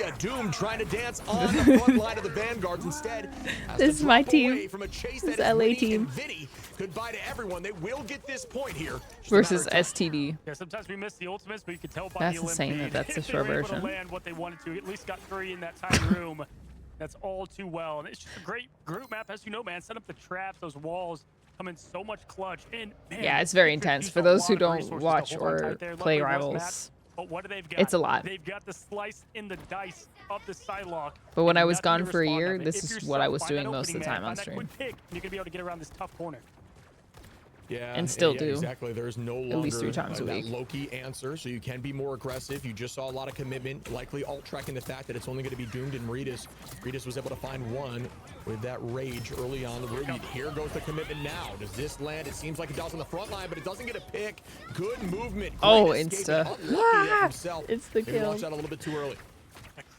idea. Doom trying to dance on the front line of the Vanguards instead. This is my team. From a chase This that is LA Winnie team. and Vinny. Goodbye to everyone. They will get this point here. Versus STD. Yeah, sometimes we miss the ultimates, but you can tell by That's the Olymp insane feed, that that's the if they short were able to version. land what they wanted to, at least got 3 in that tiny room. That's all too well. And it's just a great group map, as you know, man. Set up the traps, those walls come in so much clutch. And man, Yeah, it's very intense. For those who don't watch or play Rivals, but what do they've got? it's a lot. They've got the slice in the dice of the Psylocke. But when I was Nothing gone to for a respond year, of it. this If is you're what I stuck, was find doing that most of the opening, time man. on Find that stream. quick pick, and you're gonna be able to get around this tough corner. Yeah, And still yeah, do. Exactly. There's no longer at least 3 times a that week. low-key answer, so you can be more aggressive. You just saw a lot of commitment, likely alt-tracking the fact that it's only going to be Doomed and Redis. Redis was able to find one with that rage early on the Ruby. Here goes the commitment now. Does this land? It seems like it does on the front line, but it doesn't get a pick. Good movement. Oh, Great escape, insta. and unlucky there himself. It's the Maybe kill. launched out a little bit too early.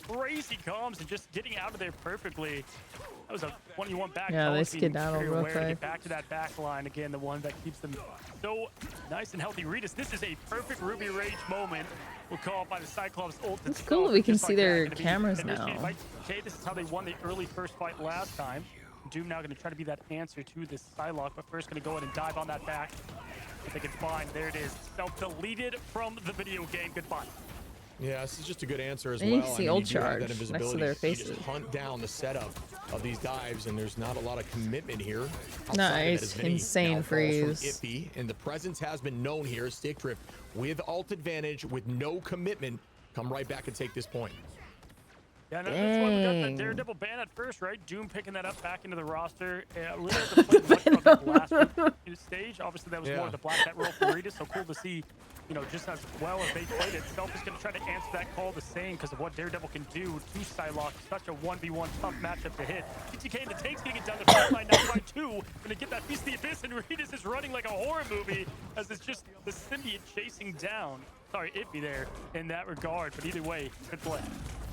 Crazy comms and just getting out of there perfectly. That was a 1v1 back. Yeah, they Always being skedaddled very real aware to quick. get back to that back line again, the one that keeps them so nice and healthy. Redis, this is a perfect Ruby Rage moment. We'll call it by the Cyclops ult. It's cool we can see their cameras now. Okay, this is how they won the early first fight last time. Doom now going to try to be that answer to this Psylocke, but first going to go ahead and dive on that back. If they can find, there it is. Self-deleted from the video game. Goodbye. Yeah, this is just a good answer as And well. you can see I mean, ult you do have charge that next to invisibility. their You faces. just hunt down the setup of these dives, and there's not a lot of commitment here. Outside of that Nice. is Vinny Insane now falls from freeze. Iffy, and the presence has been known here. Stickdrift with ult advantage, with no commitment, come right back and take this point. Yeah, no, that's why we got Dang. the Daredevil ban at first, right? Doom picking that up back into the roster. Really hasn't played much of the last stage. Obviously, that was more of the Black Cat role for Redis, so cool to see, you know, just as well as they played it. Self is going to try to answer that call the same because of what Daredevil can do to Psylocke. Such a 1v1 tough matchup to hit. TTK and the tank's going to get down the front line now by 2. Going to get that Feast of the Abyss, and Redis is running like a horror movie as it's just the symbiote chasing down. Sorry, Iffy there in that regard, but either way, good play.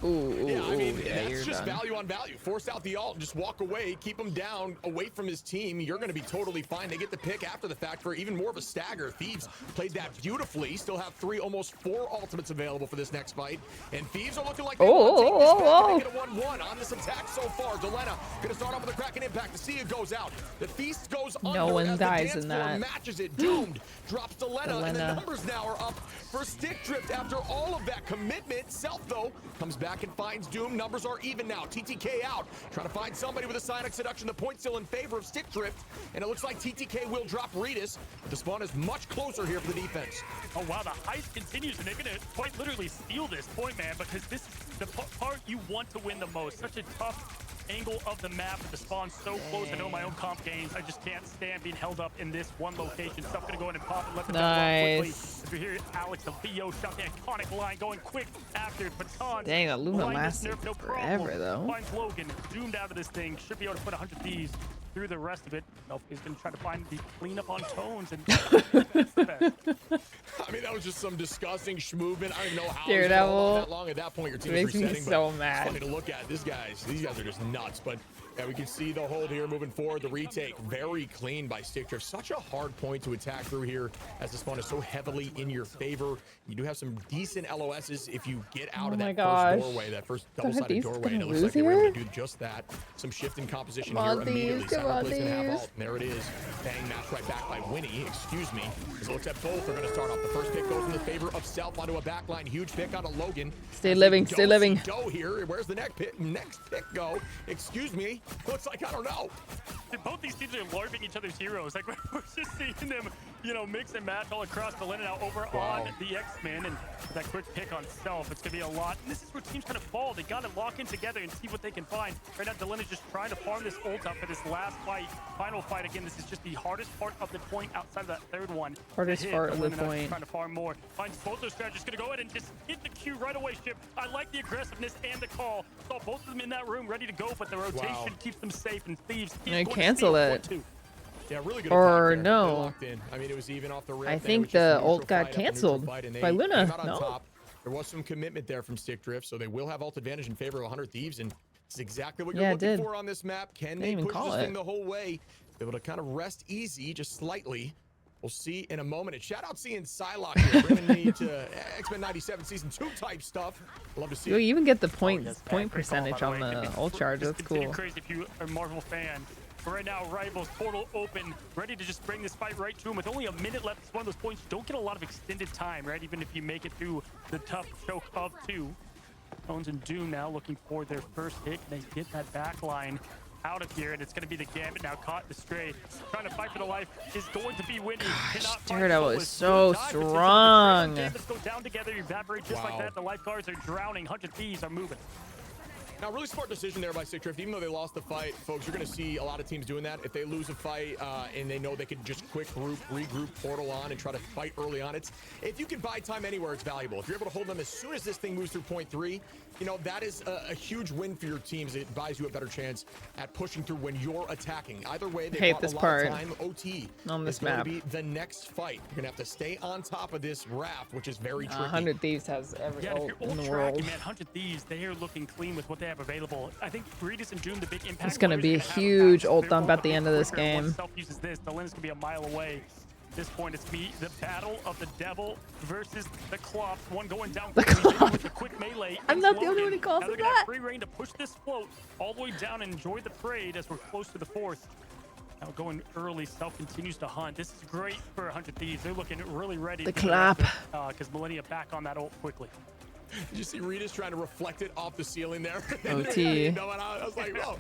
Ooh, Yeah, I mean, yeah, that's you're just done. value on value. Force out the ult and just walk away, keep him down, away from his team. You're going to be totally fine. They get the pick after the fact for even more of a stagger. Thieves played that beautifully. Still have 3, almost 4 ultimates available for this next fight. And Thieves are looking like they want to take this back and make it a 1-1 on this attack so far. Delena going to start off with a cracking impact. The Sia goes out. The Feast goes under. No one as the dies dance in floor that. matches it. Doomed drops Delena, and the Delena. numbers now are up for Stickdrift after all of that commitment. Self, though, comes back and finds Doom. Numbers are even now. TTK out, trying to find somebody with a Psionic Seduction. The point still in favor of Stickdrift, and it looks like TTK will drop Redis. The spawn is much closer here for the defense. Oh wow, the heist continues, and they're gonna quite literally steal this point, man, because this is the part you want to win the most. Such a tough angle of the map, the spawn so close. I know my own comp games, I just can't stand being held up in this one location. Stuff gonna go in and pop and let them down quickly. Nice. If you hear Alex, the VO shot, the iconic line going quick after Baton. Dang, that Luna Blindness lasted nerf, no forever, problem. though. Finds Logan, zoomed out of this thing, should be able to put 100 Thieves through the rest of it. Nope, he's gonna try to find the cleanup on Tones and I mean, that was just some disgusting schmovement. I don't even know how Daredevil. it's been all that long. At that point, your team is Makes me resetting. so but mad. It's funny to look at. These guys are just nuts. But yeah, we can see the hold here moving forward. The retake very clean by Stickdrift. Such a hard point to attack through here as the spawn is so heavily in your favor. You do have some decent LOSs if you get out of that gosh. first doorway, that first Don't double-sided these doorway. And it gonna looks like lose they were able to here? do just that. Some shift in composition Come here on, immediately. these, come on, Cyberplay's gonna have these. ult. And there it is. Bang, match right back by Winnie. Excuse me. As it looks like both are going to start off. The first pick goes in the favor of Self onto a backline. Huge pick out of Logan. Stay living, stay living. Go here. Where's the next pick go? Excuse me. Looks like, I don't know. Both these teams are larping each other's heroes. Like, we're just seeing them, you know, mix and match all across the lane now over on the X-Men. And with that quick pick on Self, it's going to be a lot. And this is where teams kind of fall. They got to lock in together and see what they can find. Right now, Delena's just trying to farm this ult up for this last fight, final fight. Again, this is just the hardest part of the point outside of that third one. Hardest part of the point. Trying to farm more. Finds both those strategists. Going to go ahead and just hit the Q right away, Ship. I like the aggressiveness and the call. Saw both of them in that room ready to go, but the rotation keeps them safe. And Thieves keep They going to cancel steal it. 1-2. Yeah, really good Or attack there. no. They locked in. I mean, it was even off the rip. I There, think which is the a ult neutral got fight after neutral canceled fight, and by they Luna. came out on No. top. There was some commitment there from Stickdrift, so they will have ult advantage in favor of 100 Thieves, and it's exactly what you're Yeah, it looking did. for on this map. Can Didn't they even push call this thing it. the whole way? Be able to kind of rest easy, just slightly. We'll see in a moment. And shout out seeing Psylocke here, bringing me to X-Men 97 Season 2 type stuff. Love to see You it. even get the point Yes, point great call, by percentage on way. the ult charge. Just That's continue cool. crazy if you are a Marvel fan. But right now, Rivals portal open, ready to just bring this fight right to him. With only a minute left, it's one of those points you don't get a lot of extended time, right? Even if you make it through the tough choke of 2. Tones and Doom now looking for their first hit. They get that back line out of here, and it's going to be the Gambit now caught in the stray. Trying to fight for the life is going to be Winnie. Sturda was so strong. Gambits go down together, evaporate just like Wow. that. The lifeguards are drowning. 100 Thieves are moving. Now, really smart decision there by Stickdrift. Even though they lost the fight, folks, you're going to see a lot of teams doing that. If they lose a fight and they know they can just quick regroup, portal on, and try to fight early on, if you can buy time anywhere, it's valuable. If you're able to hold them as soon as this thing moves through point 3, you know, that is a huge win for your teams. It buys you a better chance at pushing through when you're attacking. Either way, they Hate got this a lot part of time. OT on this is going map. to be the next fight. You're going to have to stay on top of this raft, which is very tricky. 100 Thieves has every Yeah, if ult you're in the ult world. tracking, man, 100 Thieves, they are looking clean with what they have available. I think Regis and Doom, the big impact. It's gonna players be a are gonna have huge that. ult Their dump at the will end of this be quicker. Once game. Self uses this, the Lyn's gonna be a mile away. At this point, it's the battle of the devil versus the Clop. One going down quickly with the quick melee. I'm not the only one who calls now it they're gonna have that. free reign to push this float all the way down and enjoy the parade as we're close to the 4th. Now going early, Self continues to hunt. This is great for 100 Thieves. They're looking really ready. The clap. Because Millennia back on that ult quickly. Did you see Rita's trying to reflect it off the ceiling there? OT. You know, and I was like, whoa,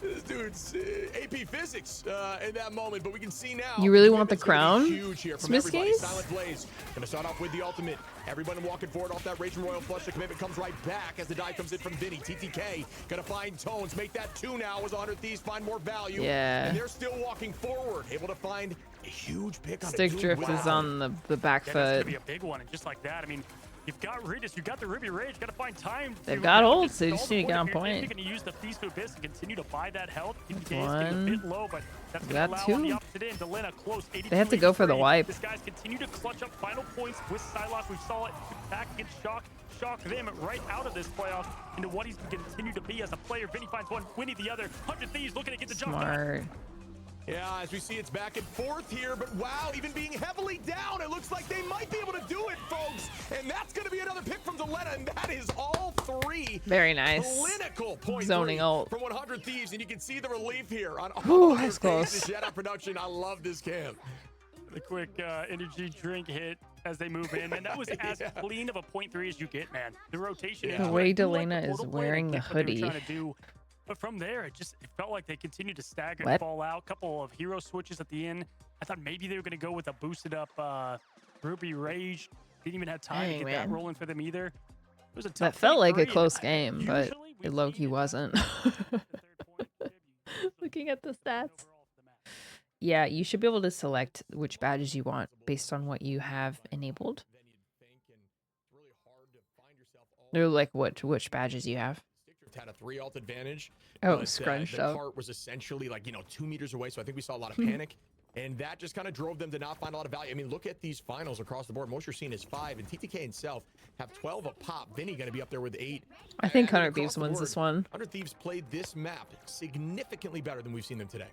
this dude's AP physics in that moment. But we can see now. You really want the commitment's gonna be crown, Huge here from Smith everybody. Gaze? Silent Blaze gonna start off with the ultimate. Everybody walking forward off that Raging Royal flush. The commitment comes right back as the dive comes in from Vinny. TTK gonna find Tones, make that 2 now as 100 Thieves find more value. Yeah. And they're still walking forward, able to find a huge pick on Stickdrift is on the back Yeah, that's gonna foot. be a big one, and just like that, I mean, you've got Regis, you've got the Ruby Rage, got to find time. They've to, got you know, ults, they just stall need to get on the point. point. You're going to use the Feast to Abyss and continue to buy that health. TPK is getting One. a bit low, but that's going Got to allow on the 2. opposite end. Delena close, 82, They have to go for the 83. wipe. This guy's continue to clutch up final points with Psylocke. We saw it back against Shock them right out of this playoff into what he's continued to be as a player. Vinny finds one, Winnie the other. 100 Thieves looking to get the jump done. Smart. Yeah, as we see, it's back and forth here, but wow, even being heavily down, it looks like they might be able to do it, folks. And that's going to be another pick from Delena, and that is all 3. Very nice. Clinical point Zoning ult. from 100 Thieves, and you can see the relief here on Whew, all that's the close. Jedi production. I love this camp. The quick energy drink hit as they move in, and that was as Yeah. clean of a .3 as you get, man. The rotation is The right. way You like Delena the is portal play, wearing they the get what they were hoodie. trying to do. But from there, it felt like they continued to stagger and What? fall out. Couple of hero switches at the end. I thought maybe they were going to go with a boosted up Ruby Rage. Didn't even have time Dang, to get that man. rolling for them either. It was a tough That felt like a .3, close and game, but usually it we've low-key seen it wasn't. the third point give you Looking at the stats. overall for the match. Yeah, you should be able to select which badges you want based on what you have enabled. Or like which badges you have. Stickdrift had a 3 ult advantage. Oh, but, scrunched the up. cart was essentially like, 2 meters away, so I think we saw a lot of panic. And that just kind of drove them to not find a lot of value. I mean, look at these finals across the board. Most you're seeing is 5, and TTK himself have 12 a pop. Vinny going to be up there with 8. I think mean, 100 across Thieves the wins board, this one. 100 Thieves played this map significantly better than we've seen them today.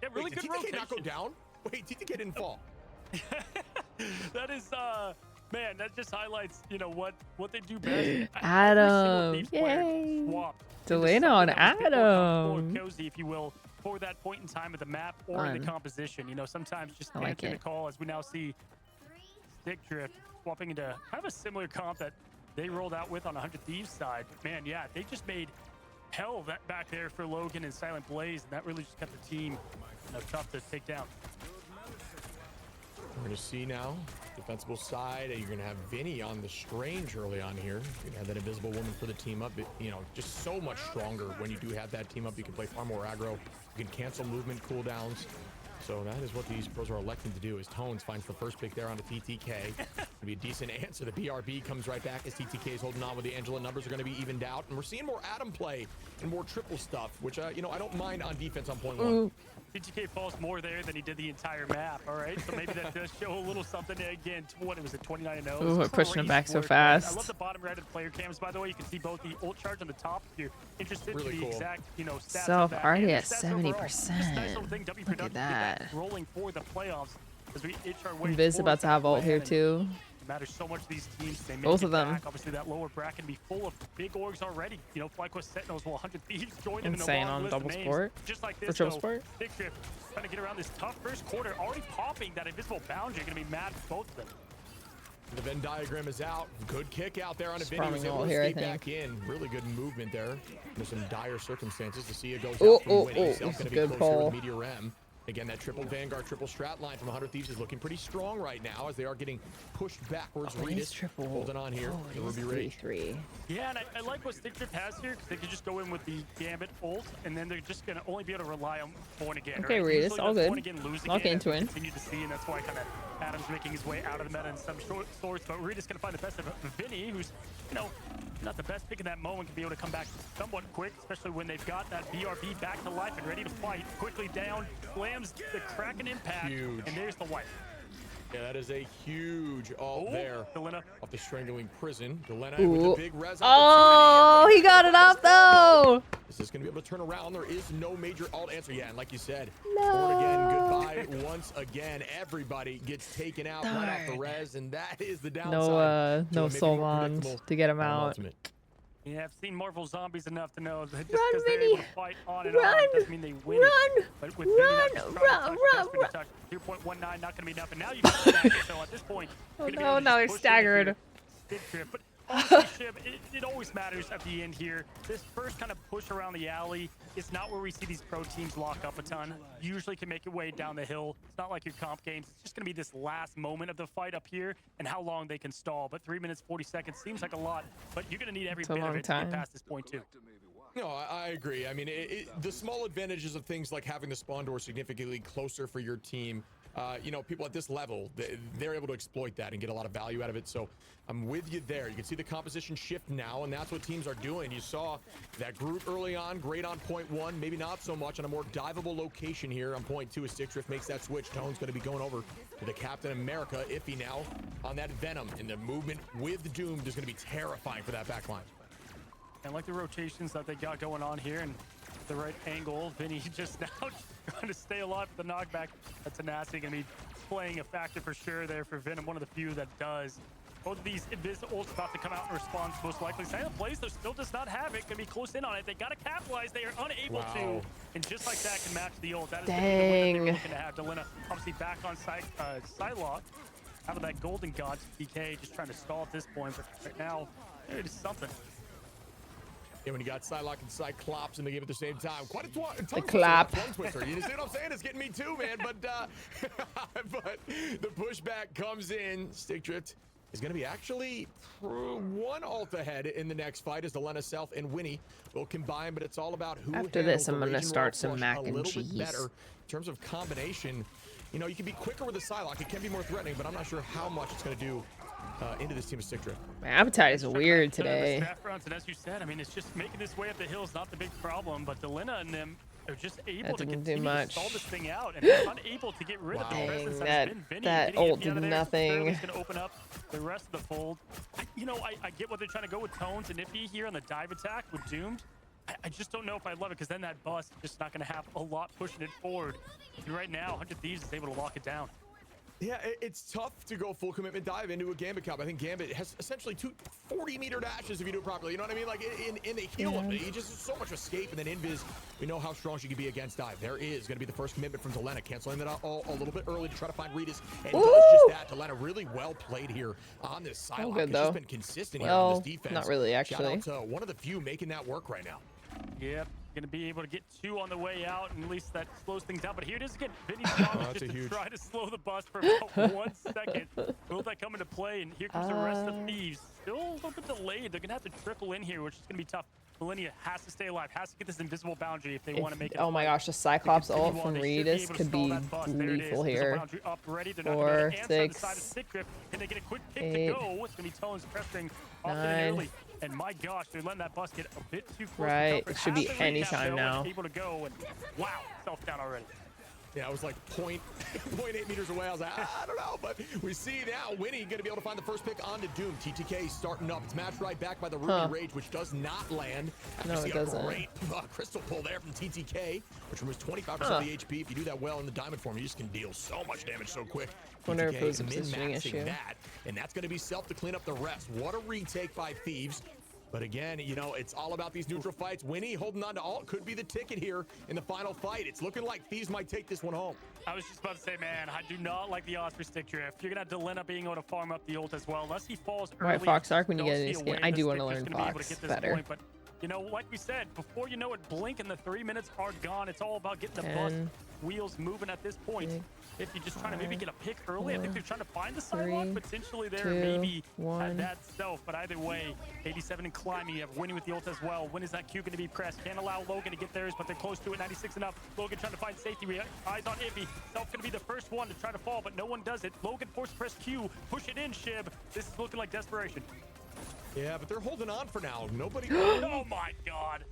Yeah, really Wait, good did TTK not go rotation. down? Wait, TTK didn't fall. That is man, that just highlights what they do best. Adam, Every single Thieves player yay. swapped Delena into on something that was a bit more Adam. cozy, if you will, for that point in time of the map or in the Fun. composition. Sometimes just I like answering the it. call, as we now see Stickdrift swapping into kind of a similar comp that they rolled out with on 100 Thieves side. But man, yeah, they just made hell that back there for Logan and Silent Blaze, and that really just kept the team tough to take down. We're going to see now, defensible side, you're going to have Vinny on the Strange early on here. You're going to have that Invisible Woman for the team up. Just so much stronger when you do have that team up. You can play far more aggro. You can cancel movement cooldowns. So that is what these pros are electing to do, is Tones finds the first pick there on the TTK. Gonna be a decent answer. The BRB comes right back as TTK is holding on with the Angela. Numbers are going to be evened out. And we're seeing more Adam play and more triple stuff, which, I don't mind on defense on point 1. TTK falls more there than he did the entire map, all right? So maybe that does show a little something. Again, what was it, 29-0? Ooh, we're pushing him back so Work, man. I fast. love the bottom right of the player cams, by the way. You can see both the ult charge on the top if you're interested Really in the cool. exact, stats Self of that. already And the at stats overall. 70%. Just a nice little thing, W Look at Production did that that. rolling for the playoffs. as we itch our way Invis towards about to have that ult here plan, too. it matters so much to these teams. They make Both it of them. back. Obviously, that lower bracket can be full of big orgs already. You know, FlyQuest Sentinels will 100 Thieves join them in the Insane long on list of double names. sport. Just like For this, triple though, sport. Stickdrift trying to get around this tough first quarter, already popping that invisible boundary. Going to be mad for both of them. The Venn diagram is out. Good kick out there on a Just Vinny. Was farming able ult to here, I skate back think. in. Really good movement there. There's some dire circumstances to see it goes Oh, out from oh, Winnie. oh, He's this going to is be good closer pull. with Meteor M. Again, that triple Vanguard, triple strat line from 100 Thieves is looking pretty strong right now as they are getting pushed backwards. Oh, it is Regis triple. holding on here. Oh, The it is Ruby Rage. 3-3. Yeah, and I like what Stickdrift has here because they can just go in with the Gambit ult, and then they're just going to only be able to rely on point again. Okay, right? Regis, Usually all that's good. point again, lose Lock again, into as we it. continue to see, and that's why kind of Adam's making his way out of the meta in some short sorts. But Regis going to find the best of Vinny, who's, you know, not the best pick in that moment, can be able to come back somewhat quick, especially when they've got that BRB back to life and ready to fight. Quickly down, slams the Kraken impact, Huge. and there's the wipe. Yeah, that is a huge ult there. Delena. Off the strangling prison. Delena Ooh. with the big res Oh, opportunity. he got it off though. Is this going to be able to turn around? There is no major alt answer. Yeah, and like you said, No. Born again, goodbye once again. Everybody gets taken out right off the Darn. res, and that is the downside. No, to no a maybe soul more bond predictable to get him Adam out. Ultimate. Yeah, I've seen Marvel Zombies enough to know that just Run, because they're Vinny. able to fight on and Run. on doesn't mean they win Run. it. But with Run. Vinny not just trying to touch, Run. desperate to touch, 2.19 not going to be enough. And now you got the dagger, so at this point, Oh you're gonna be no, able to now just he's push in staggered. here. Stick drift. But honestly, Shib, it always matters at the end here. This first kind of push around the alley is not where we see these pro teams lock up a ton. Usually can make it way down the hill. It's not like your comp games. It's just going to be this last moment of the fight up here and how long they can stall. But 3 minutes, 40 seconds seems like a lot, but you're going to need every It's a bit of long it to time. get past this point too. No, I agree. I mean, the small advantages of things like having the spawn door significantly closer for your team, you know, people at this level, they're able to exploit that and get a lot of value out of it. So I'm with you there. You can see the composition shift now, and that's what teams are doing. You saw that group early on, great on point one, maybe not so much on a more diveable location here on point two as Stickdrift makes that switch. Tone's going to be going over to the Captain America, Iffy now on that Venom, and the movement with Doomed is going to be terrifying for that back line. And like the rotations that they got going on here and the right angle, Vinny just now trying to stay alive with the knockback. That's tenacity going to be playing a factor for sure there for Venom, one of the few that does. Both of these Invis ults about to come out in response, most likely. Silent plays, though, still does not have it. Going to be close in on it. They got to capitalize. They are unable to. And just like that can match the ult. That is going to be the win that they were looking to have. Delena obviously back on Psylocke. Out of that Golden God DK, just trying to stall at this point. But right now, it is something. Yeah, when you got Psylocke and Cyclops in the game at the same time. Quite a tongue twister, clap. tongue twister. You see what I'm saying? It's getting me too, man. But but the pushback comes in. Stickdrift is going to be actually one ult ahead in the next fight as Delena Self and Winnie will combine, but it's all about who After handles this, the I'm gonna Raging start Roll some flush mac a and little cheese. bit better in terms of combination. You know, you can be quicker with the Psylocke. It can be more threatening, but I'm not sure how much it's going to do into this team of Stickdrift. My appetite is weird The today. staff rounds, and as you said, I mean, it's just making this way up the hill is not the big problem, but Delena and them are just able to didn't do continue much. to stall this thing out and they're unable to get rid of the Wow. presence Dang, that's been Vinny. that Getting ult Iffy out of did there, nothing. He's going to open up the rest of the fold. You know, I get what they're trying to go with Tones and Iffy here on the dive attack with Doomed. I just don't know if I love it because then that bust is just not going to have a lot pushing it forward. And right now, 100 Thieves is able to lock it down. Yeah, it's tough to go full commitment dive into a Gambit comp. I think Gambit has essentially two 40-meter dashes if you do it properly. You know what I mean? Like in the heal of it, you just so much escape. And then Invis, we know how strong she can be against dive. There is going to be the first commitment from Delena, canceling that all a little bit early to try to find Regis. And does just that. Delena really well played here on this Psylocke. good, though. She's been consistent here Well, on this defense. not really, Shout actually. out to one of the few making that work right now. Yep, going to be able to get two on the way out, and at least that slows things down. But here it is again. Vinny's job is just to try to slow the bus for about 1 second. Will that come into play? And here comes the rest of Thieves. Still a little bit delayed. They're going to have to trickle in here, which is going to be tough. Millennia has to stay alive, has to get this invisible boundary if they want to make it. Oh my gosh, the Cyclops ult from Regis could be lethal here. 4, 6, Can they get a quick pick 8, to go? It's going to be Tones pressing off in 9. early. And my gosh, they're letting that bus get a bit too close. Right, to it should be Half the any recap, time though, now. Able to go and wow, self down already. Yeah, I was like .8 meters away. I was like, I don't know, but we see now Winnie going to be able to find the first pick onto Doom. TTK starting up. It's matched right back by the Ruby Rage, which does not land. No, you see it a doesn't. great crystal pull there from TTK, which removes 25% of the HP. If you do that well in the diamond form, you just can deal so much damage so quick. Wonder if it was a TTK positioning min-maxing issue. that, and that's going to be Self to clean up the rest. What a retake by Thieves. But again, you know, it's all about these neutral fights. Winnie holding on to alt could be the ticket here in the final fight. It's looking like Thieves might take this one home. I was just about to say, man, I do not like the odds for Stickdrift. You're going to have Delena being able to farm up the ult as well. Unless he falls early. White Fox Arc when you don't get see his a skin. way I that do want to Stickdrift's learn gonna be able to Fox get this better. point, but you know, like we said, before you know it, blink and the 3 minutes are gone. It's all about getting the bus wheels moving at this point. If you're just trying to maybe get a pick early, I think they're trying to find the sidewalk potentially there, maybe at that Self. But either way, 87 and climbing. You have Winnie with the ult as well. When is that Q going to be pressed? Can't allow Logan to get theirs, but they're close to it. 96 and up. Logan trying to find safety. Eyes on Ivy. Self going to be the first one to try to fall, but no one does it. Logan force press Q. Push it in, Shib. This is looking like desperation. Yeah, but they're holding on for now. Nobody. Oh my God.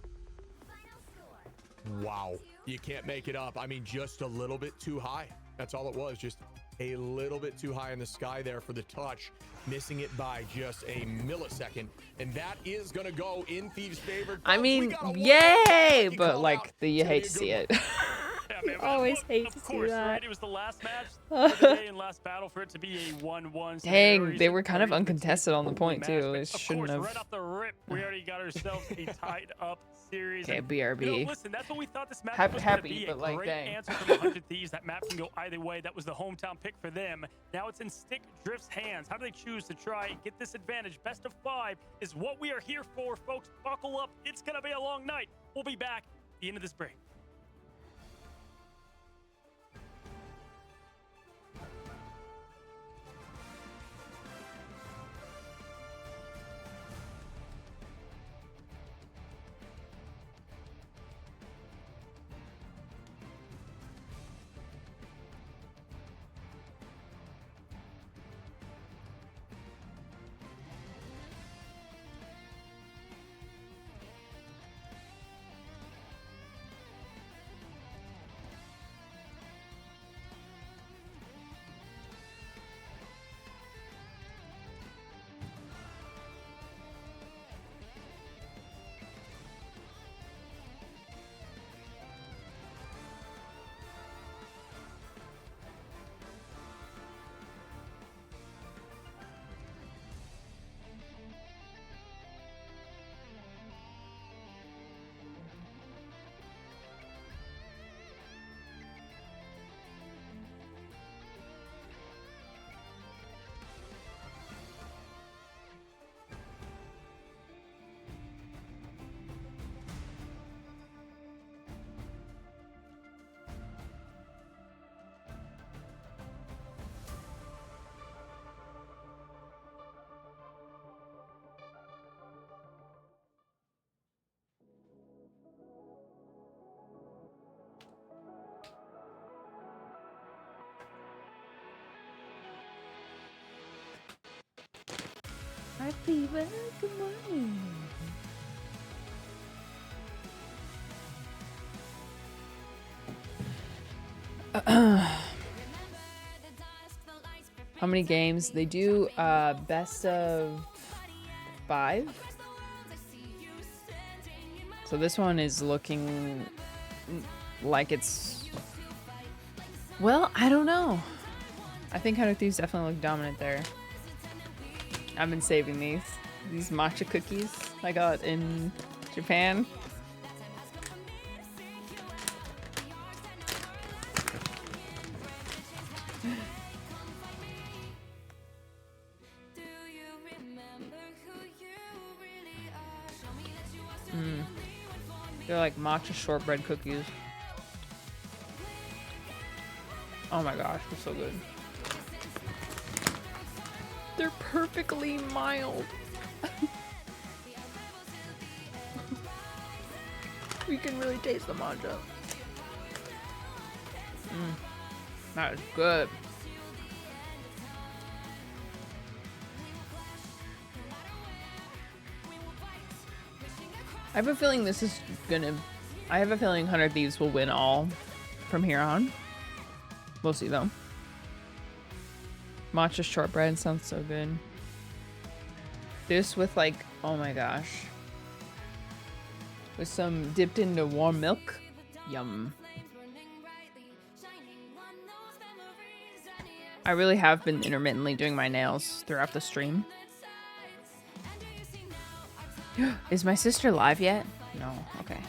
Wow. You can't make it up. I mean, just a little bit too high. That's all it was. Just a little bit too high in the sky there for the touch. Missing it by just a millisecond. And that is going to go in Thieves' favor. I mean, yay! But like, you hate to see it. Yeah, man, Always hate to of course, see that. right? It was the last match of the day and last battle for it to be a 1-1. Dang, they were kind of uncontested on the point match, too. but It of shouldn't course, have. right off the rip, we already got ourselves a tied up series. Okay, And, BRB. you know, listen, that's what we thought this match was going to Happy, be. but A like, great dang. answer from the 100 Thieves. That map can go either way. That was the hometown pick for them. Now it's in Stickdrift's hands. How do they choose to try and get this advantage? Best of 5 is what we are here for, folks. Buckle up. It's going to be a long night. We'll be back at the end of this break. Hi, Fever. Good morning. How many games? They do best of 5. So this one is looking like it's... Well, I don't know. I think Hunter Thieves definitely look dominant there. I've been saving these matcha cookies I got in Japan. They're like matcha shortbread cookies. Oh my gosh, they're so good. They're perfectly mild. You can really taste the matcha. That is good. I have a feeling this is gonna... I have a feeling 100 Thieves will win all from here on. We'll see though. Matcha shortbread sounds so good. This with like, oh my gosh. With some dipped into warm milk. Yum. I really have been intermittently doing my nails throughout the stream. Is my sister live yet? No, okay.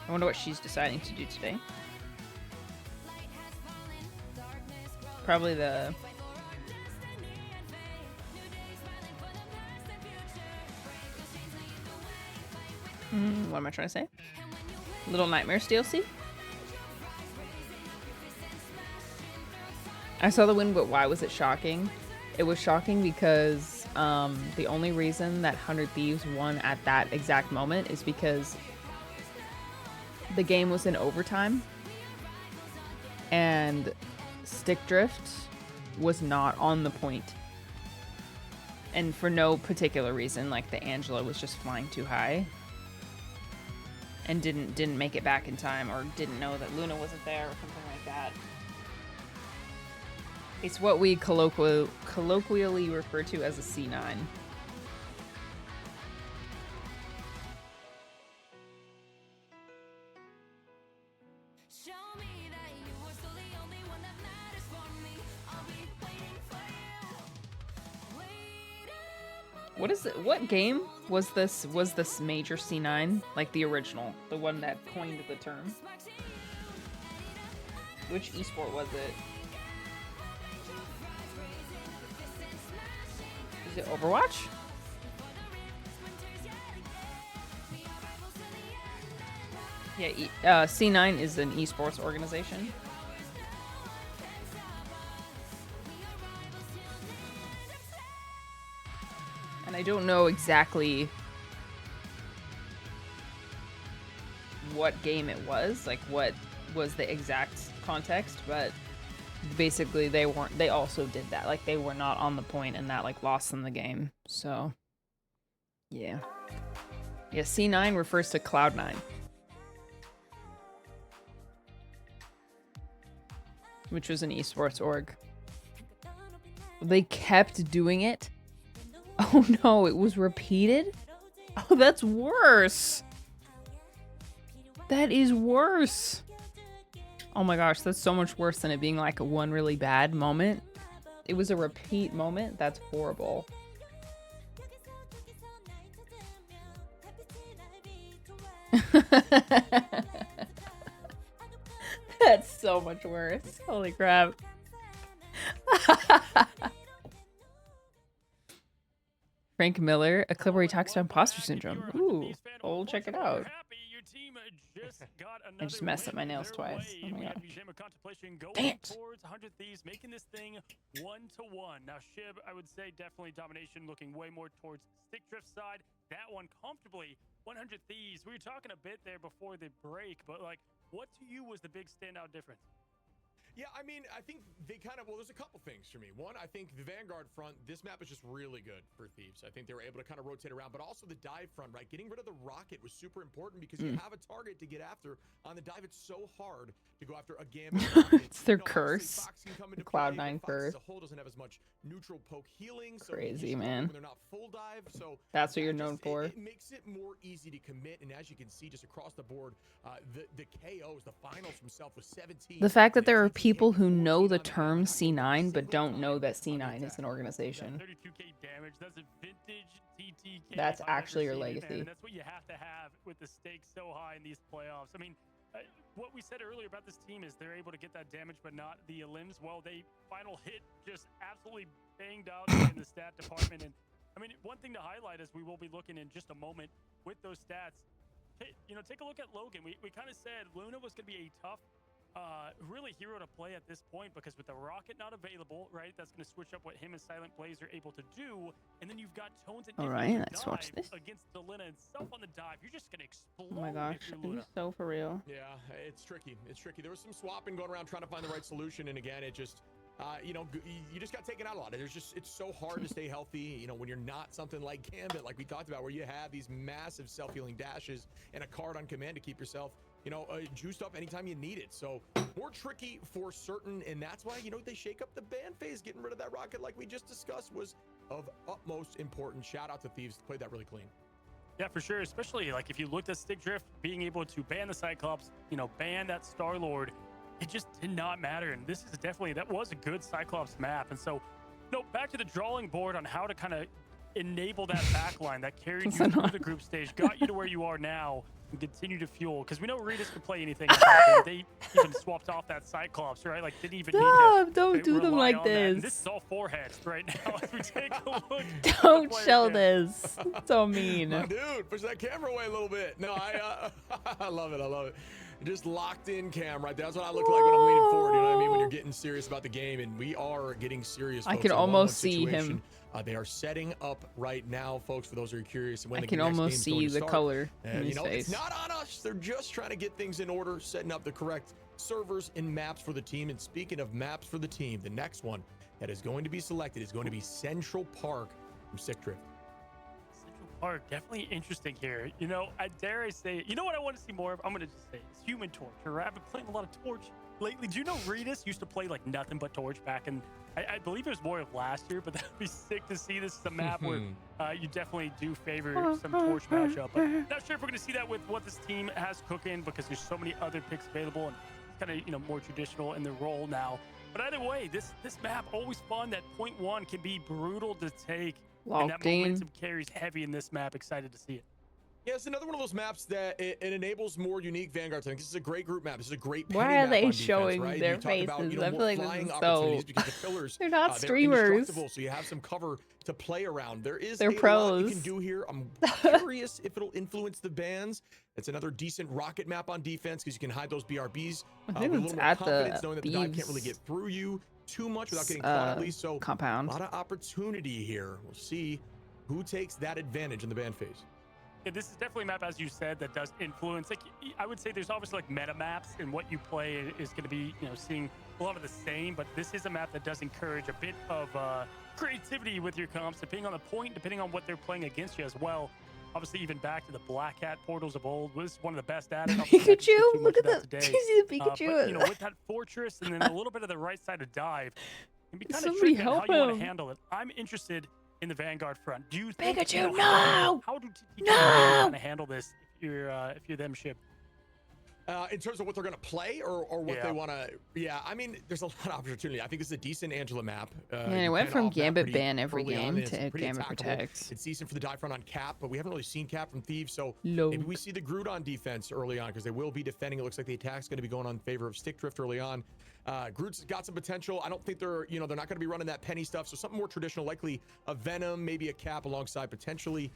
I wonder what she's deciding to do today. Probably the... what am I trying to say? Little Nightmares DLC? I saw the win, but why was it shocking? It was shocking because the only reason that 100 Thieves won at that exact moment is because the game was in overtime and Stickdrift was not on the point. And for no particular reason, like the Angela was just flying too high and didn't make it back in time, or didn't know that Luna wasn't there or something like that. It's what we colloquially refer to as a C9. What is it? What game was this? Was this major C9? Like the original, the one that coined the term? Which esport was it? Is it Overwatch? Yeah, C9 is an esports organization. And I don't know exactly what game it was, like what was the exact context, but basically they also did that. Like they were not on the point and that like lost them the game. So yeah. Yeah, C9 refers to Cloud9. Which was an esports org. They kept doing it. Oh no, it was repeated? Oh, that's worse. That is worse. Oh my gosh, that's so much worse than it being like one really bad moment. It was a repeat moment? That's horrible. That's so much worse. Holy crap. Frank Miller, a clip where he talks about imposter syndrome. Ooh, we'll check it out. I just messed up my nails twice. Oh my god. Dang it. Towards 100 Thieves, making this thing 1-1. Now, Shib, I would say definitely domination, looking way more towards Stickdrift side. That one comfortably. 100 Thieves. We were talking a bit there before the break, but like, what to you was the big standout difference? Yeah, I mean, I think they kind of, well, there's a couple things for me. One, I think the Vanguard front, this map is just really good for Thieves. I think they were able to kind of rotate around, but also the dive front, right? Getting rid of the rocket was super important because you have a target to get after. On the dive, it's so hard to go after a Gambit. It's their curse. The Cloud9 curse. The hole doesn't have as much neutral poke healing. So crazy, man. When they're not full dive, so that's what you're known for. It makes it more easy to commit, and as you can see, just across the board, the KOs, the finals himself was 17. The fact that there are people who know the term C9 but don't know that C9 is an organization. 32k damage. That's a vintage TTK. That's actually your legacy. And that's what you have to have with the stakes so high in these playoffs. I mean, what we said earlier about this team is they're able to get that damage but not the limbs. Well, they final hit just absolutely banged out in the stat department. And I mean, one thing to highlight as we will be looking in just a moment with those stats, you know, take a look at Logan. We kind of said Luna was going to be a tough really hero to play at this point, because with the rocket not available, right, that's going to switch up what him and Silent Blaze are able to do. And then you've got Tones and Alright, let's watch this. against Delina and stuff on the dive. You're just going to explode. Oh my gosh, it's so for real. Yeah, it's tricky. It's tricky. There was some swapping going around trying to find the right solution, and again, it just you know, you just got taken out a lot. There's just, it's so hard to stay healthy, you know, when you're not something like Gambit, like we talked about, where you have these massive self-healing dashes and a card on command to keep yourself juiced up anytime you need it. So more tricky for certain, and that's why, they shake up the ban phase. Getting rid of that rocket, like we just discussed, was of utmost importance. Shout out to Thieves, played that really clean. Yeah, for sure. Especially like if you looked at Stickdrift, being able to ban the Cyclops, ban that Star-Lord, it just did not matter. And this is that was a good Cyclops map. And so, back to the drawing board on how to kind of enable that backline that carried you through the group stage, got you to where you are now, and continue to fuel. Because we know Ritas can play anything. They even swapped off that Cyclops, right? Like, didn't even need to. Don't do them like this. This is all foreheads right now as we take a look. Don't show this. So mean. Dude, push that camera away a little bit. No, I love it. I love it. Just locked in cam right there. That's what I look like when I'm leaning forward. You know what I mean? When you're getting serious about the game, and we are getting serious. I folks, can in a almost 1-1 see situation. him. They are setting up right now, folks. For those who are curious, when I the can next almost game's see going to the start. color in his It's face. not on us. They're just trying to get things in order, setting up the correct servers and maps for the team. And speaking of maps for the team, the next one that is going to be selected is going to be Central Park from Stickdrift. Central Park, definitely interesting here. I dare I say, what I want to see more of? I'm going to just say it's Human Torch. I've been playing a lot of Torch lately. Do you know Ritas used to play like nothing but Torch back in, I believe it was more of last year, but that'd be sick to see. This is a map where you definitely do favor some Torch matchup. But not sure if we're going to see that with what this team has cooking, because there's so many other picks available and it's kind of, more traditional in the role now. But either way, this map, always fun. That point one can be brutal to take. And that momentum carries heavy in this map. Excited to see it. Yeah, it's another one of those maps that it enables more unique Vanguards. I think this is a great group map. This is a great penny Why are map they on defense, showing right? their You talk about, faces? more I feel like this flying is opportunities so- because the pillars, They're not they're streamers. indestructible, so you have some cover to play around. They're They're a lot you pros. can do here. I'm curious if it'll influence the bans. It's another decent rocket map on defense because you can hide those BRBs I with think a it's little more at confidence, the knowing that the dive can't really Thieves, get through you too much without getting caught at least. So compound. a lot of opportunity here. We'll see who takes that advantage in the ban phase. Yeah, this is definitely a map, as you said, that does influence. Like, I would say there's obviously like meta maps, and what you play is going to be, seeing a lot of the same. But this is a map that does encourage a bit of creativity with your comps, depending on the point, depending on what they're playing against you as well. Obviously, even back to the Black Hat portals of old, was one of the best at it. Pikachu, look at that. Do you see the Pikachu? But, with that fortress and then a little bit of the right side of dive, it can be kind of Somebody tricky on help how you want him. to handle it. I'm interested in the Vanguard front. Do you think Pikachu, how do TTK kind of handle this if you're them ship? In terms of what they're going to play or what they want to, I mean, there's a lot of opportunity. I think it's a decent Angela map. It went from Gambit ban every game to Gambit attackable. protects. It's decent for the dive front on Cap, but we haven't really seen Cap from Thieves, so maybe we see the Groot on defense early on because they will be defending. It looks like the attack's going to be going on in favor of Stickdrift early on. Groot's got some potential. I don't think they're not going to be running that penny stuff, so something more traditional, likely a Venom, maybe a Cap alongside potentially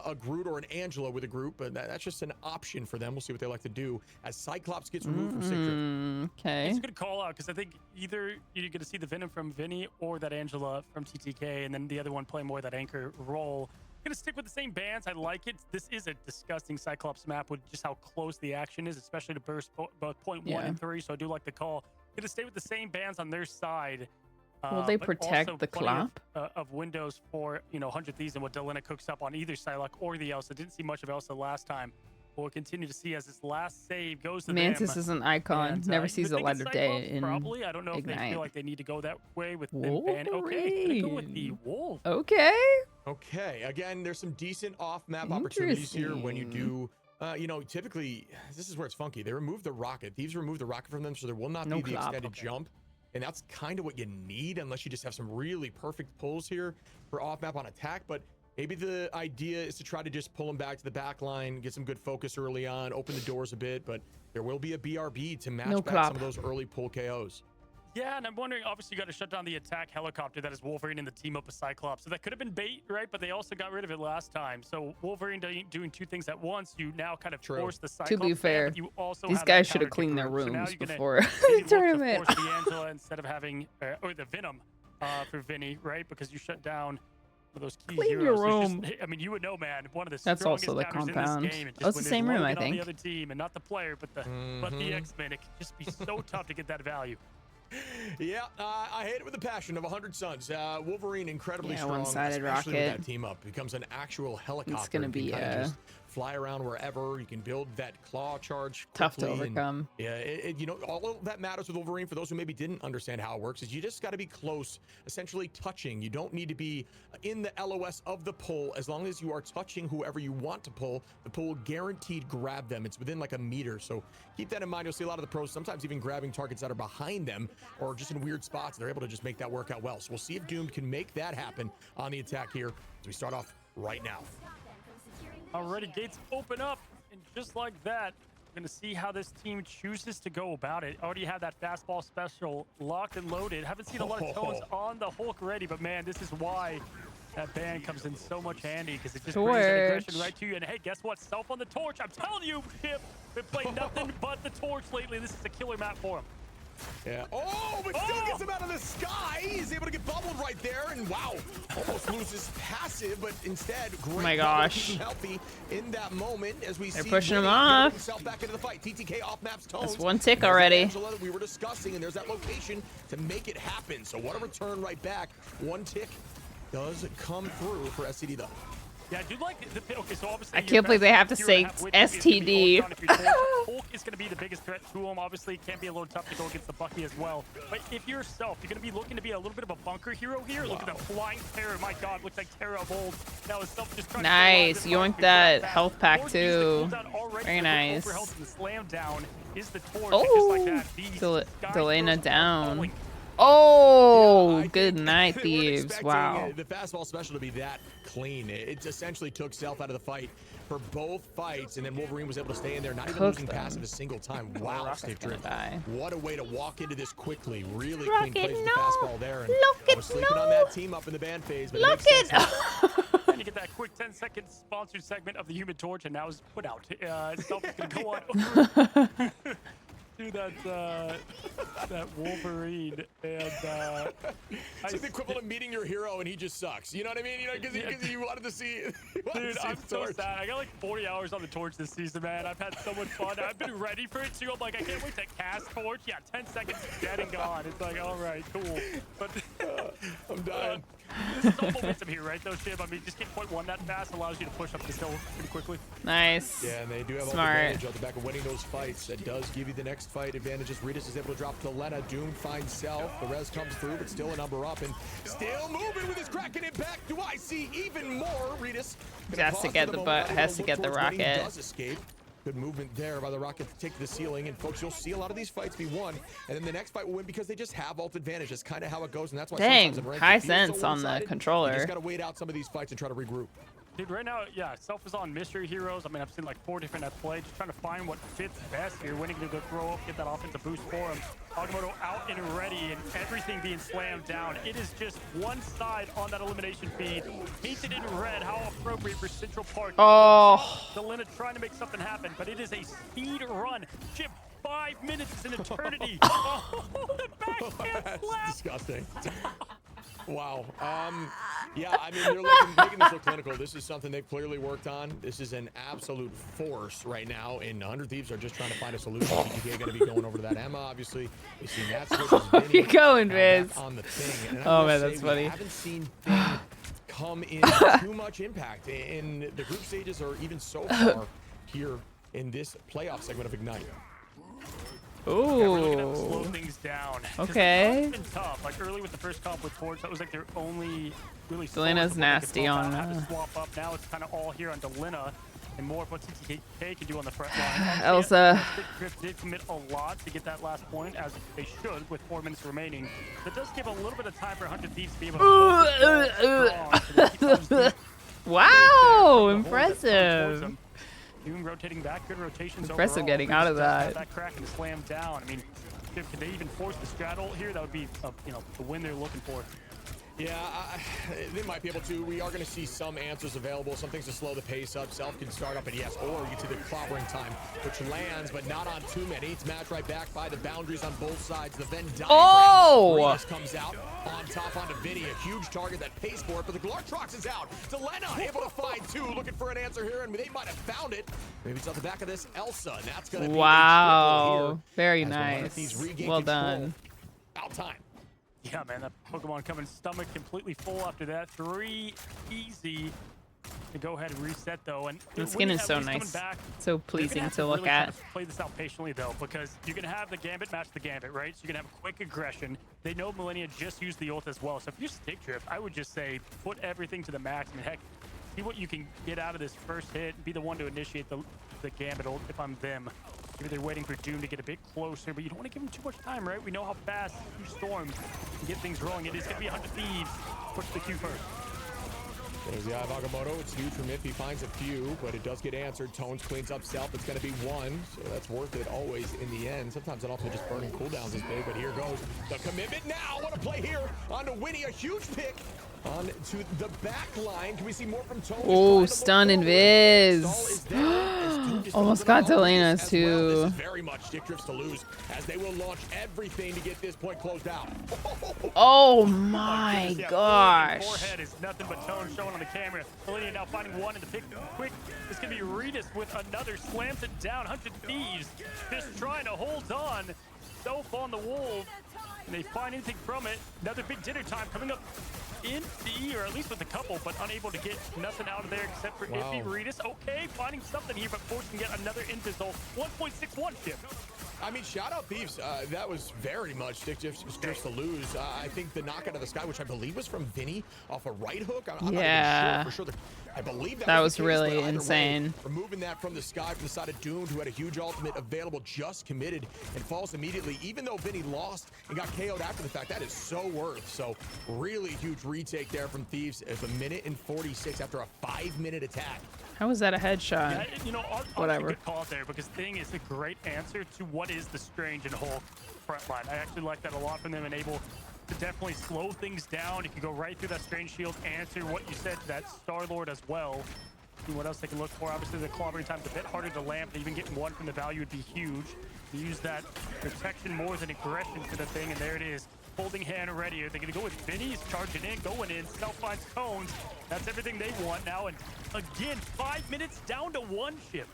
a Groot or an Angela with a group, but that's just an option for them. We'll see what they like to do as Cyclops gets removed from Stickdrift. Okay. It's a good call out because I think either you're going to see the Venom from Vinny or that Angela from TTK, and then the other one play more that anchor role. Going to stick with the same bands. I like it. This is a disgusting Cyclops map with just how close the action is, especially to burst both point 1 and 3. So I do like the call. Going to stay with the same bands on their side. Will they but protect also the plenty clap? of windows for 100 Thieves and what Delena cooks up on either Psylocke or the Elsa. Didn't see much of Elsa last time. We'll continue to see as this last save goes to Mantis them. is an icon. And, Never you sees would the think light it's of day Cyclops, in probably. I don't know if they Ignite. feel like they need to go that way with them ban. Okay, gonna go with the Wolf. Okay. Okay, again, there's some decent off-map opportunities here when you do. Typically, this is where it's funky. They remove the rocket. Thieves remove the rocket from them, so there will not be the extended jump. And that's kind of what you need, unless you just have some really perfect pulls here for off-map on attack. But maybe the idea is to try to just pull them back to the back line, get some good focus early on, open the doors a bit. But there will be a BRB to match back some of those early pull KOs. Yeah, and I'm wondering, obviously, you got to shut down the attack helicopter that is Wolverine and the team up with Cyclops. So that could have been bait, right? But they also got rid of it last time. So Wolverine doing two things at once. You now kind of force the Cyclops. To be fair, but you also these have guys that should have counter cleaned to their Groot. So now rooms you're gonna before maybe the tournament. look to force the Angela instead of having, or the Venom for Vinny, right? Because you shut down those key Clean heroes. your There's room. I mean, you would know, man. One of the That's strongest also the counters in compound. this game. And just That's when the there's same room, I Logan on think. the other team, and not the player, but the X-Men. It can just be so tough to get that value. Yeah, I hate it with the passion of 100 Suns. Wolverine incredibly strong, one-sided especially with rocket. that team up. Becomes an actual helicopter. It's gonna You can be kinda just fly around wherever. You can build that claw charge tough to quickly, and, overcome. yeah, you know, all of that matters with Wolverine. For those who maybe didn't understand how it works, is you just got to be close, essentially touching. You don't need to be in the LOS of the pull. As long as you are touching whoever you want to pull, the pull will guaranteed grab them. It's within like a meter, so keep that in mind. You'll see a lot of the pros sometimes even grabbing targets that are behind them or just in weird spots. They're able to just make that work out well. So we'll see if Doomed can make that happen on the attack here as we start off right now. Already, gates open up, and just like that, we're going to see how this team chooses to go about it. Already have that fastball special locked and loaded. Haven't seen a lot of tones on the Hulk already, but man, this is why that ban comes in so much handy, because it just brings that aggression right to you. And hey, guess what? Self on the torch. I'm telling you, Chip, been playing nothing but the torch lately. This is a killer map for him. Yeah. Oh, but still gets him out of the sky. He's able to get bubbled right there, and wow, almost loses passive, but instead, great. Oh my gosh. Keep him healthy in that moment as we They're see pushing him Winnie off. himself back into the fight. TTK off maps tones. That's one tick There's already. Angela that we were discussing, and there's that location to make it happen. So what a return right back. One tick does come through for SCD though. Yeah, I do like the okay, so obviously I can't believe they have to say STD. Hulk is going to be the biggest threat to him. Obviously, it can be a little tough to go against the Bucky as well. But if you're Self, you're going to be looking to be a little bit of a bunker hero here. Look at the flying Terror. My God, looks like Terror of old. That was Self just trying Nice. to Yoink that health pack too. Very nice. The slam down is the torch. Oh, just like that, Delena down. Oh, good night, thieves. Wow. The fastball special to be that clean. It essentially took Self out of the fight for both fights, and then Wolverine was able to stay in there, not even losing passive a single time. Wow, Stickdrift. What a way to walk into this quickly. Really clean plays with the fastball there. And I was sleeping on that team up in the ban phase, but Look it makes sense. And you get that quick 10-second sponsored segment of the Human Torch, and now it's put out. Self is going to go on over to that Wolverine, and it's the equivalent of meeting your hero and he just sucks. You know what I mean? You know, because you wanted to see. Dude, I'm so sad. I got like 40 hours on the Torch this season, man. I've had so much fun. I've been ready for it too. I'm like, I can't wait to cast Torch. Yeah, 10 seconds, dead and gone. It's like, all right, cool. But I'm dying. There's still momentum here, right, though, Shib? I mean, just getting point one that fast allows you to push up this hill pretty quickly. Nice. Yeah, and they do have all the advantage on the back of winning those fights. That does give you the next fight advantages. Ritas is able to drop to Lena. Doom finds Self. The res comes through, but still a number up and still moving with his Kraken impact. Do I see even more? Ritas has to get the butt. Has to get the rocket. Does escape. Good movement there by the Rocket to take the ceiling. And folks, you'll see a lot of these fights be won, and then the next fight will win because they just have ult advantage. That's kind of how it goes, and that's why dang, sometimes in ranked, high it feels sense so on the one-sided. controller. You just gotta wait out some of these fights and try to regroup. Dude, right now, yeah, Self is on mystery heroes. I mean, I've seen like 4 different at play, just trying to find what fits best here. Winning to go throw up, get that offensive boost for him. Agamotto out and ready, and everything being slammed down. It is just one side on that elimination feed. Painted in red, how appropriate for Central Park. Oh. Delena trying to make something happen, but it is a speed run. Chip, 5 minutes is an eternity. Oh, the backhand That's slap. disgusting. Wow. Yeah, I mean, they're making this look clinical. This is something they've clearly worked on. This is an absolute force right now, and 100 Thieves are just trying to find a solution. TTK going to be going over to that Emma, obviously. We've seen that switch. Where you going, Viz? On the thing. And Oh, man, that's funny. We haven't seen Thing come in too much impact in the group stages or even so far here in this playoff segment of Ignite. Yeah, we're looking to Ooh. slow things down. Okay. It's been tough. Like early with the first comp with Torch, that was like their only really. Delena's nasty on. Had to swap up. Now it's kind of all here on Delena, and more of what TTK can do on the front line. Elsa. Stickdrift did commit a lot to get that last point, as they should, with 4 minutes remaining. That does give a little bit of time for 100 Thieves to be able to. Wow, impressive. Doom rotating back, good rotations. Impressive overall. getting out of that. That crack and slam down. I mean, could they even force the straddle here? That would be, the win they're looking for. Yeah, they might be able to. We are going to see some answers available, some things to slow the pace up. Self can start up, and yes, or you get to the clobbering time, which lands, but not on too many. It's matched right back by the boundaries on both sides. The Venn diagram. Oh! Remus comes out on top onto Vinny, a huge target that pays for it, but the Glartrox is out. Delena able to find 2, looking for an answer here, and they might have found it. Maybe it's off the back of this Elsa, and that's going to be wow, here very as nice. 100 Thieves regain Well control. done. Out time. Yeah, man, that Pokemon coming stomach completely full after that. 3 easy to go ahead and reset, though. And The skin is so nice. So pleasing to look at. Play this out patiently, though, because you can have the Gambit match the Gambit, right? So you can have quick aggression. They know Millennia just used the ult as well. So if you Stickdrift, I would just say put everything to the max. And heck, see what you can get out of this first hit and be the one to initiate the Gambit ult if I'm them. Maybe they're waiting for Doom to get a bit closer, but you don't want to give him too much time, right? We know how fast Storm can get things rolling. It is going to be 100 Thieves. Push the Q first. There's the Agamotto. It's huge from if he finds a few, but it does get answered. Tones cleans up Self. It's going to be 1, so that's worth it always in the end. Sometimes it also just burning cooldowns is big, but here goes the commitment now. What a play here on to Winnie. A huge pick on to the back line. Can we see more from Tones? Oh, stun and Viz. Almost got Delena's too. Well. This is very much Stickdrift's to lose as they will launch everything to get this point closed out. Oh my gosh. Forehead is nothing but Tones showing on the camera. Millennia now finding one in the pick quick. It's going to be Redis with another. Slams it down. 100 Thieves just trying to hold on. Self on the wolf. And they find anything from it. Another big dinner time coming up in the, or at least with a couple, but unable to get nothing out of there except for Iffy Redis. Okay, finding something here, but forcing yet another invisible 1.61 chip. I mean, shout out Thieves. That was very much Stickdrift's to lose. I think the knockout of the sky, which I believe was from Vinny off a right hook. I'm not even sure for sure. I believe that was the case, really insane. Way, removing that from the sky from the side of Doomed, who had a huge ultimate available, just committed and falls immediately. Even though Vinny lost and got KO'd after the fact, that is so worth. So really huge retake there from Thieves. It's 1:46 after a 5-minute attack. How was that a headshot? Yeah, you know, whatever. Good call there, because Thing is a great answer to what is the Strange and Hulk front line. I actually like that a lot from them, and able to definitely slow things down. You can go right through that Strange Shield, answer what you said to that Star-Lord as well. See what else they can look for. Obviously, the clobbering time's a bit harder to land, but even getting 1 from the value would be huge. You use that protection more than aggression to the Thing, and there it is. Holding hand ready. Are they going to go with Vinny's charging in, going in? Self finds Tones. That's everything they want now. And again, 5 minutes down to 1 ship.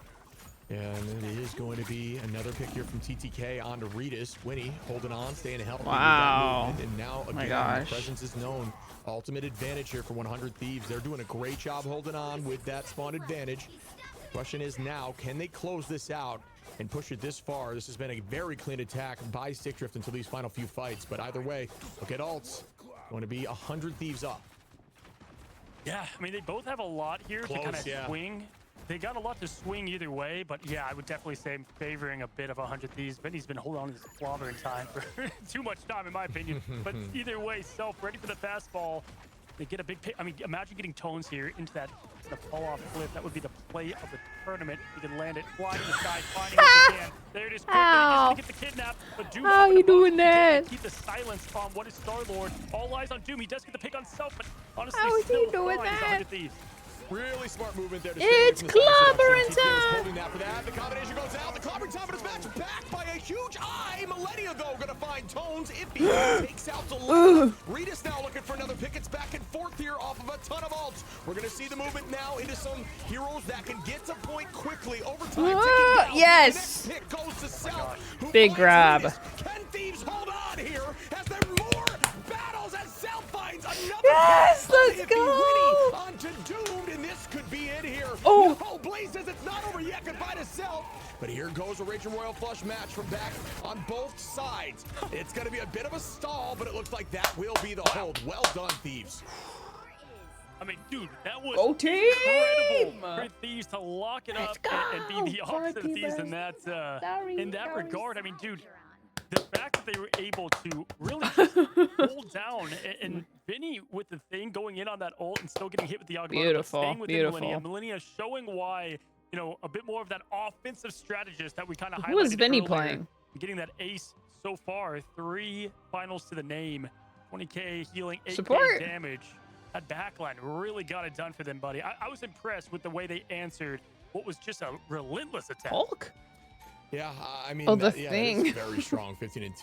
Yeah, and it is going to be another pick here from TTK on to Redis. Winnie holding on, staying healthy. Wow. And now again, the presence is known. Ultimate advantage here for 100 Thieves. They're doing a great job holding on with that spawn advantage. Question is now, can they close this out and push it this far? This has been a very clean attack by Stickdrift until these final few fights. But either way, look at ults. Going to be 100 Thieves up. Yeah, I mean, they both have a lot here to kind of swing. They got a lot to swing either way, but yeah, I would definitely say I'm favoring a bit of 100 Thieves. Vinny's been holding on to this clobbering time for too much time, in my opinion. But either way, Self ready for the fastball. They get a big pick. I mean, imagine getting Tones here into that fall-off cliff. That would be the play of the tournament. You can land it, flying in the sky, finding what they can. There it is, quickly, just to get the kidnap. But Doom, how are you doing that? Keep the silence on what is Star-Lord. All eyes on Doom. He does get the pick on Self, but honestly, how is still he doing flying that? 100 Thieves. Really smart movement there. It's clobbering time. Holding that for that. The combination goes out. The clobbering time, but it's matched back by a huge eye. Millennia, though, going to find Tones. Iffy takes out Delena. Redis now looking for another pick. It's back and forth here off of a ton of ults. We're going to see the movement now into some heroes that can get to point quickly. Overtime. Yes. The next pick goes to Self. Big grab. Redis. Can Thieves hold on here? As there are more battles as Self finds another. Yes, let's Iffy go. Winnie onto Doomed, and this could be it here. Oh. No, Blaze says it's not over yet. Goodbye to Self. But here goes a Raging Royal Flush match from back on both sides. It's going to be a bit of a stall, but it looks like that will be the hold. Well done, Thieves. I mean, dude, that was incredible for Thieves to lock it up and be the opposite of Thieves in that regard. I mean, dude, the fact that they were able to really just hold down and Vinny with the Thing going in on that ult and still getting hit with the Agamotto, beautiful, beautiful. Millennia showing why, you know, a bit more of that offensive strategist that we kind of highlighted. Who is Vinny earlier. playing? Getting that ace so far, 3 finals to the name, 20k healing, 8k Support. damage. That backline really got it done for them, buddy. I was impressed with the way they answered what was just a relentless attack. Hulk? Yeah, I mean, the yeah, Thing. it's very strong. 15-2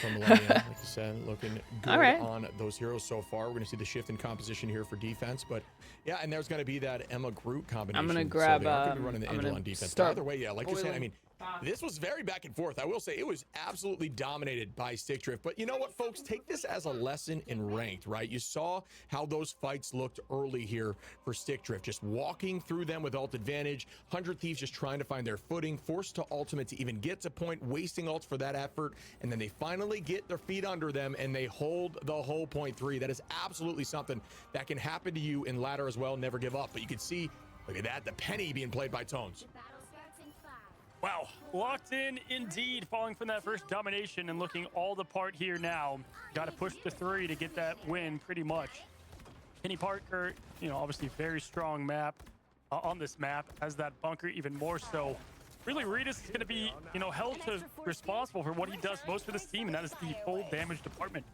from Millennia, like you said, looking good on those heroes so far. We're going to see the shift in composition here for defense, but yeah, and there's going to be that Emma Groot combination. I'm going to grab. So they are going to be running the Angel on defense. But either way, yeah, like you're saying, I mean, This was very back and forth. I will say it was absolutely dominated by Stickdrift. But you know what, folks? Take this as a lesson in ranked, right? You saw how those fights looked early here for Stickdrift, just walking through them with ult advantage. 100 Thieves just trying to find their footing, forced to ultimate to even get to point, wasting ults for that effort. And then they finally get their feet under them and they hold the whole point 3. That is absolutely something that can happen to you in ladder as well. Never give up. But you can see, look at that, the penny being played by Tones. Wow, locked in indeed, falling from that first domination and looking all the part here now. Got to push the 3 to get that win pretty much. Kenny Parker, you know, obviously very strong map on this map, has that bunker even more so. Really, Regis is going to be, you know, held to responsible for what he does most for this team, and that is the full damage department.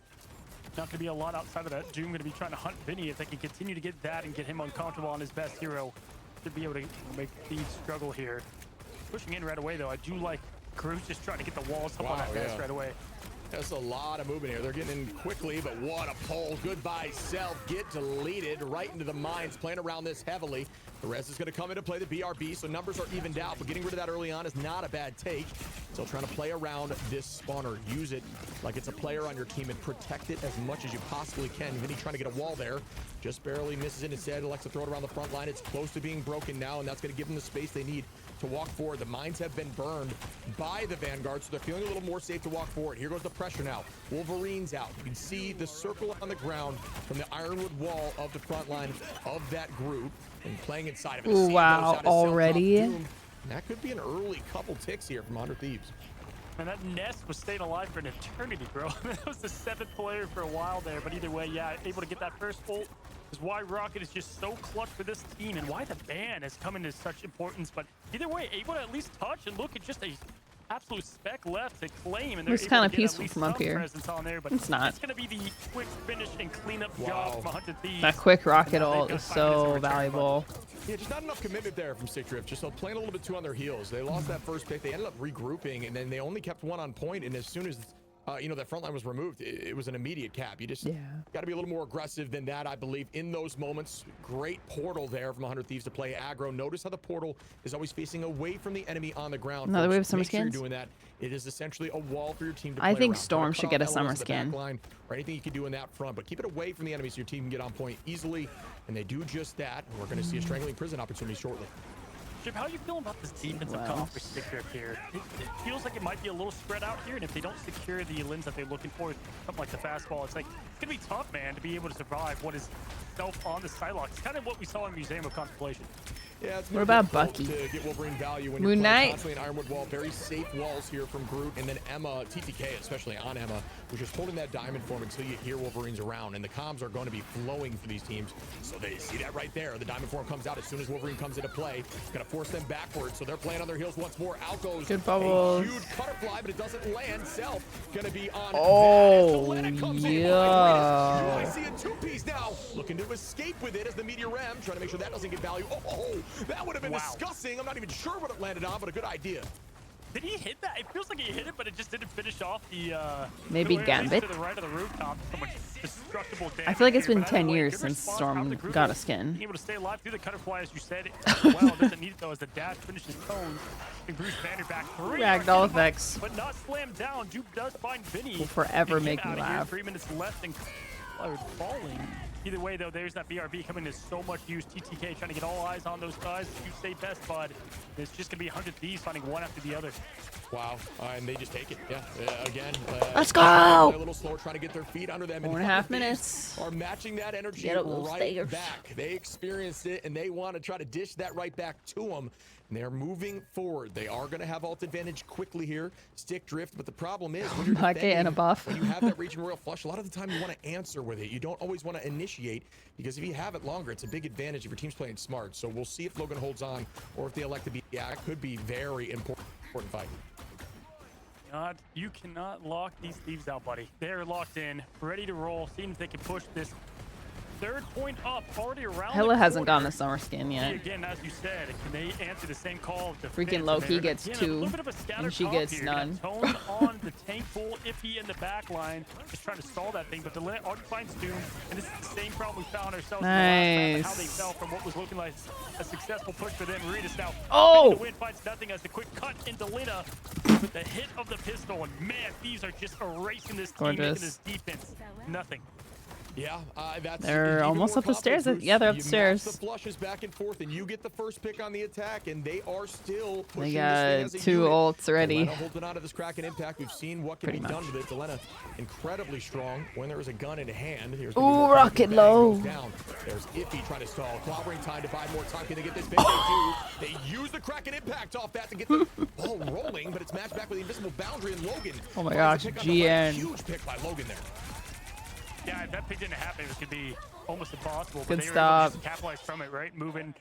Not going to be a lot outside of that. Doom going to be trying to hunt Vinny. If they can continue to get that and get him uncomfortable on his best hero, to be able to make Thieves struggle here. Pushing in right away, though. I do like Cruz just trying to get the walls up on that vest right away. That's a lot of movement here. They're getting in quickly, but what a pull. Goodbye, Self. Get deleted right into the mines, playing around this heavily. The rest is going to come into play the BRB, so numbers are evened out, but getting rid of that early on is not a bad take. Still trying to play around this spawner. Use it like it's a player on your team and protect it as much as you possibly can. Vinny trying to get a wall there. Just barely misses it instead. Elects to throw it around the front line. It's close to being broken now, and that's going to give them the space they need to walk forward. The mines have been burned by the Vanguard, so they're feeling a little more safe to walk forward. Here goes the pressure now. Wolverine's out. You can see the circle on the ground from the ironwood wall of the front line of that group and playing inside of it. Ooh, wow, already? That could be an early couple ticks here from 100 Thieves. And that nest was staying alive for an eternity, bro. That was the 7th player for a while there, but either way, yeah, able to get that first ult is why Rocket is just so clutch for this team and why the ban has come into such importance. But either way, able to at least touch and look at just a absolute speck left to claim, and they're it's kind of peaceful from up here. On there, but it's not. It's going to be the quick finish and cleanup job from 100 Thieves. That quick rocket ult is so valuable. Yeah, just not enough commitment there from Stickdrift. Just playing a little bit too on their heels. They lost that first pick. They ended up regrouping, and then they only kept one on point. And as soon as you know, that front line was removed, it was an immediate cap. You just got to be a little more aggressive than that, I believe, in those moments. Great portal there from 100 Thieves to play aggro. Notice how the portal is always facing away from the enemy on the ground. Another way of summer Make sure you're skins. doing that. It is essentially a wall for your team to play I think around. Storm should get a summer skin. Line, or anything you can do in that front, but keep it away from the enemy so your team can get on point easily. And they do just that. We're going to see a strangling prison opportunity shortly. Chip, how are you feeling about this defensive cover for Stickdrift here? It feels like it might be a little spread out here, and if they don't secure the lens that they're looking for, something like the fastball, it's like, it's going to be tough, man, to be able to survive what is Self on the sidelock. It's kind of what we saw in Museum of Contemplation. Yeah, it's what about Bucky? To get Wolverine value when Moon you're playing Knight. constantly an Ironwood wall. Very safe walls here from Groot, and then Emma, TTK especially on Emma, was just holding that diamond form until you hear Wolverines around, and the comms are going to be flowing for these teams. So they see that right there. The diamond form comes out as soon as Wolverine comes into play. It's going to force them backwards, so they're playing on their heels once more. Out goes good bubbles. A huge butterfly, but it doesn't land. Self going to be on. Oh, yeah. I see a two-piece now, looking to escape with it as the Meteor Ram, trying to make sure that doesn't get value. Oh, that would have been disgusting. I'm not even sure what it landed on, but a good idea. Did he hit that? It feels like he hit it, but it just didn't finish off the maybe Gambit. To the right of the rooftop. So much destructible damage. I feel like it's been here, 10 years since Storm got a skin. Being able to stay alive through the Cutterfly, as you said. Well, doesn't need it though, as the dash finishes Tones. And Bruce Banner back 3. Ragdoll effects. But not slammed down. Duke does find Vinny. Will forever make me laugh. 3 minutes left and falling. Either way, though, there's that BRB coming to so much use. TTK trying to get all eyes on those guys. You say best, bud. It's just going to be 100 Thieves finding one after the other. Wow, and they just take it. Yeah, again. Let's go! A little slower, trying to get their feet under them. 4.5 minutes. Are matching that energy right back. They experienced it, and they want to try to dish that right back to them. And they're moving forward. They are going to have ult advantage quickly here. Stickdrift, but the problem is when you're and a buff. when you have that Region Royal Flush, a lot of the time you want to answer with it. You don't always want to initiate, because if you have it longer, it's a big advantage if your team's playing smart. So we'll see if Logan holds on, or if they elect to be. Yeah, it could be very important fight. God, you cannot lock these Thieves out, buddy. They're locked in, ready to roll, seeing if they can push this third point up, already around Hella the hasn't corner. gotten a summer skin yet. Again, as you said, can they answer the same call of defense? Freaking Loki And gets again, a 2, little bit of a scattered and she comp gets here. none. Tone on the tank full, Iffy in the back line, just trying to stall that thing. But the already finds Doom, and this is the same problem we found ourselves in the last map, and how they fell from what was looking like a successful push for them. Regis now, the win finds nothing as a quick cut into Lina with the hit of the pistol. And man, these are just erasing this team, making this defense nothing. Yeah, that's They're even almost more up the stairs. confidence Yeah, they're boost. upstairs. You match the flushes back and forth, and you get the first pick on the attack, and they are still pushing They this got thing as a 2 unit. ults ready. Delena holding on to this Kraken impact. We've seen what can Pretty be done much. with it. Delena incredibly strong when there is a gun in hand. Here's Ooh, rocket low. down. There's Iffy trying to stall. Clobbering time to buy more time. Can they get this pick? They do. They use the Kraken impact off that to get the ball rolling, but it's matched back with the invisible boundary and Logan. Oh my finds gosh, the pick on the right. GN. Huge pick by Logan there. Yeah, if that pick didn't happen, it could be almost impossible. But Good they were able stop. to just capitalize from it, right? Moving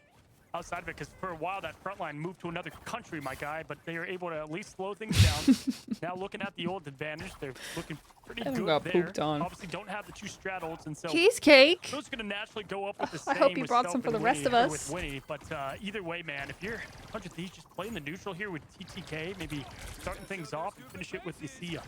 outside of it, because for a while that front line moved to another country, my guy. But they were able to at least slow things down. Now looking at the old advantage, they're looking pretty I good got there. pooped on. Obviously, don't have the 2 strat ults, and so Cheesecake. those are going to naturally go up with the I same. hope you with brought Self some for and the rest Winnie, of or us. With Winnie, but either way, man, if you're 100 Thieves, just playing the neutral here with TTK, maybe starting things off and finish it with the Sia.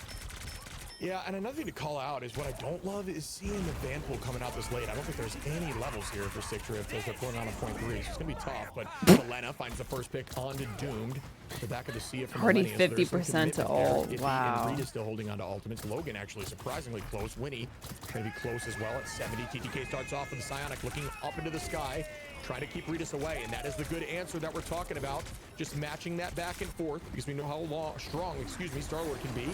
Yeah, and another thing to call out is what I don't love is seeing the van pool coming out this late. I don't think there's any levels here for Stickdrift as they're pulling on a .3, so it's going to be tough. But Delena finds the first pick onto Doomed. The back of the Sia from Already Millennium, so there's some 50% to commitment there. ult. Iffy Wow. and Rita still holding on to ultimates. Logan actually surprisingly close. Winnie going to be close as well at 70. TTK starts off with the Psionic looking up into the sky, trying to keep Ritas away, and that is the good answer that we're talking about. Just matching that back and forth because we know how strong, Star-Lord can be.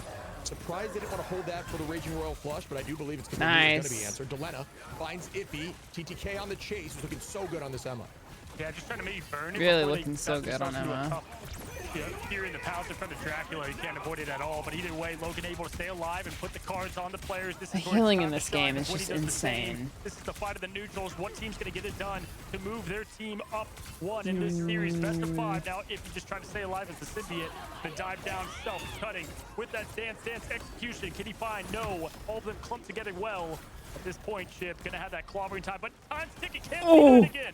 Surprised they didn't want to hold that for the Raging Royal Flush, but I do believe it's going to be answered. Delena finds Iffy. TTK on the chase. He's looking so good on this Emma. Yeah, just trying to maybe burn it. Really before looking they so got good on themselves into a Emma. tough, here in the palace in front of Dracula, you can't avoid it at all. But either way, Logan able to stay alive and put the cards on the players. This The is where it's healing time in to this shine. game is When just he does the same, insane. This is the fight of the neutrals. What team's going to get it done to move their team up 1 in this series? Best of 5. Now, if you just try to stay alive as the symbiote, the dive down, self-cutting with that dance execution. Can he find? No. All of them clumped together well. At this point, Chip going to have that clobbering time, but time's ticking. Can't do it again.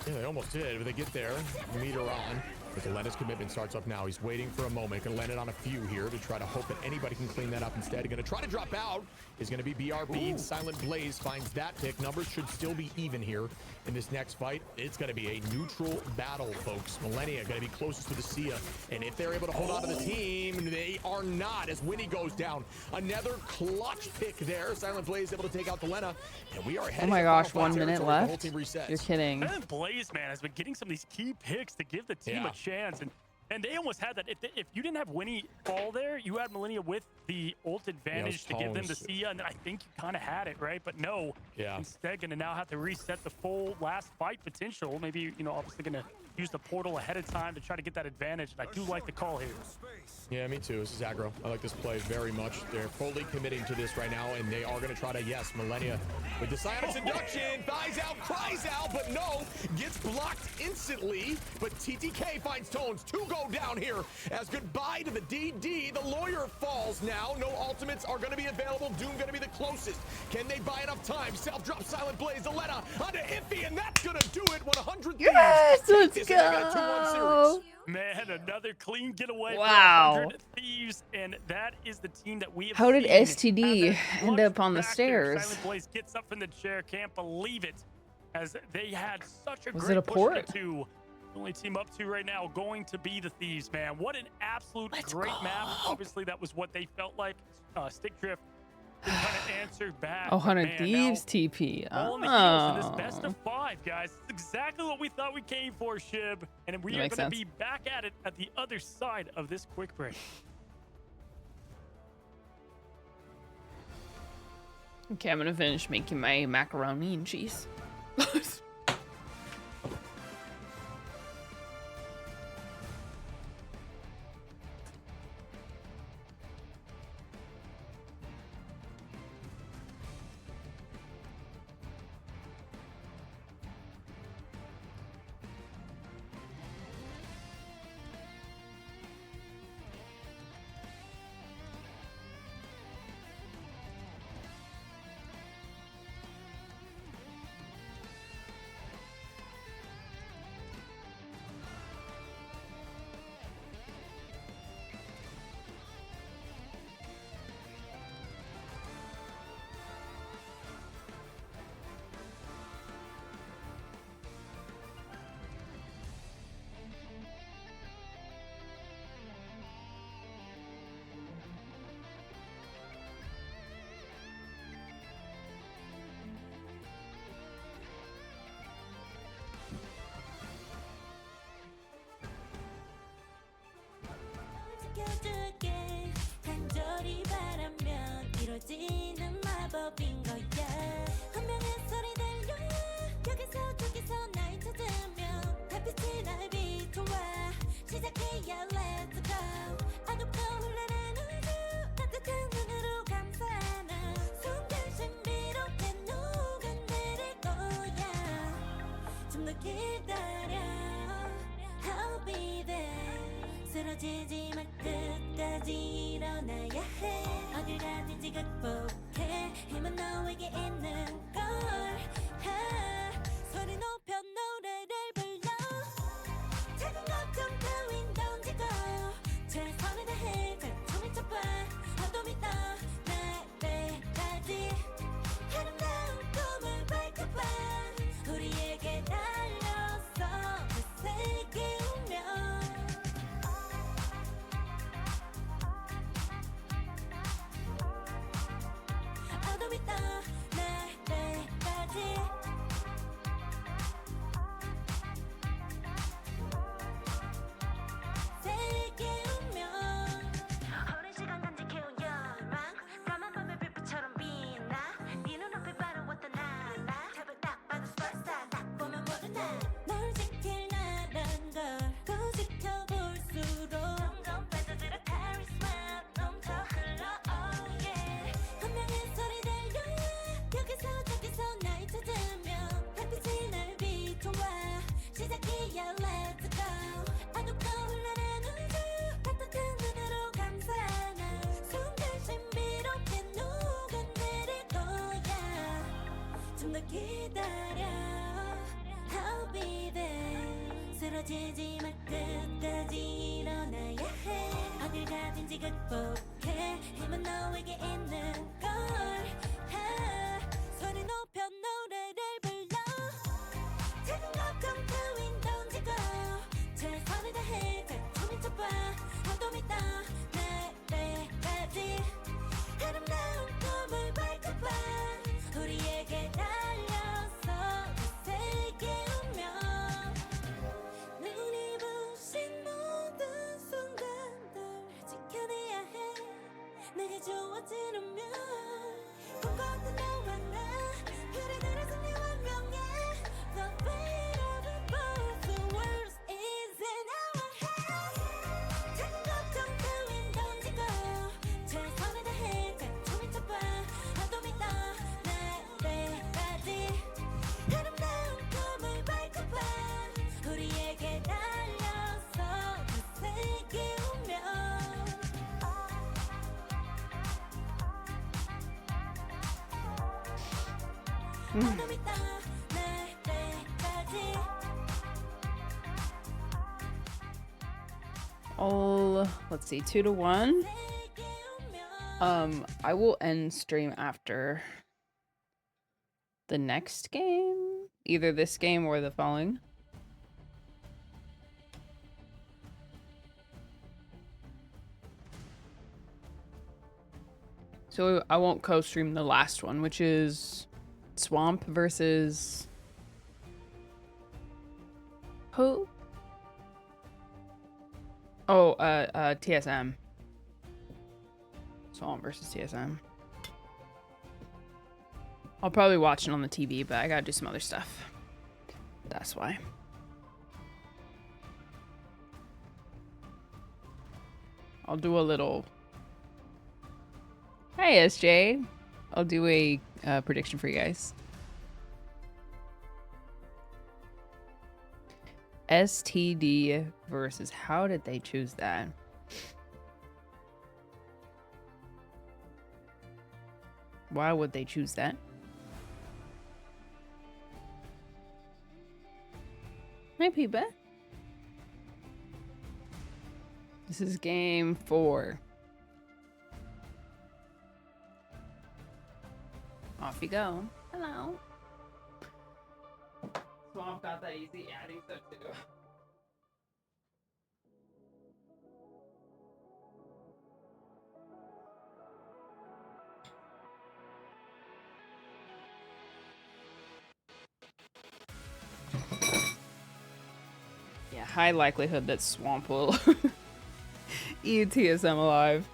Yeah, they almost did, but they get there. Meter on. But Delena's commitment starts up now. He's waiting for a moment. Going to land it on a few here to try to hope that anybody can clean that up instead. Going to try to drop out is going to be BRB. Silent Blaze finds that pick. Numbers should still be even here in this next fight. It's going to be a neutral battle, folks. Millennia going to be closest to the Sia. And if they're able to hold on to the team, they are not as Winnie goes down. Another clutch pick there. Silent Blaze able to take out Delena. And we are heading Oh my to gosh, final 1 fight minute territory. The whole left? team resets. You're kidding. And Blaze, man, has been getting some of these key picks to give the team a chance. And they almost had that. If you didn't have Winnie fall there, you had Millennia with the ult advantage to give them the Sia, and then I think you kind of had it, right? But no. Yeah. Instead, going to now have to reset the full last fight potential. Maybe, obviously going to use the portal ahead of time to try to get that advantage. And I do like the call here. Yeah, me too. This is aggro. I like this play very much. They're fully committing to this right now, and they are going to try to, yes, Millennia with the Psionic Seduction. Thighs out, cries out, but no. Gets blocked instantly, but TTK finds Tones. 2 go down here as goodbye to the DD. The lawyer falls now. No ultimates are going to be available. Doom going to be the closest. Can they buy enough time? Self-drop Silent Blaze. Delena onto Iffy, and that's going to do it. 100 Yes, Thieves. let's They got a 2-1 go. series. Man, another clean getaway. Wow. For 100 Thieves, and that is the team that we have How did seen STD have that end clutch up on the factor. stairs? Silent Blaze gets up from the chair, can't believe it, as they had such a Was great it a push port? to 2. The only team up to right now going to be the Thieves, man. What an absolute great map. Obviously, that was what they felt like. Stickdrift trying to answer back. Oh, but 100 man, Thieves now, TP. all in the heels in this Oh. best of 5, guys. It's exactly what we thought we came for, Shib. And we That are makes going to sense. be back at it at the other side of this quick break. Okay, I'm gonna finish making my macaroni and cheese. 사라지는 마법인 거야 운명의 소리 들려 여기서 저기서 날 찾으며 달빛이 날 비춰와 시작해야 let's go 어둡고 흘러는 우주 따뜻한 눈으로 감싸는 순간 신비롭게 녹아내릴 거야 좀 더 기다려 I'll be there 쓰러지지 말 끝까지 일어나야 해 어딜 가든지 극복해 힘은 너에게 있는 걸 소리 높여 노래를 불러 작은 걱정 따윈 던지고 최선을 다해 자충을 쳐봐 어둠이 떠날 때까지 아름다운 꿈을 밝혀봐 우리에게 달려서 그 세계 운명 어둠이 떠날 때까지 세계 운명 오랜 시간 간직해온 열망 까만 밤의 빛처럼 빛나 네 눈앞에 바로 왔던 나라 탑을 딱 봐도 superstar 딱 보면 모두 나널 지킬 나란 걸또 지켜볼수록 점점 빠져들어 카리스마 넘쳐 흘러 oh yeah 운명의 소리 들려 여기서 저기서 날 찾으며 달빛이 날 비춰와 시작이야 let's go 어둡고 흘러는 우주 따뜻한 눈으로 감싸는 순간 신비롭게 녹아내릴 거야 좀 더 기다려 I'll be there 쓰러지지 말 끝까지 일어나야 해 어딜 가든지 극복해 힘은 너에게 있는 걸 소리 높여 노래를 불러 작은 걱정 따윈 던지고 최선을 다해 자충을 쳐봐 어둠이 떠날 때까지 아름다운 꿈을 밝혀봐 우리에게 달려서 그 세계 운명 눈이 부신 모든 순간들 지켜내야 해 내게 주어진 운명 꿈꿨던 너와 나 그래들의 승리와 명예 The fate of the both the world is in our hands 작은 걱정 따윈 던지고 최선을 다해 자충을 쳐봐 어둠이 떠날 때까지 아름다운 꿈을 밝혀봐 우리에게 달려서 그 세계 운명 어둠이 떠날 때까지 Oh, let's see, 2-1. 세계 운명 I will end stream after the next game, either this game or the following. So I won't co-stream the last one, which is Swamp versus who? Oh, TSM. Swamp versus TSM. I'll probably watch it on the TV, but I gotta do some other stuff. That's why. I'll do a little... Hey, SJ. I'll do a prediction for you guys. STD versus... How did they choose that? Why would they choose that? Hi, Peeba. This is game 4. Off you go. Hello. Swamp got that easy. Yeah, I think so too. Yeah, high likelihood that Swamp will eat TSM alive.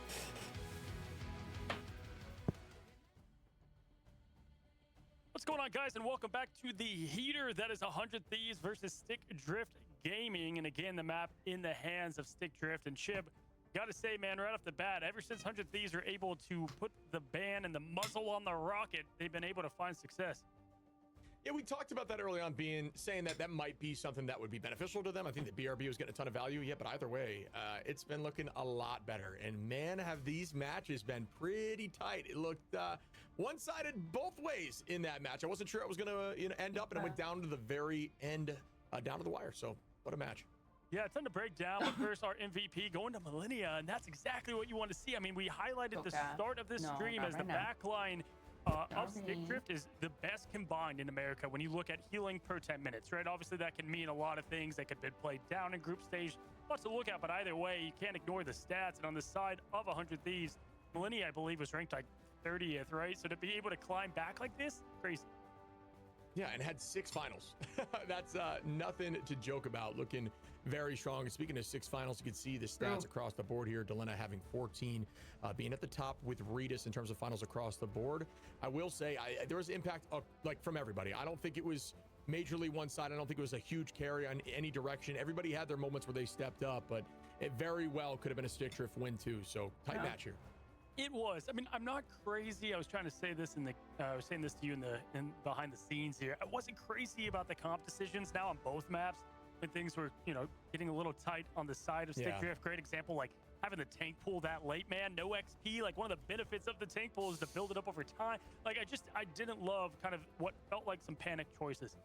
guys, and welcome back to the heater. That is 100 Thieves versus Stickdrift Gaming. And again, the map in the hands of Stickdrift. And Chib, gotta say, man, right off the bat, ever since 100 Thieves were able to put the ban and the muzzle on the rocket, they've been able to find success. Yeah, we talked about that early on, saying that might be something that would be beneficial to them. I think the BRB was getting a ton of value, yeah, but either way, it's been looking a lot better. And man, have these matches been pretty tight. It looked one-sided both ways in that match. I wasn't sure it was gonna end up, and it went down to the very end, down to the wire. So what a match. Yeah, it's time to break down. But first, our MVP going to Millennia, and that's exactly what you want to see. I mean, we highlighted the start of this stream as the backline of Stickdrift is the best combined in America when you look at healing per 10 minutes, right? Obviously, that can mean a lot of things. They could be played down in group stage. Lots to look at, but either way, you can't ignore the stats. And on the side of 100 Thieves, Millennia, I believe, was ranked like 30th, right? So to be able to climb back like this, crazy. Yeah, and had 6 finals. That's nothing to joke about. Looking very strong. Speaking of 6 finals, you can see the stats across the board here. Delena having 14, being at the top with Regis in terms of finals across the board. I will say there was impact like from everybody. I don't think it was majorly one side. I don't think it was a huge carry on any direction. Everybody had their moments where they stepped up, but it very well could have been a Stickdrift win too. So tight match here. It was. I mean, I'm not crazy. I was trying to say this I was saying this to you in behind the scenes here. I wasn't crazy about the comp decisions now on both maps. And things were, getting a little tight on the side of Stickdrift. Great example, like having the tank pool that late, man, no XP. Like one of the benefits of the tank pool is to build it up over time. Like I didn't love kind of what felt like some panic choices.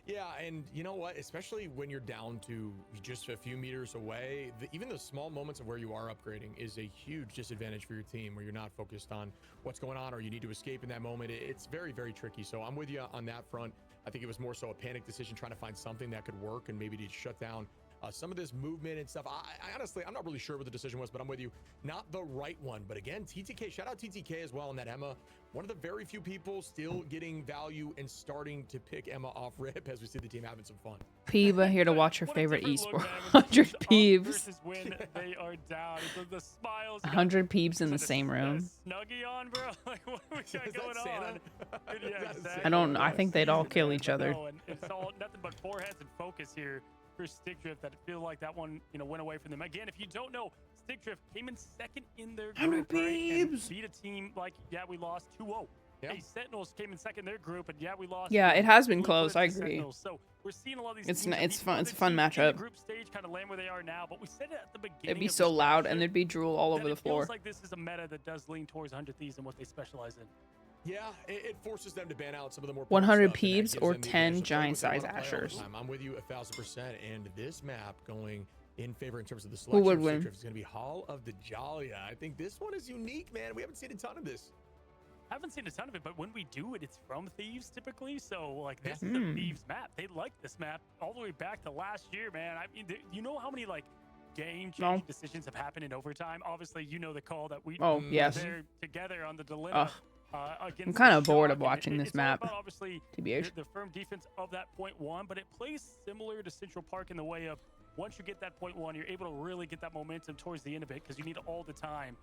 Yeah, and you know what? Especially when you're down to just a few meters away, even the small moments of where you are upgrading is a huge disadvantage for your team, where you're not focused on what's going on or you need to escape in that moment. It's very, very tricky. So I'm with you on that front. I think it was more so a panic decision, trying to find something that could work and maybe to shut down some of this movement and stuff. I honestly, I'm not really sure what the decision was, but I'm with you. Not the right one. But again, TTK, shout out TTK as well in that Emma. One of the very few people still getting value and starting to pick Emma off rip as we see the team having some fun. Peeba here to watch her favorite esport. 100 Peebs. When they are down. The smiles. 100 Peebs in the same room. Snuggie on, bro. Like, what we got going on? Yeah, exactly. I think they'd all kill each other. And it's all nothing but foreheads and focus here for Stickdrift. That feel like that one, went away from them. Again, if you don't know, Stickdrift came in second in their group, right, and beat a team like, we lost 2-0. Hey, Sentinels came in second in their group, and we lost. Yeah, it has been close. I agree. Sentinels. So we're seeing a lot of these. It's fun. It's a fun matchup. Group stage kind of land where they are now, but we said it at the beginning. It'd be so loud, and there'd be drool all over the floor. It feels like this is a meta that does lean towards 100 Thieves and what they specialize in. Yeah, it forces them to ban out some of the more 100 Peebs or 10 giant size Ashers. I'm with you 1000%. And this map going in favor in terms of the selection. Who would win? It's going to be Hall of the Jalia. I think this one is unique, man. We haven't seen a ton of this. Haven't seen a ton of it, but when we do it, it's from Thieves typically. So like this is a Thieves map. They like this map all the way back to last year, man. I mean, you know how many like game-changing decisions have happened in overtime? Obviously, you know the call that we there together on the dilemma. I'm kind of bored of watching this map. Obviously, TBH. The firm defense of that point 1, but it plays similar to Central Park in the way of once you get that point 1, you're able to really get that momentum towards the end of it because you need all the time.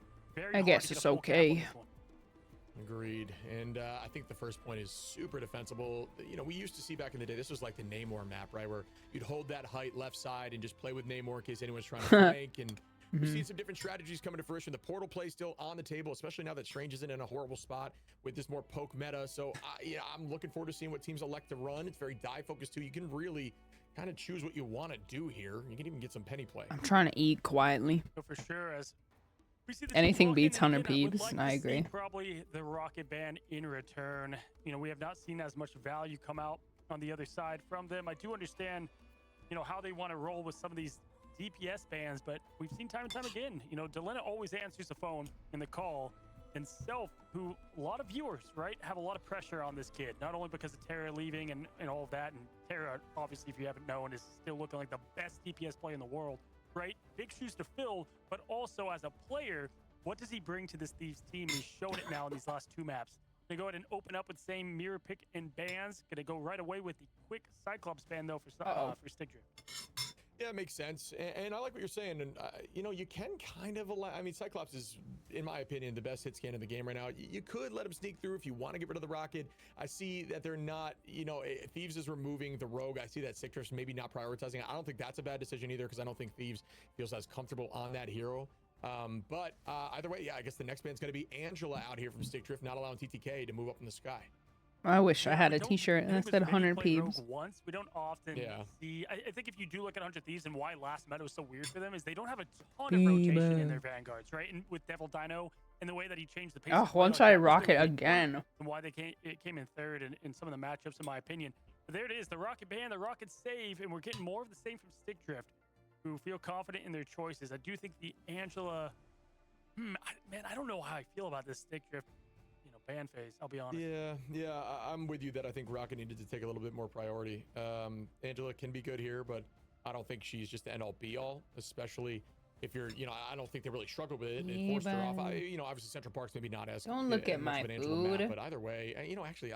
I guess it's okay. Agreed. And I think the first point is super defensible. We used to see back in the day, this was like the Namor map, right? Where you'd hold that height left side and just play with Namor in case anyone's trying to flank. And we've seen some different strategies coming to fruition. The portal play still on the table, especially now that Strange isn't in a horrible spot with this more poke meta. So I'm looking forward to seeing what teams elect to run. It's very die focused too. You can really kind of choose what you want to do here. You can even get some penny play. I'm trying to eat quietly. So for sure, as we see anything beats 100 Peebs, and I agree. Probably the rocket ban in return. We have not seen as much value come out on the other side from them. I do understand, how they want to roll with some of these DPS bans, but we've seen time and time again, Delena always answers the phone in the call, and Self, who a lot of viewers, right, have a lot of pressure on this kid, not only because of Terra leaving and all of that, and Terra, obviously, if you haven't known, is still looking like the best DPS player in the world, right? Big shoes to fill, but also as a player, what does he bring to this Thieves team? And he's shown it now in these last 2 maps. They go ahead and open up with same mirror pick and bans. Gonna go right away with the quick Cyclops ban though for Stickdrift. Yeah, it makes sense, and I like what you're saying. And you know, you can kind of allow. I mean, Cyclops is, in my opinion, the best hit scan in the game right now. You could let him sneak through if you want to get rid of the rocket. I see that they're not. You know, Thieves is removing the rogue. I see that Stickdrift's maybe not prioritizing. I don't think that's a bad decision either, because I don't think Thieves feels as comfortable on that hero. But either way, yeah, I guess the next band's going to be Angela out here from Stickdrift, not allowing TTK to move up in the sky. I wish I had we a don't- t-shirt and I that think said it was maybe 100 played Rogue peeps. once. We don't often Yeah. see. I think if you do look at 100 Thieves and why last meta was so weird for them is they don't have a ton of rotation in their vanguards, right? And with Devil Dino and the way that he changed the pace. Oh, of play, once like, I that was rocket their weak point again. And why it came in third in some of the matchups, in my opinion. But there it is, the rocket ban, the rocket save, and we're getting more of the same from Stickdrift, who feel confident in their choices. I do think the Angela, man, I don't know how I feel about this Stickdrift, ban phase. I'll be honest. Yeah, I'm with you that I think Rocket needed to take a little bit more priority. Angela can be good here, but I don't think she's just the end all be all, especially if you're, I don't think they really struggled with it and forced her off. Obviously Central Park's maybe not as Don't look at much my of an Angela map, food. but either way, actually,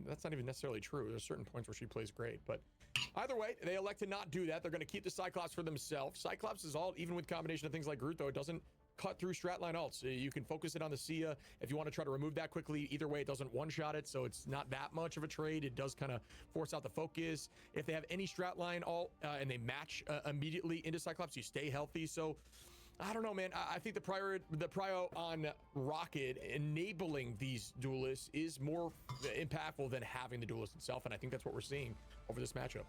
that's not even necessarily true. There's certain points where she plays great, but either way, they elect to not do that. They're going to keep the Cyclops for themselves. Cyclops is all, even with combination of things like Groot, though, it doesn't cut through strat line ults. You can focus it on the Sia if you want to try to remove that quickly. Either way, it doesn't one-shot it, so it's not that much of a trade. It does kind of force out the focus. If they have any strat line ult and they match immediately into Cyclops, you stay healthy. So I don't know, man. I think the prio on Rocket enabling these duelists is more impactful than having the duelist itself, and I think that's what we're seeing over this matchup.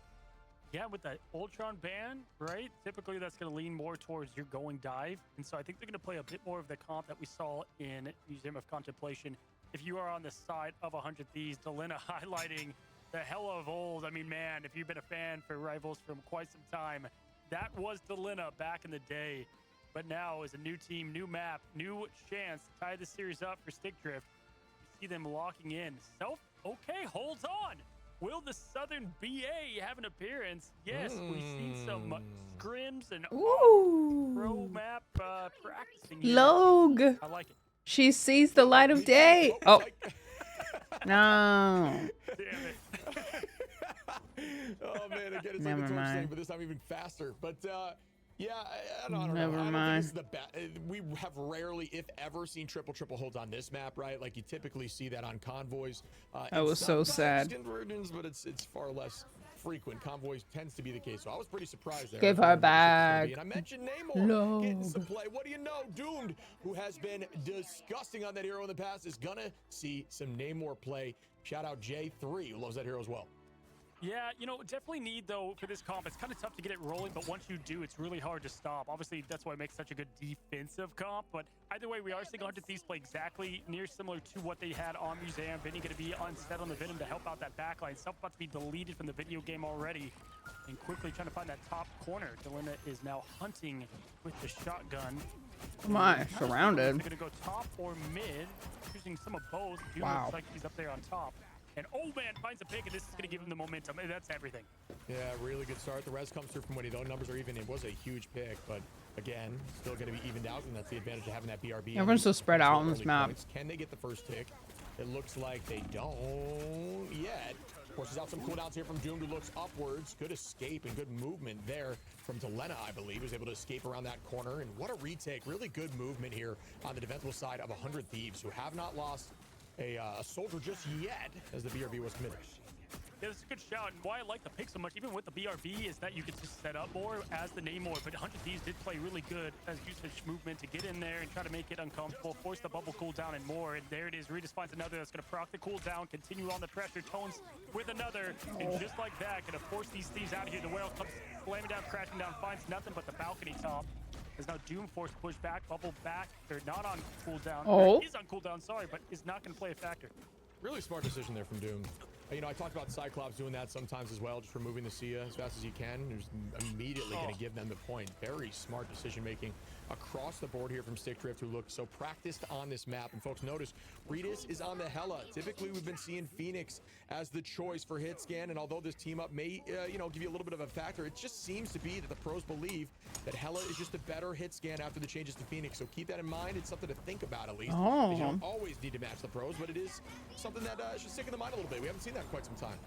Yeah, with that Ultron ban, right? Typically, that's going to lean more towards your going dive. And so I think they're going to play a bit more of the comp that we saw in Museum of Contemplation. If you are on the side of 100 Thieves, Delina highlighting the hell of old. I mean, man, if you've been a fan for Rivals from quite some time, that was Delina back in the day. But now, as a new team, new map, new chance to tie the series up for Stickdrift, you see them locking in. Okay, holds on. Will the Southern BA have an appearance? Yes, we've seen some scrims and pro map practicing here. Log. I like it. She sees the light of day. Oh. No. Damn it. Oh man, again, it's Never like the torch mind. thing, but this time even faster. But yeah, I don't Never know. I don't mind. think this is we have rarely, if ever, seen triple holds on this map, right? Like you typically see that on convoys. That was so sad. Conversions, but it's far less frequent. Convoys tends to be the case, so I was pretty surprised there. Give I her thought it was back. gonna be. And I mentioned Namor No. getting some play. What do you know? Doomed, who has been disgusting on that hero in the past, is gonna see some Namor play. Shout out J3, who loves that hero as well. Yeah, definitely need, though, for this comp. It's kind of tough to get it rolling, but once you do, it's really hard to stop. Obviously, that's why it makes such a good defensive comp, but either way, we are seeing 100 Thieves play exactly near similar to what they had on Museum. Vinny going to be unset on the Venom to help out that backline. Stuff about to be deleted from the video game already, and quickly trying to find that top corner. Delina is now hunting with the shotgun. My, surrounded. They're going to go top or mid, choosing some of both. Doom Wow. looks like he's up there on top. And old man finds a pick, and this is going to give him the momentum. That's everything. Yeah, really good start. The res comes through from Winnie, though. Numbers are even. It was a huge pick, but again, still going to be evened out, and that's the advantage of having that BRB. Everyone's so spread out on this Early map. points. Can they get the first tick? It looks like they don't yet. Forces out some cooldowns here from Doom, who looks upwards. Good escape and good movement there from Delena, I believe. Was able to escape around that corner. And what a retake. Really good movement here on the defensible side of 100 Thieves, who have not lost a soldier just yet, as the BRB was committed. Yeah, that's a good shout. And why I like the pick so much, even with the BRB, is that you could just set up more as the Namor. But 100 Thieves did play really good as usage movement to get in there and try to make it uncomfortable, force the bubble cooldown and more. And there it is. Regis finds another that's going to proc the cooldown, continue on the pressure, Tones with another. And just like that, going to force these Thieves out of here. The whale comes slamming down, crashing down, finds nothing but the balcony top. Is now Doom forced to push back, bubble back. They're not on cooldown. Oh. Is on cooldown, sorry, but is not going to play a factor. Really smart decision there from Doom. I talked about Cyclops doing that sometimes as well, just removing the Sia as fast as you can. Who's immediately going to give them the point. Very smart decision making across the board here from Stickdrift, who looked so practiced on this map. And folks, notice Regis is on the Hela. Typically, we've been seeing Phoenix as the choice for hit scan, and although this team up may, give you a little bit of a factor, it just seems to be that the pros believe that Hela is just a better hit scan after the changes to Phoenix. So keep that in mind. It's something to think about at least. Oh. You don't always need to match the pros, but it is something that should stick in the mind a little bit. We haven't seen that in quite some time.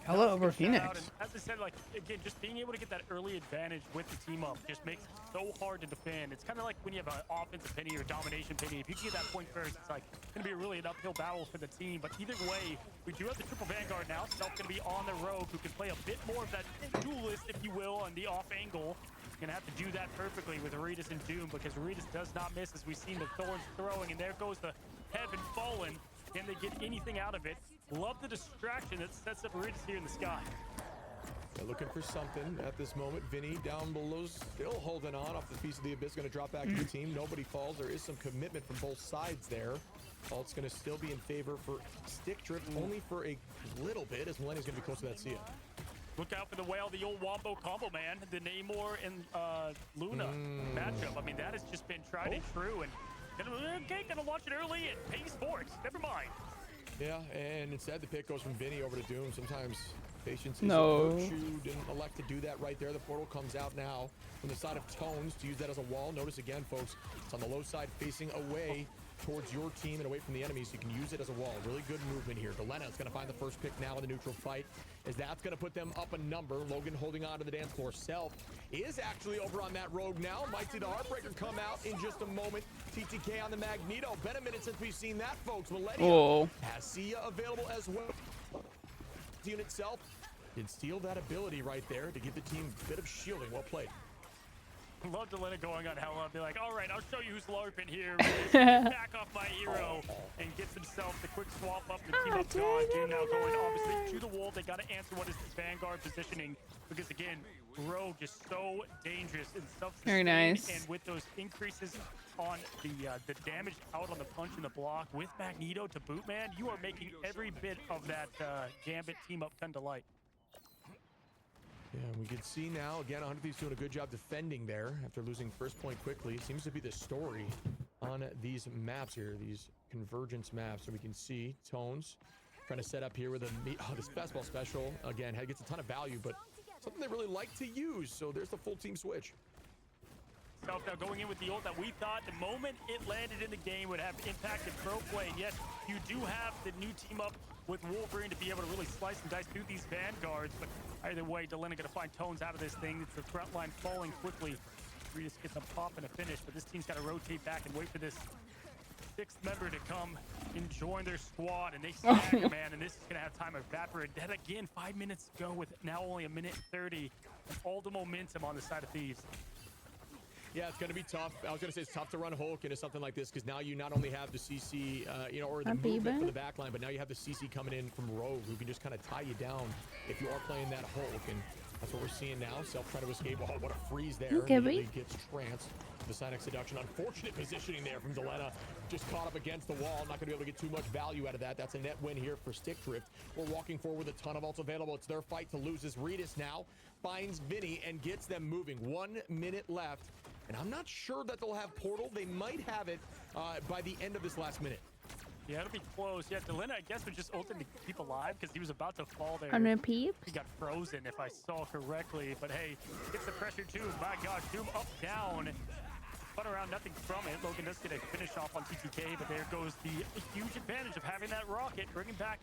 Hello over Good shout out, Phoenix. and as I said, like, again, just being able to get that early advantage with the team up just makes it so hard to defend. It's kind of like when you have an offensive penny or domination penny. If you can get that point first, it's like going to be really an uphill battle for the team. But either way, we do have the triple Vanguard now. Self going to be on the rogue, who can play a bit more of that duelist, if you will, on the off angle. Gonna have to do that perfectly with Aridus and Doom, because Aridus does not miss, as we've seen the Thorns throwing, and there goes the Heaven Fallen. Can they get anything out of it? Love the distraction that sets up Aridus here in the sky. They're looking for something at this moment. Vinny down below, still holding on off the piece of the abyss. Going to drop back to the team. Nobody falls. There is some commitment from both sides there. It's going to still be in favor for Stickdrift, only for a little bit, as Millennium's going to be close to that Sia. Look out for the whale, the old Wombo combo, man. The Namor and Luna matchup. I mean, that has just been tried and true. And gonna watch it early and pay sports. Never mind. Yeah, and instead the pick goes from Vinny over to Doom. Sometimes patience is No. a virtue. Didn't elect to do that right there. The portal comes out now from the side of Tones to use that as a wall. Notice again, folks, it's on the low side facing away towards your team and away from the enemy, so you can use it as a wall. Really good movement here. Delena is going to find the first pick now in the neutral fight, as that's going to put them up a number. Logan holding on to the dance floor. Self is actually over on that rogue now. Might see the Heartbreaker come out in just a moment. TTK on the Magneto. Been a minute since we've seen that, folks. Millennium has Sia available as well. The unit itself did steal that ability right there to give the team a bit of shielding. Well played. Love Delena going on Hella. Be like, all right, I'll show you who's LARPing here. Back off my hero, and gets himself the quick swap up. The team up gone. Doom now going obviously to the wall. They got to answer what is this Vanguard positioning, because again, Rogue is so dangerous and self-sustained. Very nice. And with those increases on the damage out on the punch and the block with Magneto to boot, man, you are making every bit of that Gambit team up come to light. Yeah, we can see now, again, 100 Thieves doing a good job defending there after losing first point quickly. Seems to be the story on these maps here, these convergence maps. So we can see Tones trying to set up here with this fastball special. Again, gets a ton of value, but something they really like to use. So there's the full team switch. Self now going in with the ult that we thought the moment it landed in the game would have impacted pro play. And yes, you do have the new team up with Wolverine to be able to really slice and dice through these Vanguards. But either way, Delena going to find Tones out of this thing. It's the front line falling quickly. Regis gets a pop and a finish, but this team's got to rotate back and wait for this sixth member to come and join their squad. And they stagger, man, and this is going to have time evaporate. That again, 5 minutes to go with now only a minute 30. And all the momentum on the side of Thieves. Yeah, it's going to be tough. I was going to say it's tough to run Hulk into something like this, because now you not only have the CC, or the movement for the backline, but now you have the CC coming in from Rogue, who can just kind of tie you down if you are playing that Hulk. And that's what we're seeing now. Self trying to escape. Oh, what a freeze there. Immediately gets tranced. The Sonic Seduction. Unfortunate positioning there from Delena. Just caught up against the wall. Not going to be able to get too much value out of that. That's a net win here for Stickdrift. We're walking forward with a ton of ults available. It's their fight to lose, as Regis now finds Vinny and gets them moving. 1 minute left. And I'm not sure that they'll have Portal. They might have it by the end of this last minute. Yeah, it'll be close. Yeah, Delena, I guess, was just ulting to keep alive because he was about to fall there. 100 peeps. He got frozen, if I saw correctly. But hey, gets the pressure too. My gosh, Doom up, down. Spun around, nothing from it. Logan does get a finish off on TTK, but there goes the huge advantage of having that rocket, bringing back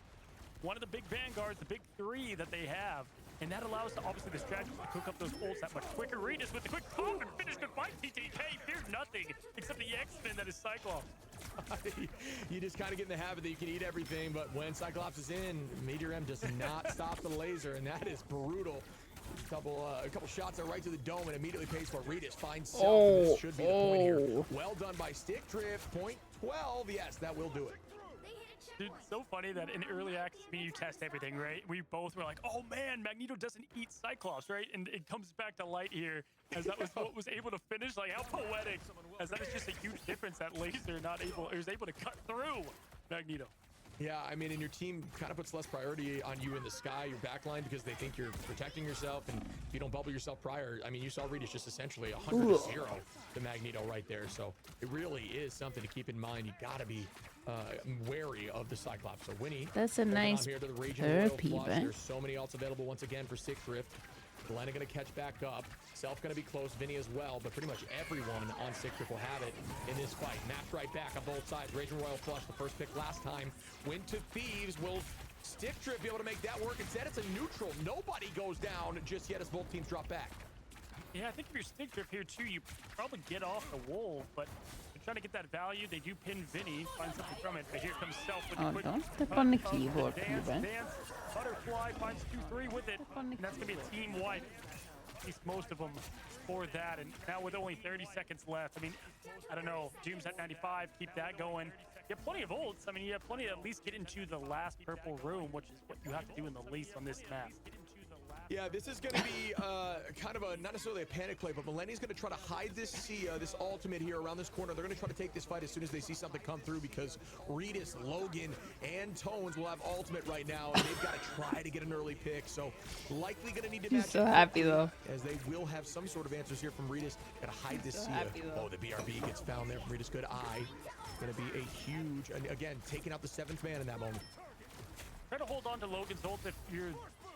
one of the big Vanguards, the big three that they have. And that allows, obviously, the strategists to cook up those ults that much quicker. Regis with the quick pop and finish. Good fight. TTK fears nothing except the X-Men that is Cyclops. You just kind of get in the habit that you can eat everything, but when Cyclops is in, Meteor M does not stop the laser, and that is brutal. A couple shots are right to the dome and immediately pays for it. Regis finds Self. This should be the point here. Well done by Stickdrift. Point 12. Yes, that will do it. Dude, it's so funny that in early access, you test everything, right? We both were like, oh man, Magneto doesn't eat Cyclops, right? And it comes back to light here, as that was what was able to finish. Like, how poetic, as that is just a huge difference. That laser was able to cut through Magneto. Yeah, I mean, and your team kind of puts less priority on you in the sky, your backline, because they think you're protecting yourself, and if you don't bubble yourself prior, I mean, you saw Regis just essentially 100-0 to Magneto right there, so it really is something to keep in mind. You gotta be wary of the Cyclops. So Winnie, that's a nice here to the Royal Flush. eh? There's so many ults available once again for Stickdrift. Delena gonna catch back up. Self gonna be close, Vinny as well, but pretty much everyone on Stickdrift will have it in this fight. Mapped right back on both sides. Royal Flush, the first pick last time, went to Thieves. Will Stickdrift be able to make that work. Instead, it's a neutral. Nobody goes down just yet as both teams drop back. Yeah, I think if you're Stickdrift here too, you probably get off the wolf, but they're trying to get that value. They do pin Vinny, find something from it, but here comes Self with a quick don't step on the keyboard, dance, Ruben. dance. Butterfly finds 2-3 with it, on the and that's gonna be a team wipe. At least most of them for that, and now with only 30 seconds left, I mean, I don't know. Doom's at 95, keep that going. You have plenty of ults. I mean, you have plenty to at least get into the last purple room, which is what you have to do in the least on this map. Yeah, this is going to be kind of a, not necessarily a panic play, but Millennium's going to try to hide this this ultimate here around this corner. They're going to try to take this fight as soon as they see something come through because Regis, Logan, and Tones will have ultimate right now, and they've got to try to get an early pick. So likely going to need to match He's so up happy though. as they will have some sort of answers here from Regis. Got to hide this. so happy, though. Oh, the BRB gets found there from Regis. Good eye. Going to be a huge, and again, taking out the 7th man in that moment. Try to hold on to Logan's ult if you're.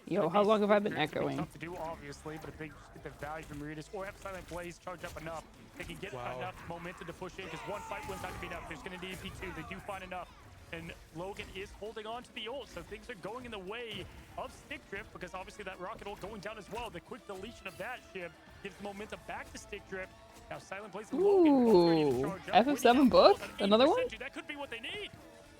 Yo, how long have I been It's gonna be echoing? tough to do, obviously, but if they get the value from Regis or have Silent Blaze charge up enough, they can get enough momentum to push in because one fight wins not gonna be enough. There's gonna need P2. They do find enough. And Logan is holding on to the ult, so things are going in the way of Stickdrift because obviously that rocket ult going down as well. The quick deletion of that ship gives momentum back to Stickdrift. Now Silent Blaze and Logan both ready to charge up. FF7 book? Another one? That could be what they need.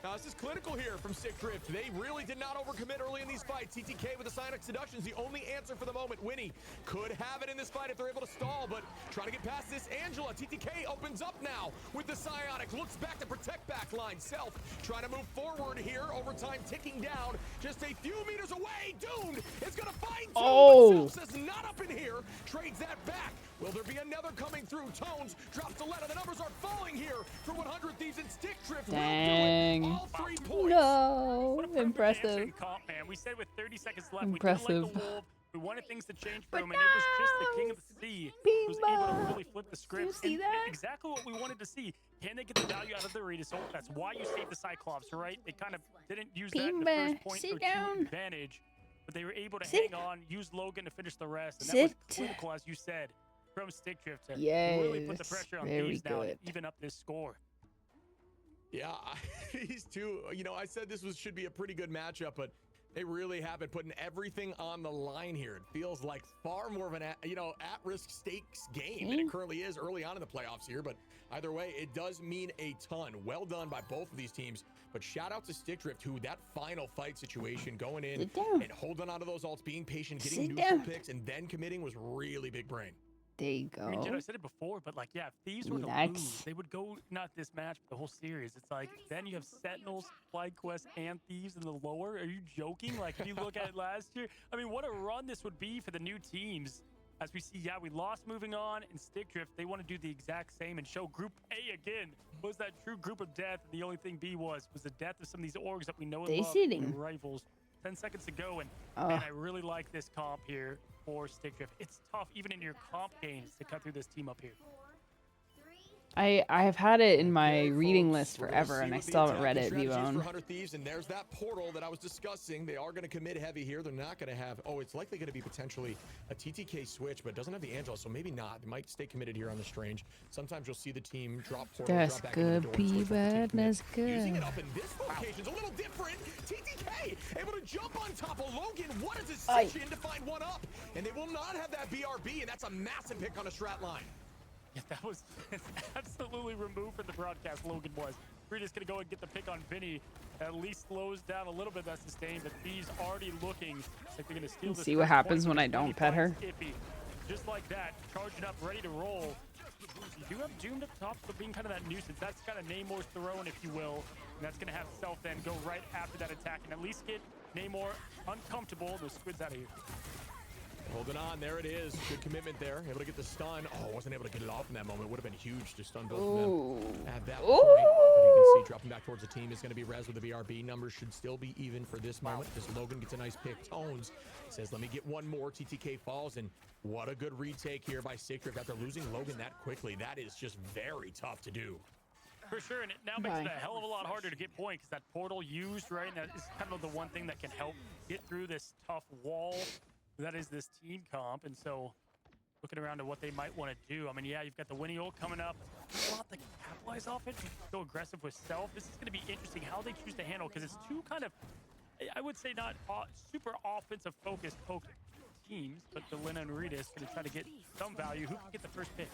Now, this is clinical here from Stickdrift. They really did not overcommit early in these fights. TTK with the Psionic Seduction's the only answer for the moment. Winnie could have it in this fight if they're able to stall, but trying to get past this, Angela. TTK opens up now with the Psionic. Looks back to protect back line. Self trying to move forward here. Overtime ticking down. Just a few meters away. Doomed is going to find two, Oh. but Self says not up in here. Trades that back. Will there be another coming through? Tones drops the letter. The numbers are falling here for 100 Thieves and Stickdrift. Dang. Will do it. All 3 points. No, What a perfect answer impressive. in comp, man. We said with 30 seconds left, Impressive. we didn't like the wolf. We wanted things to change for him, and it was just the king of the sea who was able to really flip the script. see and that? exactly what we wanted to see. Can they get the value out of the Regis ult? That's why you saved the Cyclops, right? They kind of didn't use that in the Pimba, first point sit or down. two advantage, but they were able to Sit. hang on, use Logan to finish the rest, and that was Sit. clinical, as you said, from Stickdrift to really put the Yes, pressure on very Thieves now and good. even up this score. Yeah, these two, you know, I said this should be a pretty good matchup, but they really have been putting everything on the line here. It feels like far more of an, at-risk stakes game than it currently is early on in the playoffs here, but either way, it does mean a ton. Well done by both of these teams, but shout out to Stickdrift, who that final fight situation going in Sit down. and holding onto those ults, being patient, getting Sit neutral down. picks, and then committing was really big brain. There you I mean, Jed, go. I said it before, but like, yeah, if Thieves were to Relax. lose, they would go not this match, but the whole series. It's like then you have Sentinels, Flight Quest, and Thieves in the lower. Are you joking? Like, if you look at it last year, I mean, what a run this would be for the new teams. As we see, yeah, we lost moving on, and Stickdrift, they want to do the exact same and show Group A again. Was that true group of death? And the only thing B was the death of some of these orgs that we know and They love, sitting. their rivals. 10 seconds to go, and man, I really like this comp here for Stickdrift. It's tough, even in your comp games, to cut through this team up here. I have had it in my Okay, reading folks, list we're gonna forever, see and I what the still haven't read attacking it, strategy is for Vivone. 100 Thieves, and there's that portal that I was discussing. They are going to commit heavy here. They're not going to have, it's likely going to be potentially a TTK switch, but it doesn't have the Angela, so maybe not. They might stay committed here on the Strange. Sometimes you'll see the team drop portal, That's drop back into the good, door, and switch with the team P-Bad, commit. that's Using good. it up in this location is a little different. TTK able to jump on top of Logan. What is his Aye. decision to find one up? And they will not have that BRB, and that's a massive pick on a strat line. Yeah, that was absolutely removed from the broadcast. Logan was. We're just gonna go and get the pick on Vinny. At least slows down a little bit that sustain, but Thieves already looking like they're gonna steal this. See what first happens point, when I but Vinny don't pet her? finds Ippy. Just like that, charging up, ready to roll. You do have Doomed up top for being kind of that nuisance. That's kind of Namor's throne, if you will. And that's gonna have Self then go right after that attack and at least get Namor uncomfortable. Those squids out of here. Holding on, there it is. Good commitment there. Able to get the stun. Oh, wasn't able to get it off in that moment. Would have been huge to stun both of them at that point. But you can see dropping back towards the team is going to be Rez with the BRB. Numbers should still be even for this moment. This Logan gets a nice pick. Tones says, let me get one more. TTK falls, and what a good retake here by Stickdrift after losing Logan that quickly. That is just very tough to do. For sure, and it now makes it a hell of a lot harder to get points because that portal used, right? And that is kind of the one thing that can help get through this tough wall that is this team comp. And so looking around at what they might want to do. I mean, yeah, you've got the Winnie ult coming up. A lot that can capitalize off it. Go aggressive with Self. This is going to be interesting how they choose to handle because it's two kind of, I would say not super offensive focused teams, but Delena and Rita is going to try to get some value. Who can get the first pick?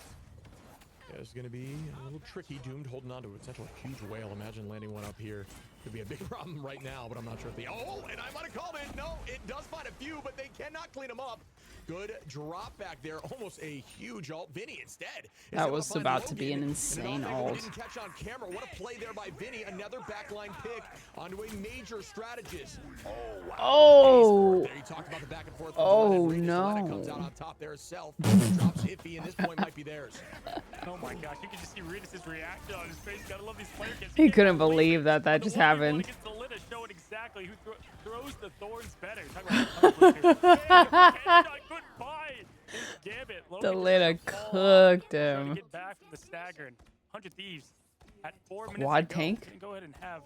Yeah, it's going to be a little tricky. Doomed holding on to a potential huge whale. Imagine landing one up here. Could be a big problem right now, but I'm not sure if the... Oh, and I might have called it. No, it does find a few, but they cannot clean them up. Good drop back there. Almost a huge ult. Vinny instead. That was about to be an insane ult. Didn't catch on camera. What a play there by Vinny. Another backline pick onto a major strategist. Oh, wow. Oh. There you talked about the back and forth. Oh, Delena no. comes out on top there herself. Drops iffy, and this point might be theirs. Oh my gosh, you can just see Ritas' reaction on his face. Gotta love these player kits. He couldn't believe that just happened. Delena showing exactly who throws the thorns better. Delena cooked him. Get back from the stagger and 100 Thieves at 4 minutes Quad to go. tank. Can go ahead and have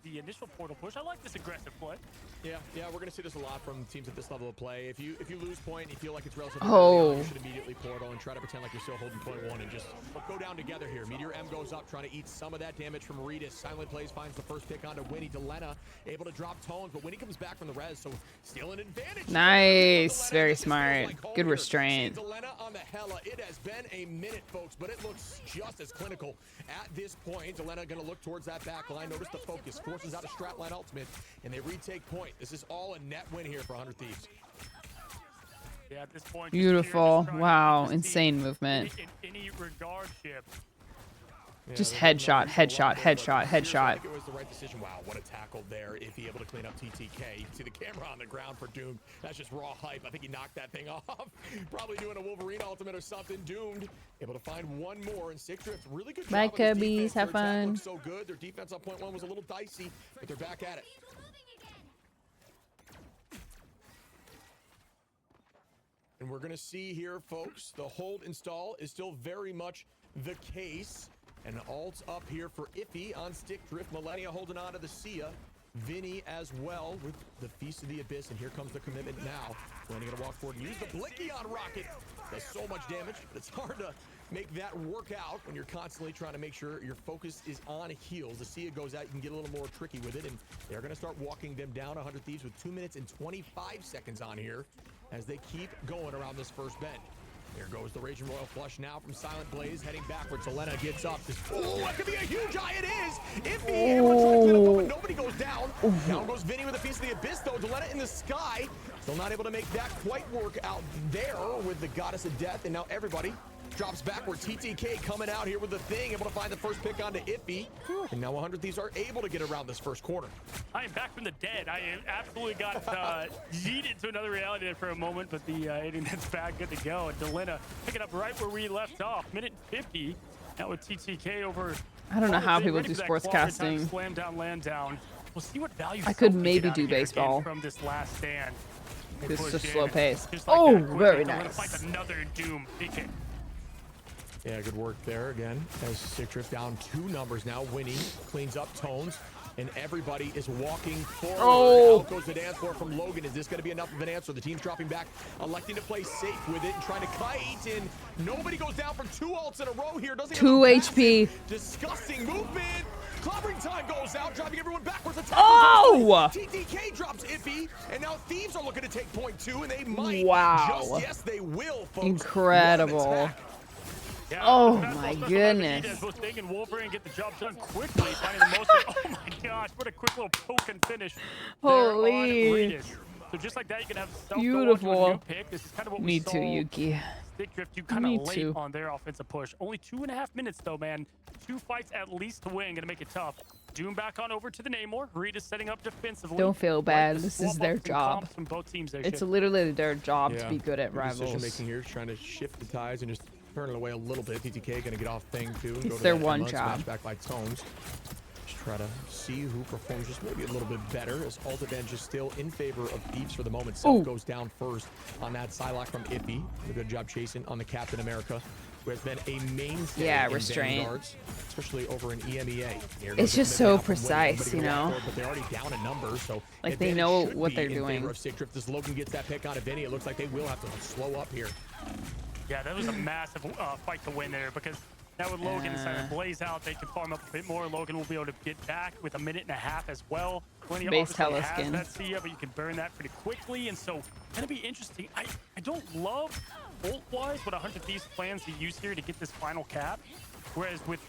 the initial portal push. I like this aggressive play. Yeah, we're gonna see this a lot from teams at this level of play. If you lose point and you feel like it's relatively Oh. early, you should immediately portal and try to pretend like you're still holding point one and just go down together here. Meteor M goes up, trying to eat some of that damage from Redis. Silent plays, finds the first pick onto Winnie. Delena able to drop tones, but Winnie comes back from the res, so still an advantage. Nice, very smart. Good restraint. Delena on the Hella. It has been a minute, folks, but it looks just as clinical at this point. Delena gonna look towards that back line. Notice the focus, forces out a strapline ultimate, and they retake point. This is all a net win here for 100 Thieves. Yeah, at this point, Beautiful. just Wow, trying to insane movement. in any regardship. Just there's headshot, no headshot, reason to headshot, I headshot. think it was the right decision. Wow, what a tackle there. If he able to clean up TTK. You can see the camera on the ground for Doomed. That's just raw hype. I think he knocked that thing off. Probably doing a Wolverine ultimate or something. Doomed able to find one more. And Stickdrift, really good job. Bye, on his Cubbies. defense. Have Their attack fun. looked so good. Their defense on point one was a little dicey, but they're back at it. And we're going to see here, folks, the hold install is still very much the case. And ult up here for Iffy on Stickdrift. Millennia holding on to the Sia. Vinny as well with the Feast of the Abyss. And here comes the commitment now. Millennia going to walk forward and use the Blicky on Rocket. Does so much damage, but it's hard to make that work out when you're constantly trying to make sure your focus is on heals. The Sia goes out, you can get a little more tricky with it, and they're going to start walking them down. 100 Thieves with 2 minutes and 25 seconds on here as they keep going around this first bend. Here goes the Raging Royal Flush now from Silent Blaze, heading backwards. Delena gets up. Oh, that could be a huge eye. It is. Iffy, everyone's trying to clean up, but nobody goes down. Down goes Vinny with a Feast of the Abyss, though. Delena in the sky. Still not able to make that quite work out there with the Goddess of Death, and now everybody drops backward. TTK coming out here with the thing, able to find the first pick onto Iffy. And now 100 Thieves are able to get around this first corner. I am back from the dead. I absolutely got yeeted to another reality there for a moment, but the internet's back, good to go. And Delena picking up right where we left off. Minute 50. Now with TTK over. I don't know how people ready do for that sports cooperative time, casting. Slam down, land down. We'll see what value I could Self can maybe get out do of here again baseball. from this last stand. They This push is in, slow and pace. just like Oh, that, quickly, very Delena nice. finds another Doom. Big kick. Yeah, good work there again. As Stickdrift down 2 numbers now. Winnie cleans up tones, and everybody is walking forward. Oh. Out goes the dance floor from Logan. Is this going to be enough of an answer? The team's dropping back, electing to play safe with it and trying to kite. And nobody goes down for 2 ults in a row here. Doesn't 2 even pass HP. it. Disgusting movement. Clobbering time goes out, driving everyone backwards. Attack Oh! TTK drops Iffy, and now Thieves are looking to take point 2, and they might. Wow. Just, yes, they will, folks. Incredible. What an attack. Yeah, Oh fastball my special goodness. Benitez, both Sting and Wolverine get the job done quickly, finding the most. Oh my gosh, what a quick little poke and finish. Holy. There on Regis. So just like that, you can have Stealth go on to a Beautiful. new pick. This is kind of what Me we too, saw. Yuki. Stickdrift, you kind Me of late too. on their offensive push. Only 2.5 minutes though, man. 2 fights at least to win, gonna make it tough. Doom back on over to the Namor. Rita's setting up defensively. Don't feel Like bad. the This is swap their ups and job. comps from both teams there, It's Shit. literally their job Yeah. to be good at Good decision rivals. making here, trying to shift the ties and just turn it away a little bit. TTK gonna get off thing too. And It's go to their that one Emma, job. smash back by Tones. Just try to see who performs just maybe a little bit better. As Ultimate just still in favor of Thieves for the moment. Self Ooh. goes down first on that Psylocke from Iffy. A good job chasing on the Captain America, who has been a mainstay Yeah, in restraint. Vanguards, especially over in EMEA. Here It's goes just the commitment so now from Winnie. precise, Nobody you can walk know? forward, but they're already down in numbers, so Like, they advantage know should what be they're in doing. favor of Stickdrift. As Logan gets that pick on a Vinny, it looks like they will have to slow up here. Yeah, that was a massive fight to win there because Now with Logan deciding to blaze out, they can farm up a bit more. Logan will be able to get back with a minute and a half as well. Lenny Base obviously Hella has skin. that Sia, but you can burn that pretty quickly. And so gonna be interesting. I don't love ult-wise what 100 Thieves plans to use here to get this final cap. Whereas with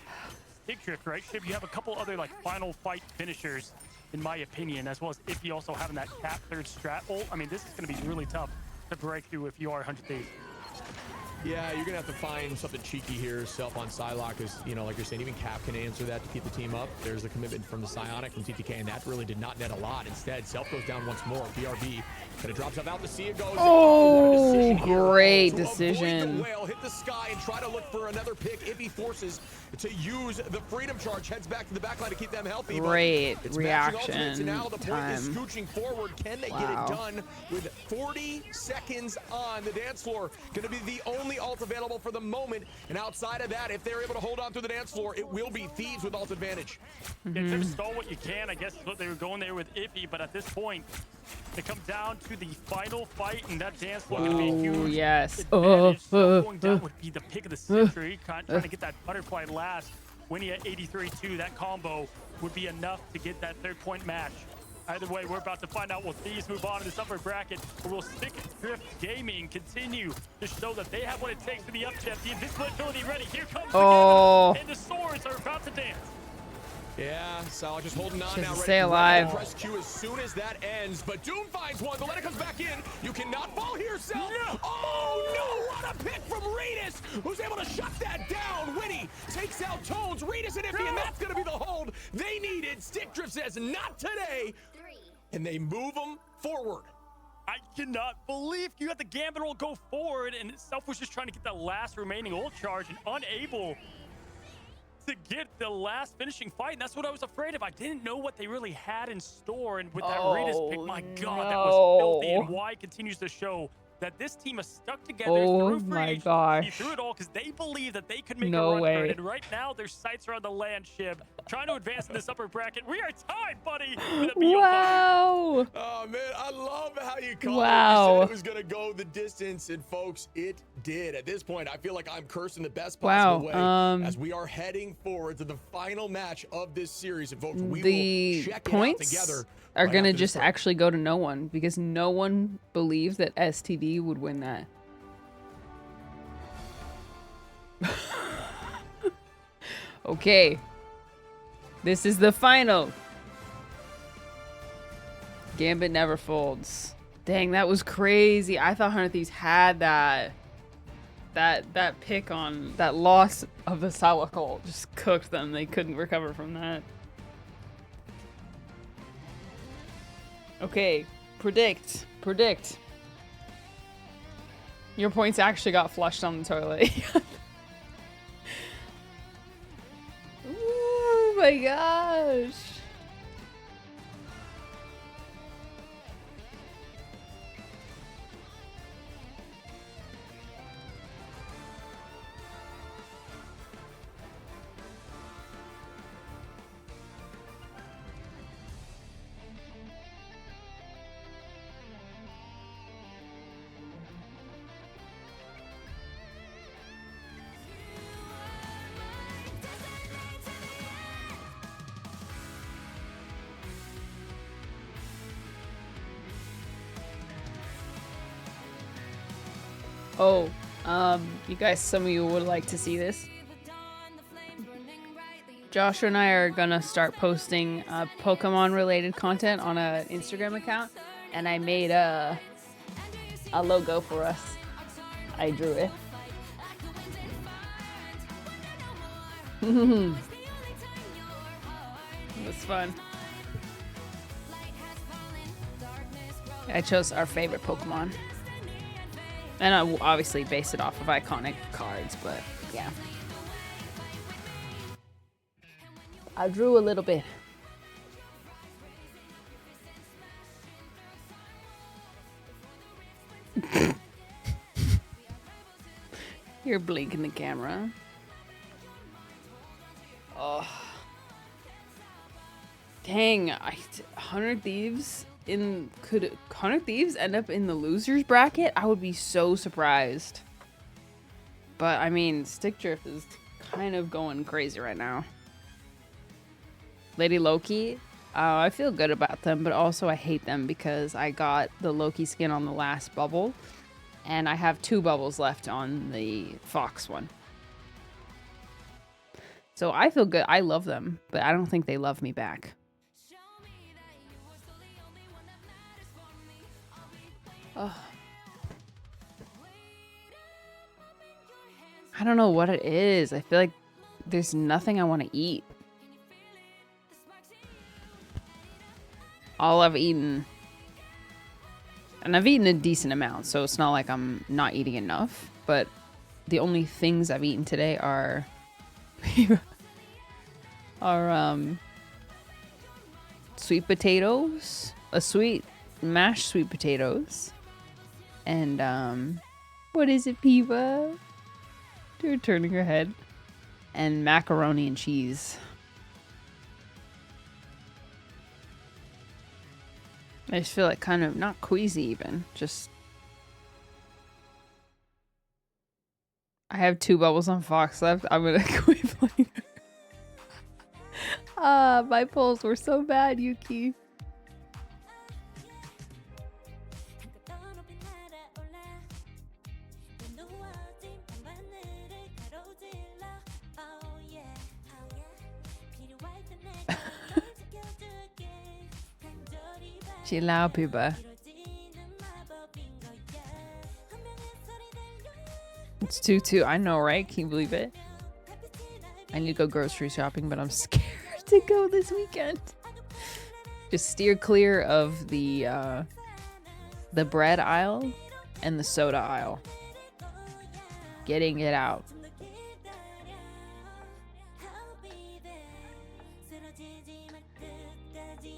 Stickdrift, right, Shib, you have a couple other like final fight finishers, in my opinion, as well as Iffy also having that cap third strat ult. I mean, this is gonna be really tough to break through if you are 100 Thieves. Yeah, you're gonna have to find something cheeky here, Self on Psylocke, because like you're saying, even Cap can answer that to keep the team up. There's the commitment from the Psionic from TTK, and that really did not net a lot. Instead, Self goes down once more. BRB gonna drop Self out. The Sia goes. Oh, What a decision here great to avoid decision. the whale, hit the sky, and try to look for another pick if he forces to use the Freedom Charge. Heads back to the backline to keep them healthy. Great But it's matching ultimates, reaction and now the point is time. scooching forward. Can they get Wow. it done with 40 seconds on the dance floor? Going to be the only ult available for the moment, and outside of that, if they're able to hold on through the dance floor, it will be Thieves with ult advantage. Yeah, just stall what you can, I guess is what they were going there with Iffy, but at this point, it comes down to the final fight, and that dance floor going to be a Ooh, huge yes. advantage. So going down would be the pick of the century, trying to get that butterfly last. Winning at 83-2, that combo would be enough to get that 3rd-point match. Either way, we're about to find out will Thieves move on in this upper bracket, or will Stickdrift Gaming continue to show that they have what it takes for the upset. The invisibility ready. Here comes the Oh. game, and the swords are about to dance. Yeah, Sal just holding on Just now. to Ready stay to alive. press Q as soon as that ends. But Doom finds one. The letter comes back in. You cannot fall here, Sal. No. Oh, no. What a pick from Regis, who's able to shut that down. Winnie takes out Tones. Regis and Iffy, and that's going to be the hold they needed. Stickdrift says, not today. And they move them forward. I cannot believe you had the Gambit ult go forward, and Self was just trying to get that last remaining ult charge and unable to get the last finishing fight. And that's what I was afraid of. I didn't know what they really had in store, and with that Raiders pick, my God, that was filthy. And why continues to show that this team is stuck together Oh through free my agency, gosh. through it all, because they believe that they could make No a run for way. it. And right now, their sights are on the land, Shib, trying to advance in this upper bracket. We are tied, buddy. with a BO5. Wow. Oh, man, I love how you called Wow. it. You said it was going to go the distance, and folks, it did. At this point, I feel like I'm cursing the best possible way as we are heading forward to the final match of this series. And folks, we The will check points it out together. are right gonna after this just break. actually go to no one because no one believed that STD would win that. Okay. This is the final. Gambit never folds. Dang, that was crazy. I thought 100 Thieves had that pick on that loss of the Psylocke ult just cooked them. They couldn't recover from that. Okay, predict. Your points actually got flushed on the toilet. Oh my gosh. Oh, you guys, some of you would like to see this. Joshua and I are gonna start posting Pokemon related content on an Instagram account, and I made a logo for us. I drew it. It was fun. I chose our favorite Pokemon. And I obviously based it off of iconic cards, but yeah. I drew a little bit. You're blinking the camera. Oh. Dang, 100 Thieves could 100 Thieves end up in the losers bracket? I would be so surprised. But I mean, Stickdrift is kind of going crazy right now. Lady Loki, I feel good about them, but also I hate them because I got the Loki skin on the last bubble, and I have 2 bubbles left on the Fox one. So I feel good. I love them, but I don't think they love me back. Ugh. I don't know what it is. I feel like there's nothing I want to eat. All I've eaten, and I've eaten a decent amount, so it's not like I'm not eating enough, but the only things I've eaten today are sweet potatoes, mashed sweet potatoes, and what is it, Piva? You're turning her head. And macaroni and cheese. I just feel like kind of not queasy even. Just I have 2 bubbles on Fox left. I'm gonna quit playing. My polls were so bad, Yuki. Chill out, Piba. It's 2-2. I know, right? Can you believe it? I need to go grocery shopping, but I'm scared to go this weekend. Just steer clear of the bread aisle and the soda aisle. Getting it out.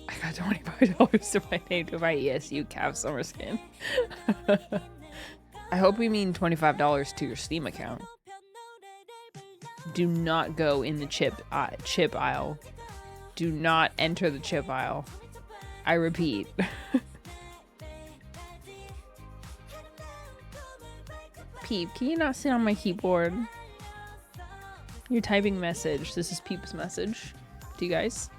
I got $25 to my name to buy ESU Cavs summer skin. I hope you mean $25 to your Steam account. Do not go in the chip aisle. Do not enter the chip aisle. I repeat. Peep, can you not sit on my keyboard? You're typing message. This is Peep's message. Do you guys?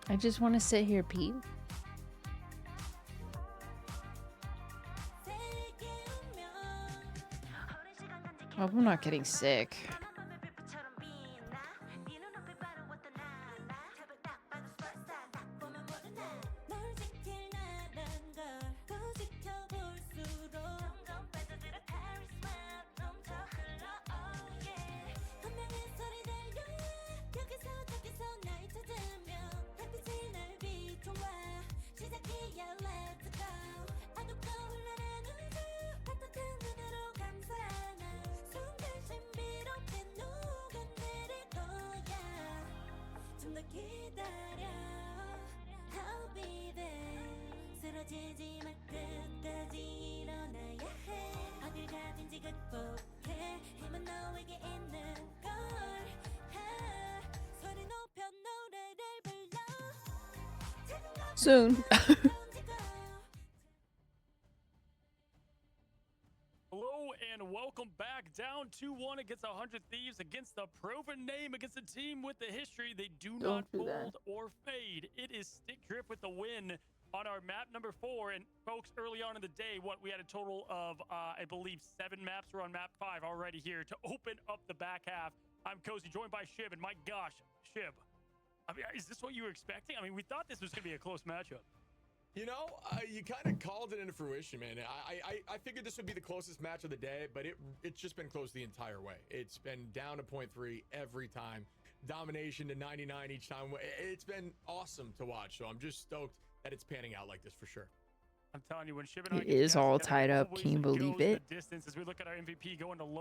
I just want to sit here, Pete. I hope I'm not getting sick. Soon. Hello and welcome back. Down 2-1 against 100 Thieves, against the proven name, against a team with the history. They do not fold or fade. It is Stickdrift with the win on our map number 4. And folks, early on in the day, we had a total of, I believe, 7 maps. We're on map 5 already here to open up the back half. I'm Cozy, joined by Shib, and my gosh, Shib, I mean, is this what you were expecting? I mean, we thought this was going to be a close matchup. You know, you kind of called it into fruition, man. I figured this would be the closest match of the day, but it's just been close the entire way. It's been down to 0.3 every time. Domination to 99 each time. It's been awesome to watch, so I'm just stoked that it's panning out like this for sure. I'm telling you, when Shib and I It is all tied up. Can you believe it?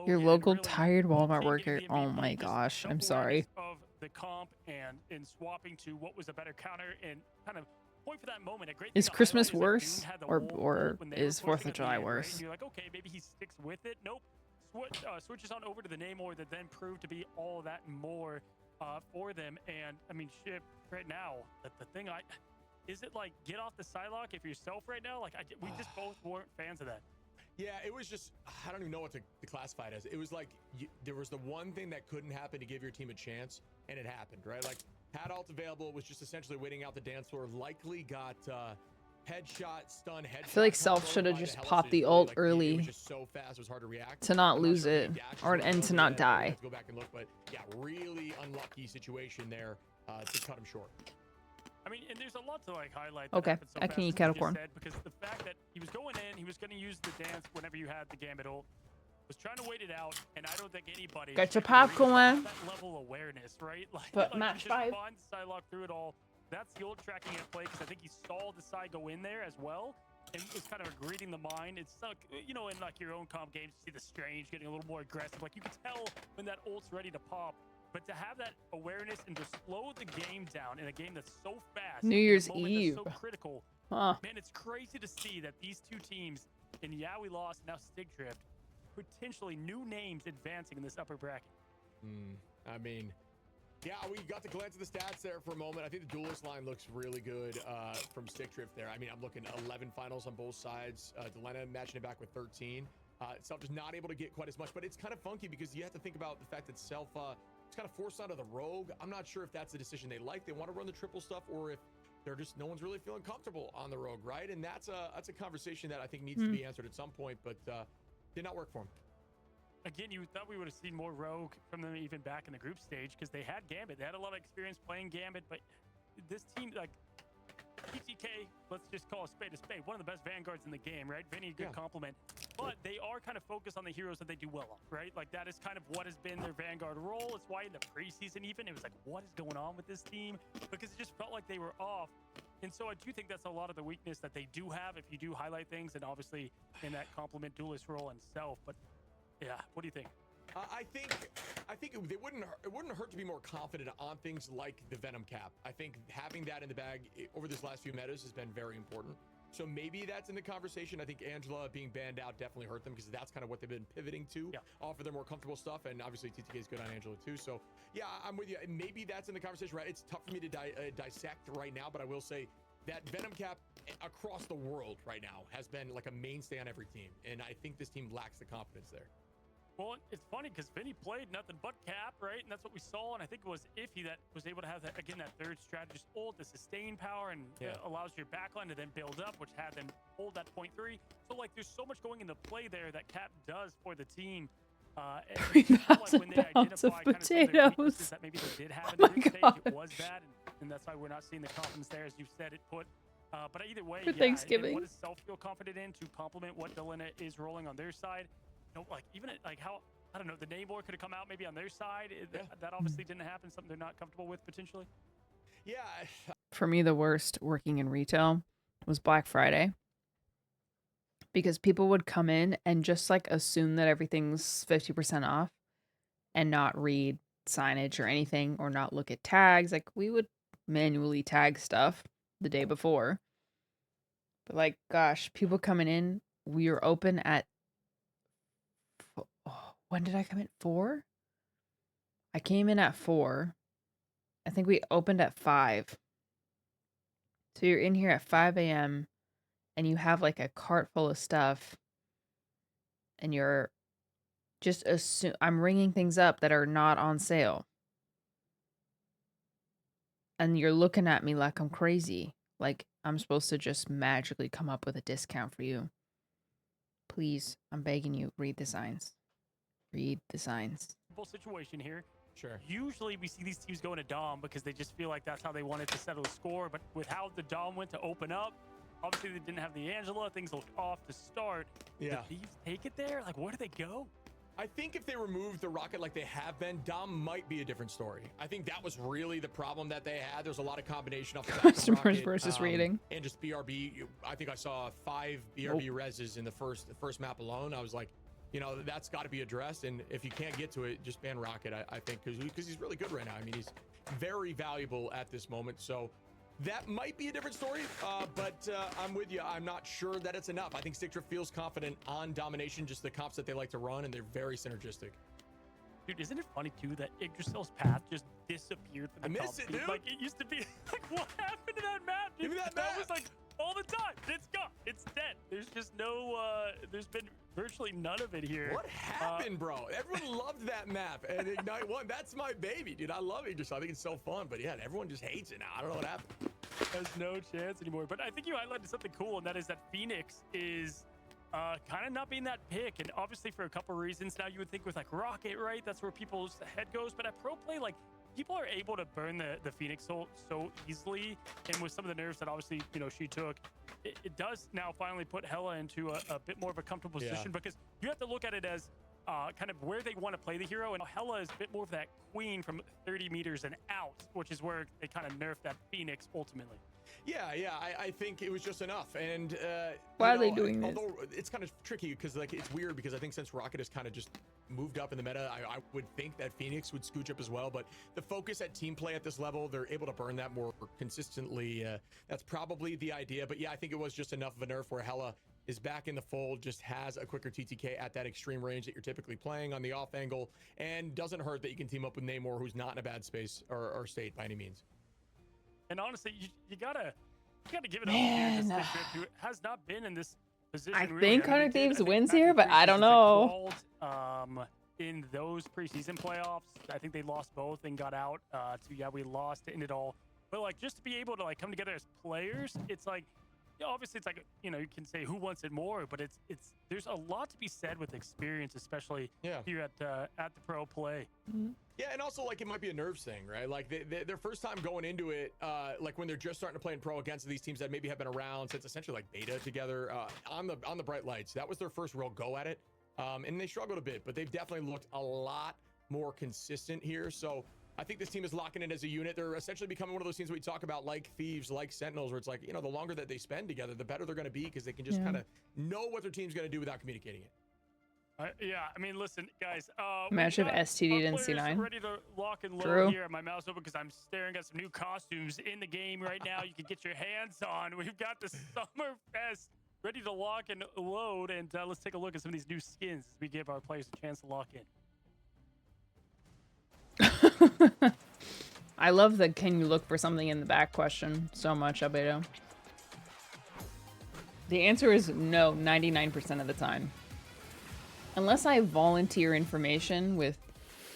Your local tired Walmart worker. Oh my gosh. I'm sorry. Of the comp and in swapping to what was a better counter and kind of point for that moment. Is Christmas worse or is 4th of July worse? And you're like, okay, maybe he sticks with it. Nope. Switches on over to the Namor that then proved to be all that and more for them. And I mean, Shib, right now, the thing is it like get off the Psylocke if you're yourself right now? Like we just both weren't fans of that. Yeah, it was just, I don't even know what to classify it as. It was like there was the one thing that couldn't happen to give your team a chance, and it happened, right? Like, had ult available, was just essentially waiting out the dance floor, likely got headshot, stun, headshot. I feel like Self should have just popped the ult It early was just so fast, it was hard to react. to not I'm lose sure if it, he dashes or right and over to not that, die. I'd have to go back and look, but yeah, really unlucky situation there to cut him short. I mean, and there's a lot to like highlight. That Okay, happened so I can fast, eat as cattle you just corn. said, because the fact that he was going in, he was going to use the dance whenever you had the Gambit ult, was trying to wait it out, and I don't think anybody Got your should really popcorn. have that level of awareness, right? But like match you just 5. find the Psylocke through it all. That's the ult tracking at play because I think he saw the side go in there as well, and was kind of reading the mind. It's like, you know, in like your own comp games, you see the Strange getting a little more aggressive. Like you can tell when that ult's ready to pop. But to have that awareness and to slow the game down in a game that's so fast, New in a Year's moment Eve. that's so critical, Huh. man, it's crazy to see that these two teams, and yeah, we lost, now Stickdrift, potentially new names advancing in this upper bracket. I mean, yeah, we got to glance at the stats there for a moment. I think the duelist line looks really good from Stickdrift there. I mean, I'm looking 11 finals on both sides. Delena matching it back with 13. Self just not able to get quite as much, but it's kind of funky because you have to think about the fact that Self it's kind of forced onto the Rogue. I'm not sure if that's the decision they like. They want to run the triple stuff, or if they're just no one's really feeling comfortable on the Rogue, right? And that's a conversation that I think needs to be answered at some point, but did not work for him. Again, you thought we would have seen more Rogue from them even back in the group stage because they had Gambit. They had a lot of experience playing Gambit, but this team, like, PTK, let's just call a spade, one of the best vanguards in the game, right? Vinny, good compliment. But they are kind of focused on the heroes that they do well on, right? Like, that is kind of what has been their vanguard role. It's why in the preseason even, it was like, what is going on with this team? Because it just felt like they were off. And so I do think that's a lot of the weakness that they do have if you do highlight things, and obviously in that complement duelist role and Self. But yeah, what do you think? I think it wouldn't hurt to be more confident on things like the Venom cap. I think having that in the bag over this last few metas has been very important. So maybe that's in the conversation. I think Angela being banned out definitely hurt them because that's kind of what they've been pivoting to, offer their more comfortable stuff. And obviously TTK is good on Angela too. So yeah, I'm with you. Maybe that's in the conversation, right? It's tough for me to dissect right now, but I will say that Venom cap across the world right now has been like a mainstay on every team. And I think this team lacks the confidence there. Well, it's funny because Vinny played nothing but cap, right? And that's what we saw. And I think it was Iffy that was able to have that, again, that third strategist ult, the sustain power, and allows your backline to then build up, which had them hold that 0.3. So, like, there's so much going into play there that cap does for the team. And 3,000 pounds of potatoes. that maybe they did have in the group stage, it was bad, and that's why we're not seeing the confidence there, as you said it put. But either way, For Thanksgiving. what does Self feel confident in to complement what Delena is rolling on their side? You know, like even like how, I don't know, the Namor could have come out maybe on their side. That obviously didn't happen. Something they're not comfortable with potentially. Yeah. For me, the worst working in retail was Black Friday. Because people would come in and just like assume that everything's 50% off and not read signage or anything, or not look at tags. Like, we would manually tag stuff the day before. But like, gosh, people coming in, we were open at, when did I come in? 4? I came in at 4. I think we opened at 5. So you're in here at 5 a.m. and you have like a cart full of stuff, and you're just I'm ringing things up that are not on sale. And you're looking at me like I'm crazy. Like I'm supposed to just magically come up with a discount for you. Please, I'm begging you, read the signs. Read the signs. Situation here. Sure. Usually we see these teams going to Dom because they just feel like that's how they wanted to settle the score. But with how the Dom went to open up, obviously they didn't have the Angela. Things looked off to start. Yeah. Did Thieves take it there? Like, where do they go? I think if they remove the rocket like they have been, Dom might be a different story. I think that was really the problem that they had. There's a lot of combination off the back of Customers rocket, versus rating. and just BRB. I think I saw 5 BRB reses in the first map alone. I was like, you know, that's got to be addressed. And if you can't get to it, just ban rocket. I think because he's really good right now. I mean, he's very valuable at this moment. So that might be a different story, but I'm with you. I'm not sure that it's enough. I think Stickdrift feels confident on domination, just the comps that they like to run, and they're very synergistic. Dude, isn't it funny too that Yggdrasil's path just disappeared from the I miss comp it, feed? dude. Like it used to be. Like what happened to that map? Dude? Give me that was map. like all the time. It's gone. It's dead. There's just no. There's been virtually none of it here. What happened, bro? Everyone loved that map, and Ignite 1, that's my baby, dude. I love Yggdrasil. I think it's so fun, but yeah, everyone just hates it now. I don't know what happened. Has no chance anymore. But I think you highlighted something cool, and that is that Phoenix is kind of not being that pick. And obviously for a couple reasons. Now you would think with like Rocket, right? That's where people's head goes. But at pro play, like people are able to burn the Phoenix so easily. And with some of the nerfs that obviously, you know, she took, it does now finally put Hella into a bit more of a comfortable position because you have to look at it as kind of where they want to play the hero. And Hella is a bit more of that queen from 30 meters and out, which is where they kind of nerfed that Phoenix ultimately. Yeah, I think it was just enough. And Why are they doing this? Although it's kind of tricky because like it's weird because I think since Rocket has kind of just moved up in the meta, I would think that Phoenix would scooch up as well. But the focus at team play at this level, they're able to burn that more consistently. That's probably the idea. But yeah, I think it was just enough of a nerf where Hella is back in the fold, just has a quicker TTK at that extreme range that you're typically playing on the off angle, and doesn't hurt that you can team up with Namor, who's not in a bad space or state by any means. And honestly, you gotta give it up here to Stickdrift, who has not been in this position. I really. think mean, Hunter they did, Thieves I think, wins back in here, but I don't preseason, know. they crawled, in those preseason playoffs, I think they lost both and got out. We lost in it all. But like just to be able to like come together as players, it's like. Yeah, obviously, it's like, you know, you can say who wants it more, but it's there's a lot to be said with experience, especially here at the pro play. Yeah, and also like it might be a nerves thing, right? Like their first time going into it, like when they're just starting to play in pro against these teams that maybe have been around since essentially like beta together on the bright lights. That was their first real go at it, and they struggled a bit, but they've definitely looked a lot more consistent here. So I think this team is locking in as a unit. They're essentially becoming one of those teams we talk about, like Thieves, like Sentinels, where it's like, you know, the longer that they spend together, the better they're going to be because they can just kind of know what their team's going to do without communicating it. Yeah, I mean, listen, guys. Imagine if STD didn't see 9. Ready to lock and load True. here. My mouse open because I'm staring at some new costumes in the game right now. You can get your hands on. We've got the Summer Fest ready to lock and load, and let's take a look at some of these new skins as we give our players a chance to lock in. I love the can you look for something in the back question so much, Albedo. The answer is no 99% of the time. Unless I volunteer information with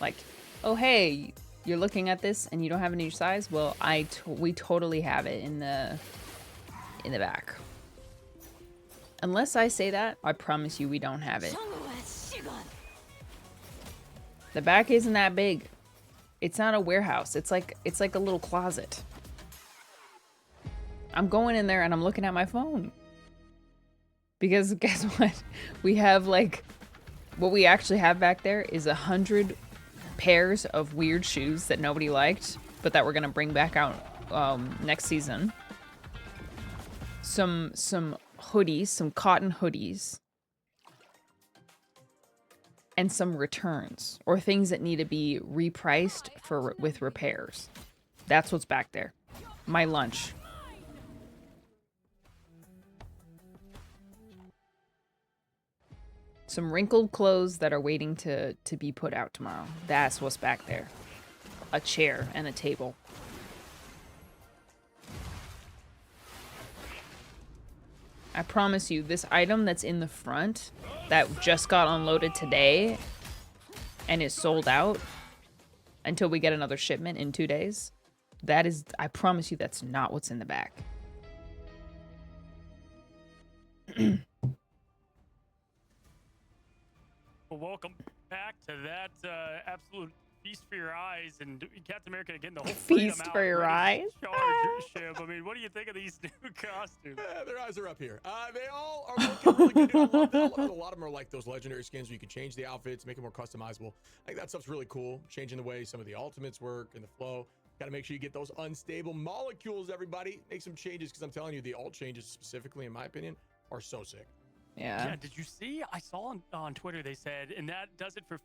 like, oh hey, you're looking at this and you don't have a new size, well we totally have it in the back. Unless I say that, I promise you we don't have it. The back isn't that big. It's not a warehouse. It's like a little closet. I'm going in there and I'm looking at my phone. Because guess what? We have like, what we actually have back there is 100 pairs of weird shoes that nobody liked, but that we're gonna bring back out next season. Some hoodies, some cotton hoodies. And some returns or things that need to be repriced with repairs. That's what's back there. My lunch. Some wrinkled clothes that are waiting to be put out tomorrow. That's what's back there. A chair and a table. I promise you, this item that's in the front that just got unloaded today and is sold out until we get another shipment in 2 days, that is, I promise you, that's not what's in the back. Well, welcome back to that absolute feast for your eyes, and Captain America getting the whole feast for your eyes. Ship. I mean, what do you think of these new costumes? Their eyes are up here. They all are looking really good. Dude, I love that. A lot of them are like those legendary skins where you can change the outfits, make it more customizable. I think that stuff's really cool. Changing the way some of the ultimates work and the flow. Got to make sure you get those unstable molecules, everybody. Make some changes because I'm telling you, the alt changes specifically, in my opinion, are so sick. Yeah. Did you see? I saw on Twitter they said, and that does it for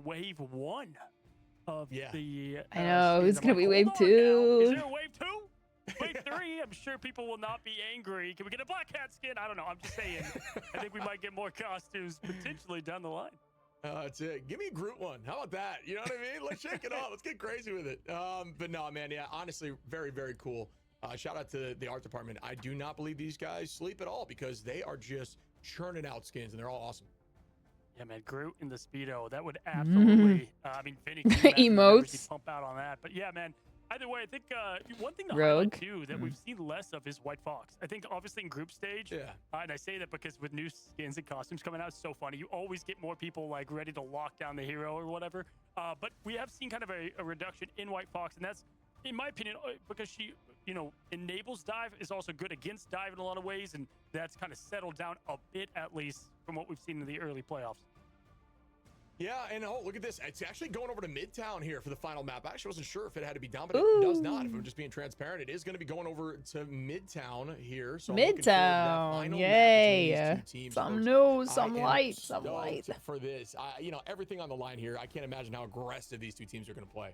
wave 1 of the. I know it's gonna be hold wave on 2. now. Is there a wave 2? Wave 3? I'm sure people will not be angry. Can we get a black hat skin? I don't know. I'm just saying. I think we might get more costumes potentially down the line. That's it. Give me a Groot one. How about that? You know what I mean? Let's shake it up. Let's get crazy with it. But no, man. Yeah, honestly, very, very cool. Shout out to the art department. I do not believe these guys sleep at all because they are just churning out skins and they're all awesome. Yeah, man, Groot in the Speedo. That would absolutely, I mean, Vinny, can you imagine the numbers he'd Emotes. pump out on that. But yeah, man, either way, I think one thing to Rogue. highlight, too, that we've seen less of is White Fox. I think, obviously, in group stage, Yeah. and I say that because with new skins and costumes coming out, it's so funny. You always get more people, like, ready to lock down the hero or whatever. But we have seen kind of a reduction in White Fox, and that's, in my opinion, because she, you know, enables dive, is also good against dive in a lot of ways, and that's kind of settled down a bit, at least, from what we've seen in the early playoffs. Yeah, and oh, look at this. It's actually going over to Midtown here for the final map. I actually wasn't sure if it had to be down, but it does not. If I'm just being transparent, it is going to be going over to Midtown here. So I'm looking forward to that Midtown, final map yay! between these two teams, Some folks. news, I some am light, some stoked light. for this. You know, everything on the line here. I can't imagine how aggressive these two teams are going to play.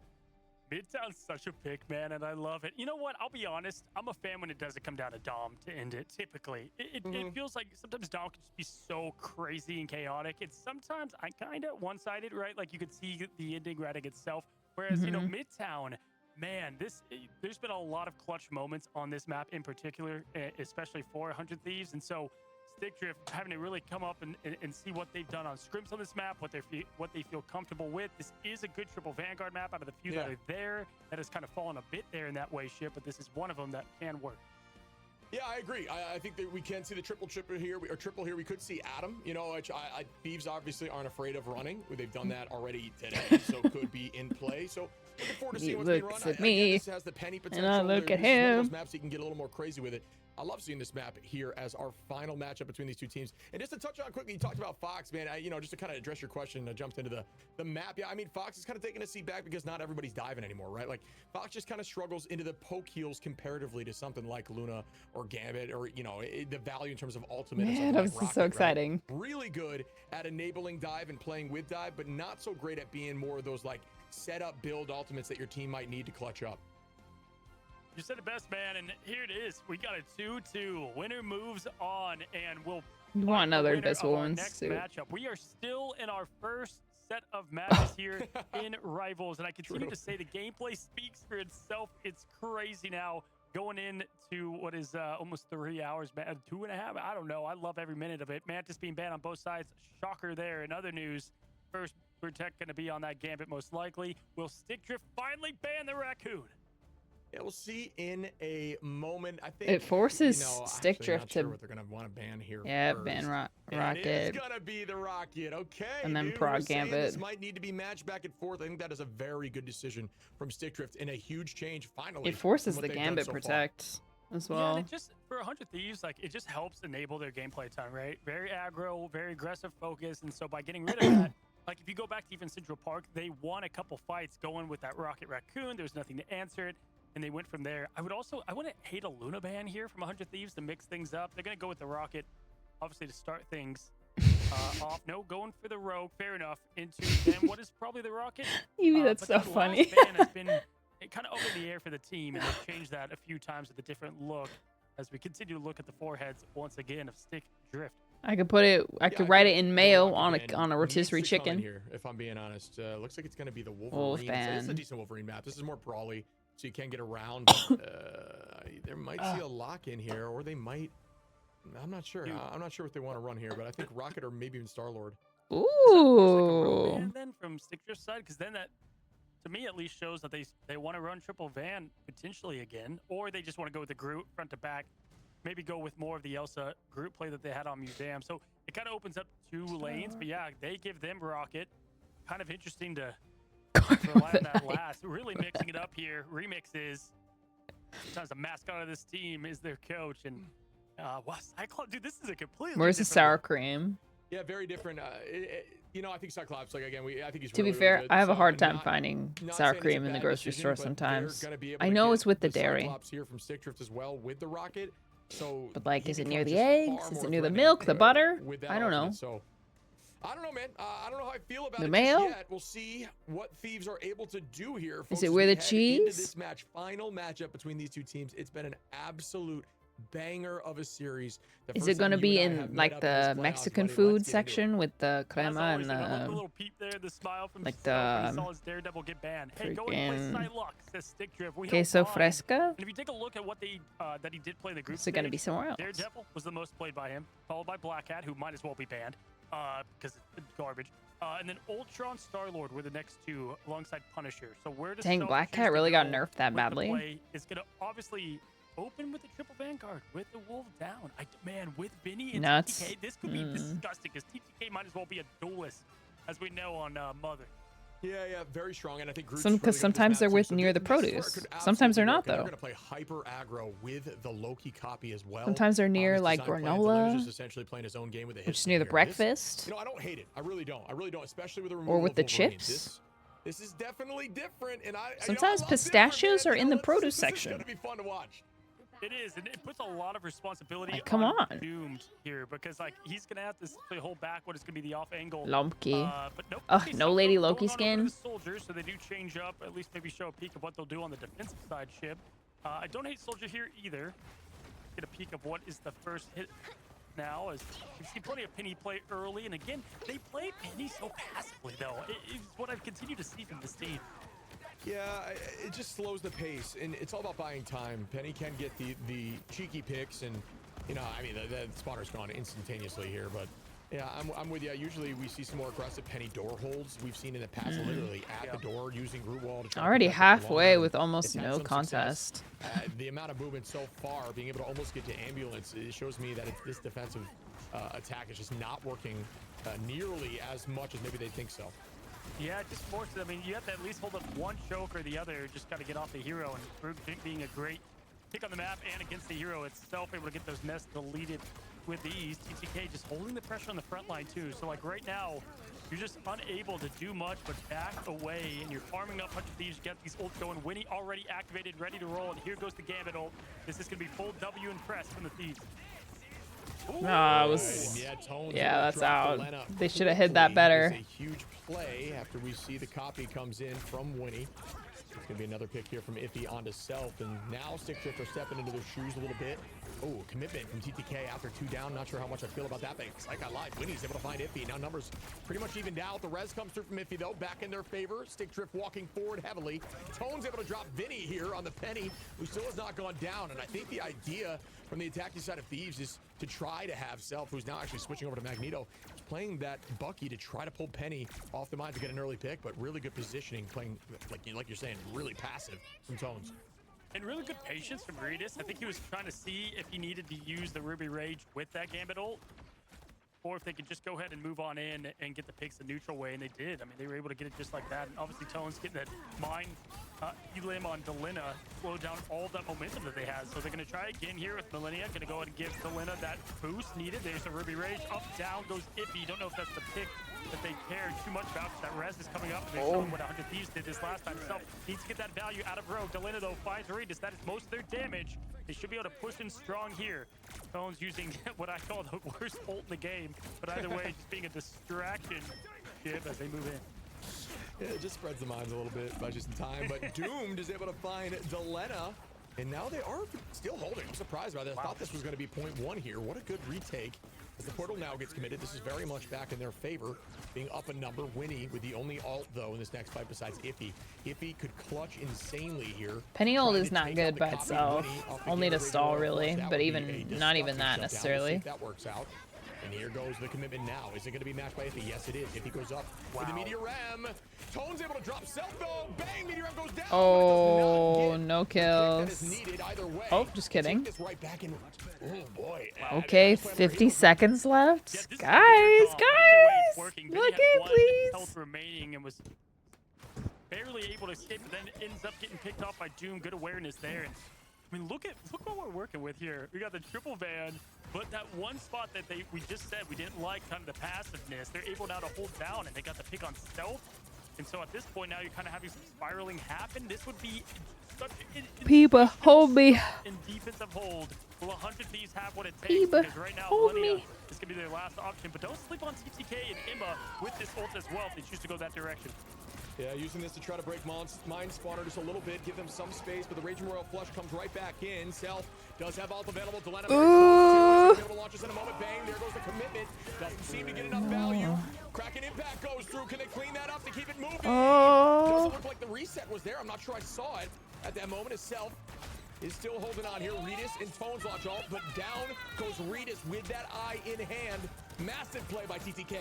Midtown's such a pick, man, and I love it. You know what? I'll be honest. I'm a fan when it doesn't come down to Dom to end it, typically. It feels like sometimes Dom can just be so crazy and chaotic. It's sometimes I kind of one-sided, right? Like you could see the ending writing itself. Whereas, you know, Midtown, man, there's been a lot of clutch moments on this map in particular, especially for 100 Thieves. And so Stickdrift having to really come up and see what they've done on scrims on this map, what they feel comfortable with. This is a good triple Vanguard map out of the few that are there. That has kind of fallen a bit there in that way, ship, but this is one of them that can work. Yeah, I agree. I think that we can see the triple here. We could see Adam, you know, which Thieves obviously aren't afraid of running. They've done that already today, so could be in play. So looking forward to seeing what's being run. Looks at me, this has the penny potential. and I look at This is one of him. those maps you can get a little more crazy with it. I love seeing this map here as our final matchup between these two teams. And just to touch on quickly, you talked about Fox, man. You know, just to kind of address your question, I jumped into the map. Yeah, I mean, Fox is kind of taking a seat back because not everybody's diving anymore, right? Like, Fox just kind of struggles into the poke heals comparatively to something like Luna or Gambit or, you know, the value in terms of ultimate. Man, that that was so exciting. Really good at enabling dive and playing with dive, but not so great at being more of those, like, set up build ultimates that your team might need to clutch up. You said it best, man, and here it is. We got a 2-2. Winner moves on, and we'll You want another winner Invisible of our Ones next suit. matchup. We are still in our first set of matches here in Rivals, and I continue to say the gameplay speaks for itself. It's crazy now going into what is almost 3 hours, 2.5. I don't know. I love every minute of it. Mantis being banned on both sides. Shocker there. In other news, first Protect going to be on that Gambit most likely. Will Stickdrift finally ban the Raccoon? Yeah, we'll see in a moment. I think It forces you know, Stickdrift not sure to- what they're gonna want to ban here. Yeah, first. ban And Rocket. it's gonna be the Rocket. Okay. And then dude, Prog we're saying Gambit. This might need to be matched back and forth. I think that is a very good decision from Stickdrift and a huge change finally. It forces from the what they've done Gambit so far. Protect as Yeah, well. and it just, for 100 Thieves, like, it just helps enable their gameplay time, right? Very aggro, very aggressive focus, and so by getting rid of that, like, if you go back to even Central Park, they won a couple fights going with that Rocket Raccoon. There was nothing to answer it, and they went from there. I wouldn't hate a Luna ban here from 100 Thieves to mix things up. They're going to go with the Rocket, obviously, to start things off. No, going for the Rogue, fair enough, into then what is probably the Rocket. That's But so that last funny. ban has been kind of up in the air for the team, and they've changed that a few times with a different look as we continue to look at the foreheads once again of Stickdrift. I could put it. I could write it in mayo on a rotisserie needs to come in chicken. here, if I'm being honest. Looks like it's going to be the Wolverine. Wolfman. It's a decent Wolverine map. This is more brawly, so you can get around. There might see a lock in here, or they might. I'm not sure. I'm not sure what they want to run here, but I think Rocket or maybe even Star-Lord. Ooh. And then from Stickdrift's side, because then that, to me at least, shows that they want to run triple van potentially again, or they just want to go with the Groot front to back. Maybe go with more of the Elsa group play that they had on Museum. So it kind of opens up 2 lanes. But yeah, they give them Rocket. Kind of interesting to rely on that last. Really mixing it up here. Remixes. Sometimes the mascot of this team is their coach. And wow, Cyclops, dude, this is a completely Where's the different sour look. cream? Yeah, very different. You know, I think Cyclops, like, again, I think he's To be really, fair, really good. I have a So, hard time not- finding not sour saying it's a cream in the bad grocery decision, store but they're sometimes. gonna be able I to know get it's with the dairy. Cyclops here from Stickdrift as well with the Rocket. So But, like, he is it near becomes the just far eggs? Is more it near the threatening, milk, the butter? with that I don't know. ultimate. So I don't know, man. I don't know how I feel about The it mayo? just yet. We'll see what Thieves are able to do here. Folks, it as where we the head into cheese? this final matchup between these two teams. It's been an absolute banger of a series. The Is first it going to time you be and I in have met like up in this the playoffs, Mexican buddy. food Let's get into it. section with the As crema always, and I love the the little peep there, the smile from like Stealth when he the saw his Daredevil get banned. Hey, go and freaking play Psylocke, says Stickdrift. We queso don't mind. fresca? And if you take a look at what they that he did play in the group Is it going to be stage, somewhere else? Daredevil was the most played by him, followed by Black Cat, who might as well be banned because it's garbage. And then Ultron, Star-Lord were the next two alongside Punisher. So where does Dang, Stealth Black choose Cat to really got go nerfed that with the badly. play? It's going to obviously open with the triple Vanguard, with the Wolves down. Man, with Vinny and Nuts. TTK, this could be disgusting because TTK might as well be a duelist, as we know on Mother. Yeah, very strong, and I think Groot's Some- 'cause really good at this sometimes they're map, too. with So near the this is where it produce. could Sometimes they're absolutely not, work, and though. They're going to play hyper aggro with the Loki copy as well. Sometimes they're near His like design plan, granola, Delenn's just essentially playing his own game with the which is hits near the here. breakfast. You know, I don't hate it. I really don't. Especially with the removal Or with of the Wolverine. chips. This is definitely different, and Sometimes I love pistachios different, are man. in the This produce is section. going to be fun to watch. It is, and it puts a lot of responsibility Like, come on. Doomed here because like he's gonna have to simply hold back what is gonna be the off angle. Lumpy. But nope, Ugh, okay, no something Lady going Loki on over to skin. the soldiers, so they do change up, at least maybe show a peek of what they'll do on the defensive side. Ship. I don't hate Soldier here either. Get a peek of what is the first hit now, as you see plenty of Penny play early, and again they play Penny so passively though. It's what I've continued to see from this team. Yeah, it just slows the pace, and it's all about buying time. Penny can get the cheeky picks, and you know, I mean, the spawner's gone instantaneously here, but yeah, I'm with you. Usually we see some more aggressive Penny door holds. We've seen in the past, literally at the door using root wall to try to Already protect it for halfway longer. with almost It's had no some success. contest. The amount of movement so far, being able to almost get to ambulance, it shows me that this defensive attack is just not working nearly as much as maybe they think so. Yeah, just forces. I mean, you have to at least hold up one choke or the other. Just got to get off the hero, and Groot being a great pick on the map and against the hero itself, able to get those nests deleted with ease. TTK just holding the pressure on the front line too. So like right now, you're just unable to do much but back away, and you're farming up Hunter Thieves. You get these ults going. Winnie already activated, ready to roll, and here goes the Gambit ult. This is gonna be full W and press from the Thieves. No, it was. Tones Yeah, will that's drop out. Delena They should have hid that quickly. better. That is a huge play after we see the copy comes in from Winnie. It's going to be another pick here from Iffy onto Self, and now Stickdrift are stepping into their shoes a little bit. Oh, commitment from TTK after 2 down. Not sure how much I feel about that, but like I lied, Winnie's able to find Iffy. Now numbers pretty much evened out. The res comes through from Iffy, though, back in their favor. Stickdrift walking forward heavily. Tone's able to drop Vinny here on the Penny, who still has not gone down, and I think the idea from the attacking side of Thieves is to try to have Self, who's now actually switching over to Magneto, playing that Bucky to try to pull Penny off the mine to get an early pick, but really good positioning, playing, like you're saying, really passive from Tones. And really good patience from Regis. I think he was trying to see if he needed to use the Ruby Rage with that Gambit ult, or if they could just go ahead and move on in and get the picks the neutral way, and they did. I mean, they were able to get it just like that. And obviously, Tones getting that mine elim on Delena slowed down all that momentum that they had. So they're going to try again here with Millennia. Going to go ahead and give Delena that boost needed. There's a Ruby Rage. Up, down goes Iffy. Don't know if that's the pick that they cared too much about, because that res is coming up. They've shown what 100 Thieves did this last time. Self needs to get that value out of Rogue. Delena, though, finds Regis. That is most of their damage. They should be able to push in strong here. Tones using what I call the worst ult in the game, but either way, just being a distraction ship as they move in. Yeah, it just spreads the minds a little bit by just in time, but Doomed is able to find Delena, and now they are still holding. I'm surprised by that. I thought this was going to be 0.1 here. What a good retake. As the portal now gets committed, this is very much back in their favor, being up a number. Winnie with the only ult, though, in this next fight besides Iffy. Iffy could clutch insanely here. Penny ult trying is to not take good out the by copy itself. Winnie off the Only to Gatorade stall, wall. really, That but would even be a not even destructive that shutdown. We'll see necessarily. if that works out. And here goes the commitment now. Is it going to be matched by Iffy? Yes, it is. Iffy goes up with the Meteor Ram. Tone's able to drop Self, though. Bang! Meteor Ram goes down. Oh, no That is kills. needed either way. Oh, just kidding. Take this right back in. Oh boy. Okay, 50 seconds Yeah, left. this is a Guys, weird comp, but either way, it's guys, working. Vinny look had it, one please. health remaining and was barely able to escape, but then ends up getting picked off by Doom. Good awareness there. And, I mean, look what we're working with here. We got the triple van, but that one spot that we just said we didn't like, kind of the passiveness, they're able now to hold down, and they got the pick on Stealth. And so at this point now, you're kind of having some spiraling happen. This would be such Peeba, hold me. in defensive hold. Will 100 Thieves have what it takes? Peeba, Because right now, hold Millennia me. is going to be their last option. But don't sleep on TTK and Imba with this ult as well if they choose to go that direction. Yeah, using this to try to break Mind Spawner just a little bit, give them some space, but the Raging Royal Flush comes right back in. Self does have ult available. Delena very close to it. She's able to launch this in a moment. Bang, there goes the commitment. Doesn't seem to get enough value. Kraken Impact goes through. Can they clean that up to keep it moving? Doesn't look like the reset was there. I'm not sure I saw it at that moment. As Self is still holding on here. Regis and Phones launch ult, but down goes Regis with that eye in hand. Massive play by TTK.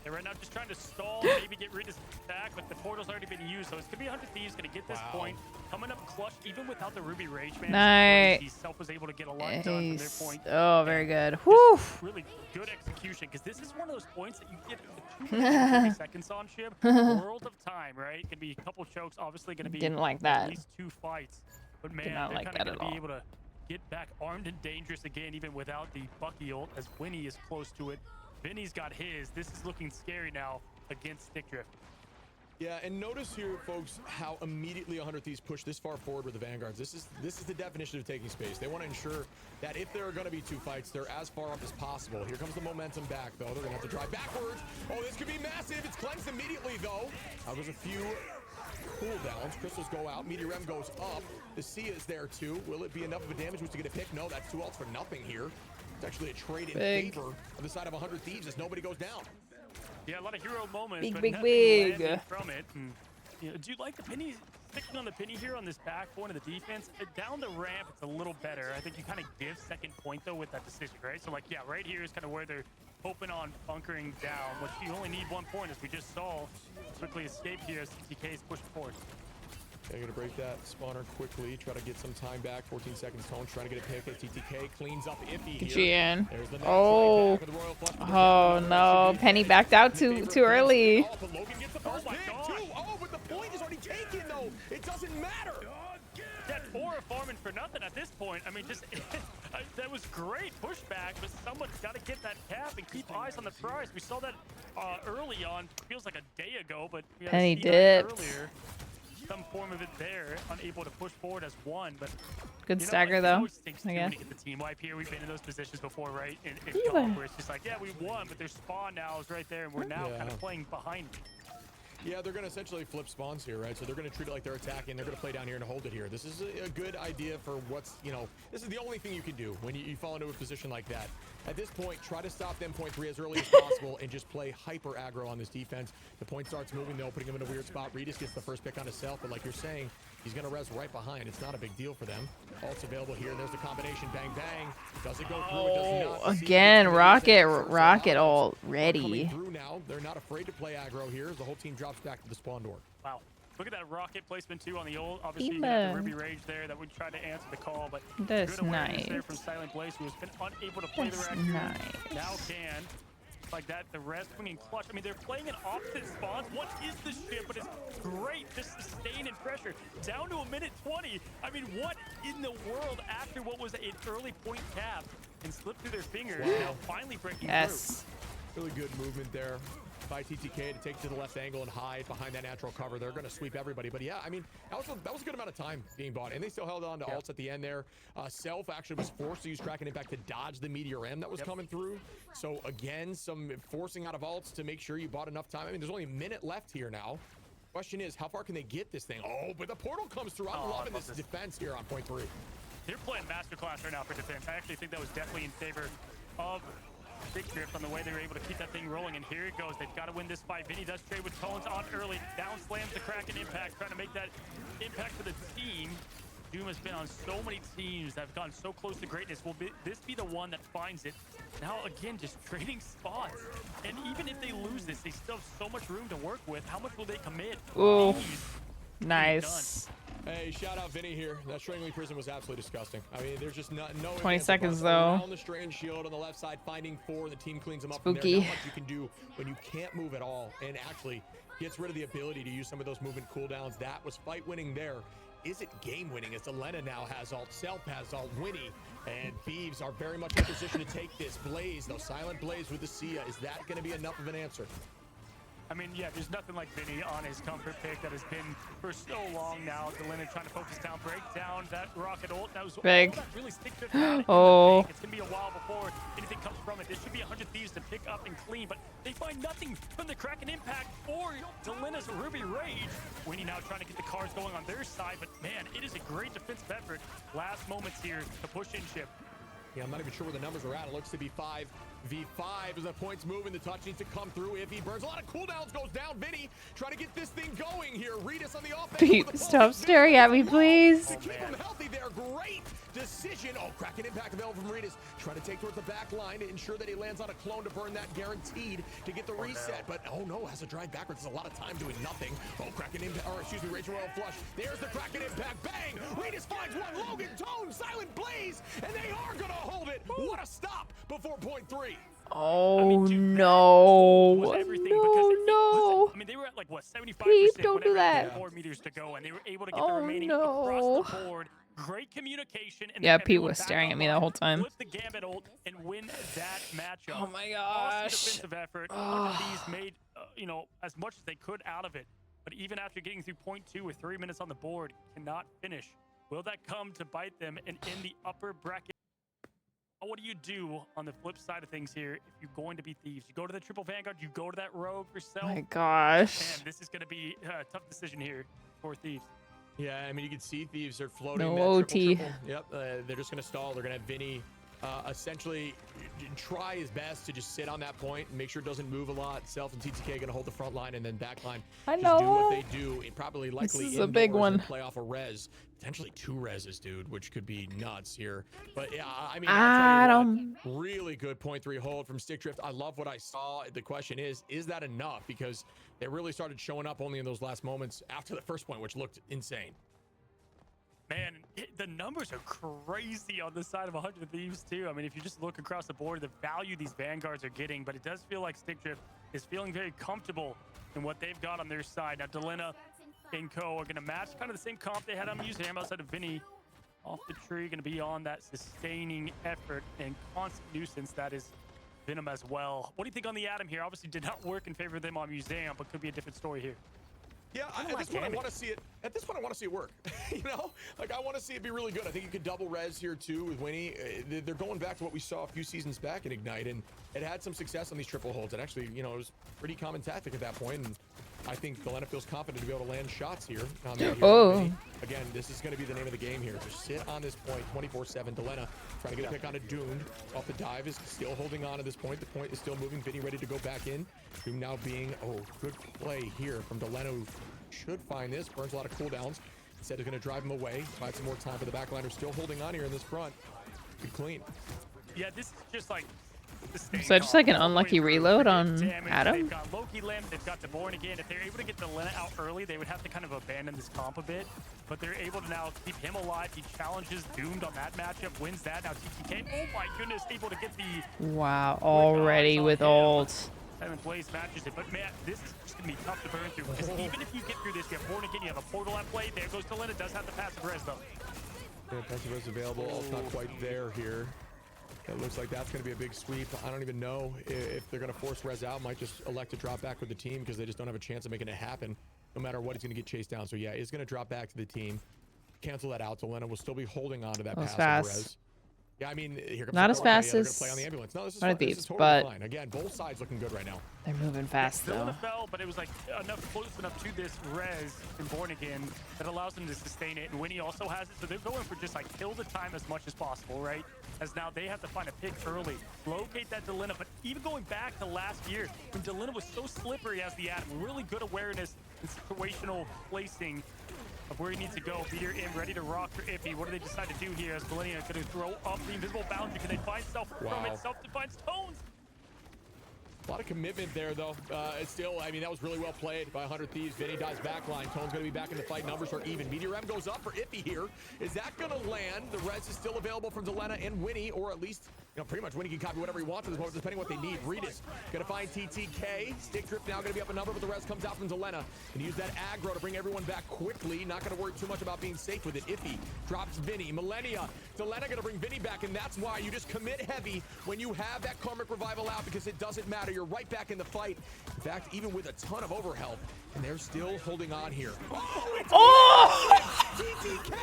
They're right now just trying to stall and maybe get Regis back, but the portal's already been used, so it's gonna be 100 Thieves gonna get this point. Coming up clutch, even without the Ruby Rage, man. Nice. Self was able to get a lot done from their point. Oh, very good. Whew. Really good execution, because this is one of those points that you get 2 minutes and 30 seconds on ship. World of time, right? Gonna be a couple chokes, obviously gonna be Didn't like at that. least 2 fights. But man, Did not they're like kind that of at gonna be all. able to get back armed and dangerous again, even without the Bucky ult, as Winnie is close to it. Vinny's got his. This is looking scary now against Stickdrift. Yeah, and notice here, folks, how immediately 100 Thieves push this far forward with the Vanguards. This is the definition of taking space. They want to ensure that if there are going to be 2 fights, they're as far up as possible. Here comes the momentum back, though. They're going to have to drive backwards. Oh, this could be massive. It's cleansed immediately, though. There's a few cooldowns. Crystals go out. Meteor M goes up. The Sia is there, too. Will it be enough of a damage boost to get a pick? No, that's 2 ults for nothing here. It's actually a trade in favor of the side of 100 Thieves as nobody goes down. Yeah, a lot of hero moments, Big, but big, nothing big. landing from it. And, you know, do you like the penny, sticking on the penny here on this back point of the defense? Down the ramp, it's a little better. I think you kind of give second point, though, with that decision, right? So, like, yeah, right here is kind of where they're hoping on bunkering down, which you only need 1 point, as we just saw. Quickly escape here as TTK is pushed forward. They're going to break that spawner quickly, try to get some time back. 14 seconds, Tones trying to get a pick at TTK. Cleans up Iffy here. GN. There's the Oh. Oh, no. Penny backed out too early. Oh, but Logan gets the first pick, too. Oh, but the point is already taken, though. It doesn't matter. That 4 are farming for nothing at this point. I mean, just that was great pushback, but someone's got to get that cap and keep eyes on the prize. We saw that early on. Feels like a day ago, but we had Penny seen that dipped. earlier. Some form of it there, unable to push forward as one, but Good you know, stagger, it though. always takes two I to guess. get the team wipe here. We've been in those positions before, right? In Yeah. comp, where it's just like, yeah, we won, but their spawn now is right there, and we're now kind of playing behind it. Yeah, they're going to essentially flip spawns here, right? So they're going to treat it like they're attacking. They're going to play down here and hold it here. This is a good idea for what's, you know, this is the only thing you can do when you fall into a position like that. At this point, try to stop them point 3 as early as possible and just play hyper aggro on this defense. The point starts moving, though, putting him in a weird spot. Regis gets the first pick on himself, but like you're saying, he's going to res right behind. It's not a big deal for them. Ult's available here. There's the combination. Bang, bang. Does it go through? It does not. Again, rocket all Coming ready. through now. They're not afraid to play aggro here. The whole team drops back to the spawn door. Wow. Look at that rocket placement too on the ult. Obviously, you got the Ruby Rage there that would try to answer the call, but That's good awareness there nice. from Silent Blaze, who has been unable to play That's the raccoon. nice. Now can. Like that, the rest swinging clutch. I mean, they're playing in opposite spawns. What is this shit? But it's great, just sustain and pressure. Down to a minute 20. I mean, what in the world after what was an early point cap and slipped through their fingers? Wow. Now finally breaking Yes. Really good movement there by TTK to take it to the left angle and hide behind that natural cover. They're going to sweep everybody. But yeah, I mean, that was a good amount of time being bought. And they still held on to ults at the end there. Self actually was forced to use Kraken Impact to dodge the Meteor M that was coming through. So again, some forcing out of ults to make sure you bought enough time. I mean, there's only a minute left here now. Question is, how far can they get this thing? Oh, but the portal comes through. I'm loving this defense here on point 3. They're playing masterclass right now for defense. I actually think that was definitely in favor of Stickdrift on the way they were able to keep that thing rolling, and here it goes. They've got to win this fight. Vinny does trade with Tones on early. Down slams the Kraken Impact, trying to make that impact for the team. Doom has been on so many teams that have gone so close to greatness. Will this be the one that finds it? Now, again, just trading spots. And even if they lose this, they still have so much room to work with. How much will they commit? Ooh. Please. Nice. Hey, shout out Vinny here. That Strangling Prison was absolutely disgusting. I mean, there's just no 20 seconds, though. On the strange shield on the left side, finding 4. The team cleans them up. Spooky. From there. Not much you can do when you can't move at all, and actually gets rid of the ability to use some of those movement cooldowns. That was fight winning there. Is it game winning? As Delena now has ult, Self has ult, Winnie and Thieves are very much in position to take this. Blaze, though, Silent Blaze with the Sia. Is that going to be enough of an answer? I mean, yeah, there's nothing like Vinny on his comfort pick that has been for so long now. Delena trying to focus down, break down that rocket ult. That was big. All that really Stickdrift had in the Oh. tank. It's going to be a while before anything comes from comment. This should be 100 Thieves to pick up and clean, but they find nothing from the Kraken Impact or Delina's Ruby Rage. Winnie now trying to get the cards going on their side, but man, it is a great defensive effort. Last moments here to push in Chip. Yeah, I'm not even sure where the numbers are at. It looks to be 5v5 as the points moving. The touch needs to come through. If he burns, a lot of cooldowns goes down. Vinny trying to get this thing going here. Redis on the offense. Pete, stop staring at me, please. To keep him healthy there. Great decision. Oh, Kraken Impact available from Redis. Trying to take towards the back line to ensure that he lands on a clone to burn that guaranteed to get the reset. But oh no, has to drive backwards. There's a lot of time doing nothing. Oh, Kraken Impact, or excuse me, Rage Royal Flush. There's the Kraken Impact. Bang! Redis finds one. Logan, Tone, Silent Blaze, and they are going to hold it. What a stop before point 3. Oh, I mean, dude, no. was everything No, because no. I mean, they were at like what 75%. Pete, don't do whenever they had that. 4 meters to go, and they were able to get Oh, the remaining no. across the board. Great communication. And Yeah, then Pete everyone was back staring at me the online, whole time. Flip the gambit ult and win that matchup. Oh my Awesome gosh. defensive effort. One of these made you know, as much as they could out of it, but even after getting through point 2 with 3 minutes on the board, cannot finish. Will that come to bite them and in the upper bracket? What do you do on the flip side of things here if you're going to be Thieves? You go to the triple Vanguard, you go to that rogue yourself. My gosh. And this is going to be a tough decision here for Thieves. Yeah, I mean, you can see Thieves are floating. No that OT. triple. Yep, they're just going to stall. They're going to have Vinny essentially try his best to just sit on that point and make sure it doesn't move a lot. Self and TTK going to hold the front line, and then back line I just do what know. they do. It probably likely is a big indoors one. and play off a res. Potentially 2 reses, dude, which could be nuts here. But yeah, I mean, Adam. really good point 3 hold from Stickdrift. I love what I saw. The question is that enough? Because they really started showing up only in those last moments after the first point, which looked insane. Man, the numbers are crazy on the side of 100 Thieves, too. I mean, if you just look across the board, the value these Vanguards are getting, but it does feel like Stickdrift is feeling very comfortable in what they've got on their side. Now, Delina and Co. are going to match kind of the same comp they had on Museum outside of Vinny. Off the tree, going to be on that sustaining effort and constant nuisance that is Venom as well. What do you think on the Atom here? Obviously did not work in favor of them on Museum, but could be a different story here. Yeah, at this point, I want to see it. At this point, I want to see it work. You know, like I want to see it be really good. I think you could double res here too with Winnie. They're going back to what we saw a few seasons back in Ignite, and it had some success on these triple holds. And actually, you know, it was pretty common tactic at that point. And I think Delena feels confident to be able to land shots here. Oh. Again, this is going to be the name of the game here. Just sit on this point 24/7. Delena trying to get a pick on a Dune. Off the dive is still holding on at this point. The point is still moving. Vinny ready to go back in. Doom now being, good play here from Delena, who should find this. Burns a lot of cooldowns. Instead, is going to drive him away. Find some more time for the backliner. Still holding on here in this front. Good clean. Yeah, this is just like So just like an unlucky reload on Adam? They've got Loki Limb, they've got Deborn again. If they're able to get Delena out early, they would have to kind of abandon this comp a bit. But they're able to now keep him alive. He challenges Doomed on that matchup, wins that. Now TTK, oh my goodness, able to get the... Wow, already with ult. Silent Blaze matches it, but man, this is just gonna be tough to burn through. Because even if you get through this, you have Born again, you have a portal at play. There goes Delena, does have the passive res though. Yeah, passive res available. It's not quite there here. It looks like that's going to be a big sweep. I don't even know if they're going to force res out. Might just elect to drop back with the team because they just don't have a chance of making it happen. No matter what, he's going to get chased down. So yeah, he's going to drop back to the team. Cancel that out. Delena will still be holding on to that passive res. Yeah, I mean, here comes not as fast as as play on the ambulance. No, this is Thieves, totally but fine. Again, both sides looking good right now. They're moving fast though. Delena fell, but it was like close enough to this res in Born Again that allows them to sustain it. And Winnie also has it, so they're going for just like kill the time as much as possible, right? As now they have to find a pick early, locate that Delena. But even going back to last year, when Delena was so slippery as the Atom, really good awareness and situational placing of where he needs to go. Peter in, ready to rock for Iffy. What do they decide to do here? As Millennia going to throw up the invisible boundary? Can they find self from it? Self-defines Tones. A lot of commitment there, though. It's still, I mean, that was really well played by 100 Thieves. Vinny dives backline. Tone's going to be back in the fight. Numbers are even. Meteor M goes up for Iffy here. Is that going to land? The res is still available from Delena and Winnie, or at least, you know, pretty much Winnie can copy whatever he wants at this moment, depending on what they need. Redis going to find TTK. Stickdrift now going to be up a number, but the res comes out from Delena. Can use that aggro to bring everyone back quickly. Not going to worry too much about being safe with it. Iffy drops Vinny. Millennia. Delena going to bring Vinny back, and that's why you just commit heavy when you have that Karmic Revival out, because it doesn't matter. You're right back in the fight. In fact, even with a ton of overhelp, and they're still holding on here. TTK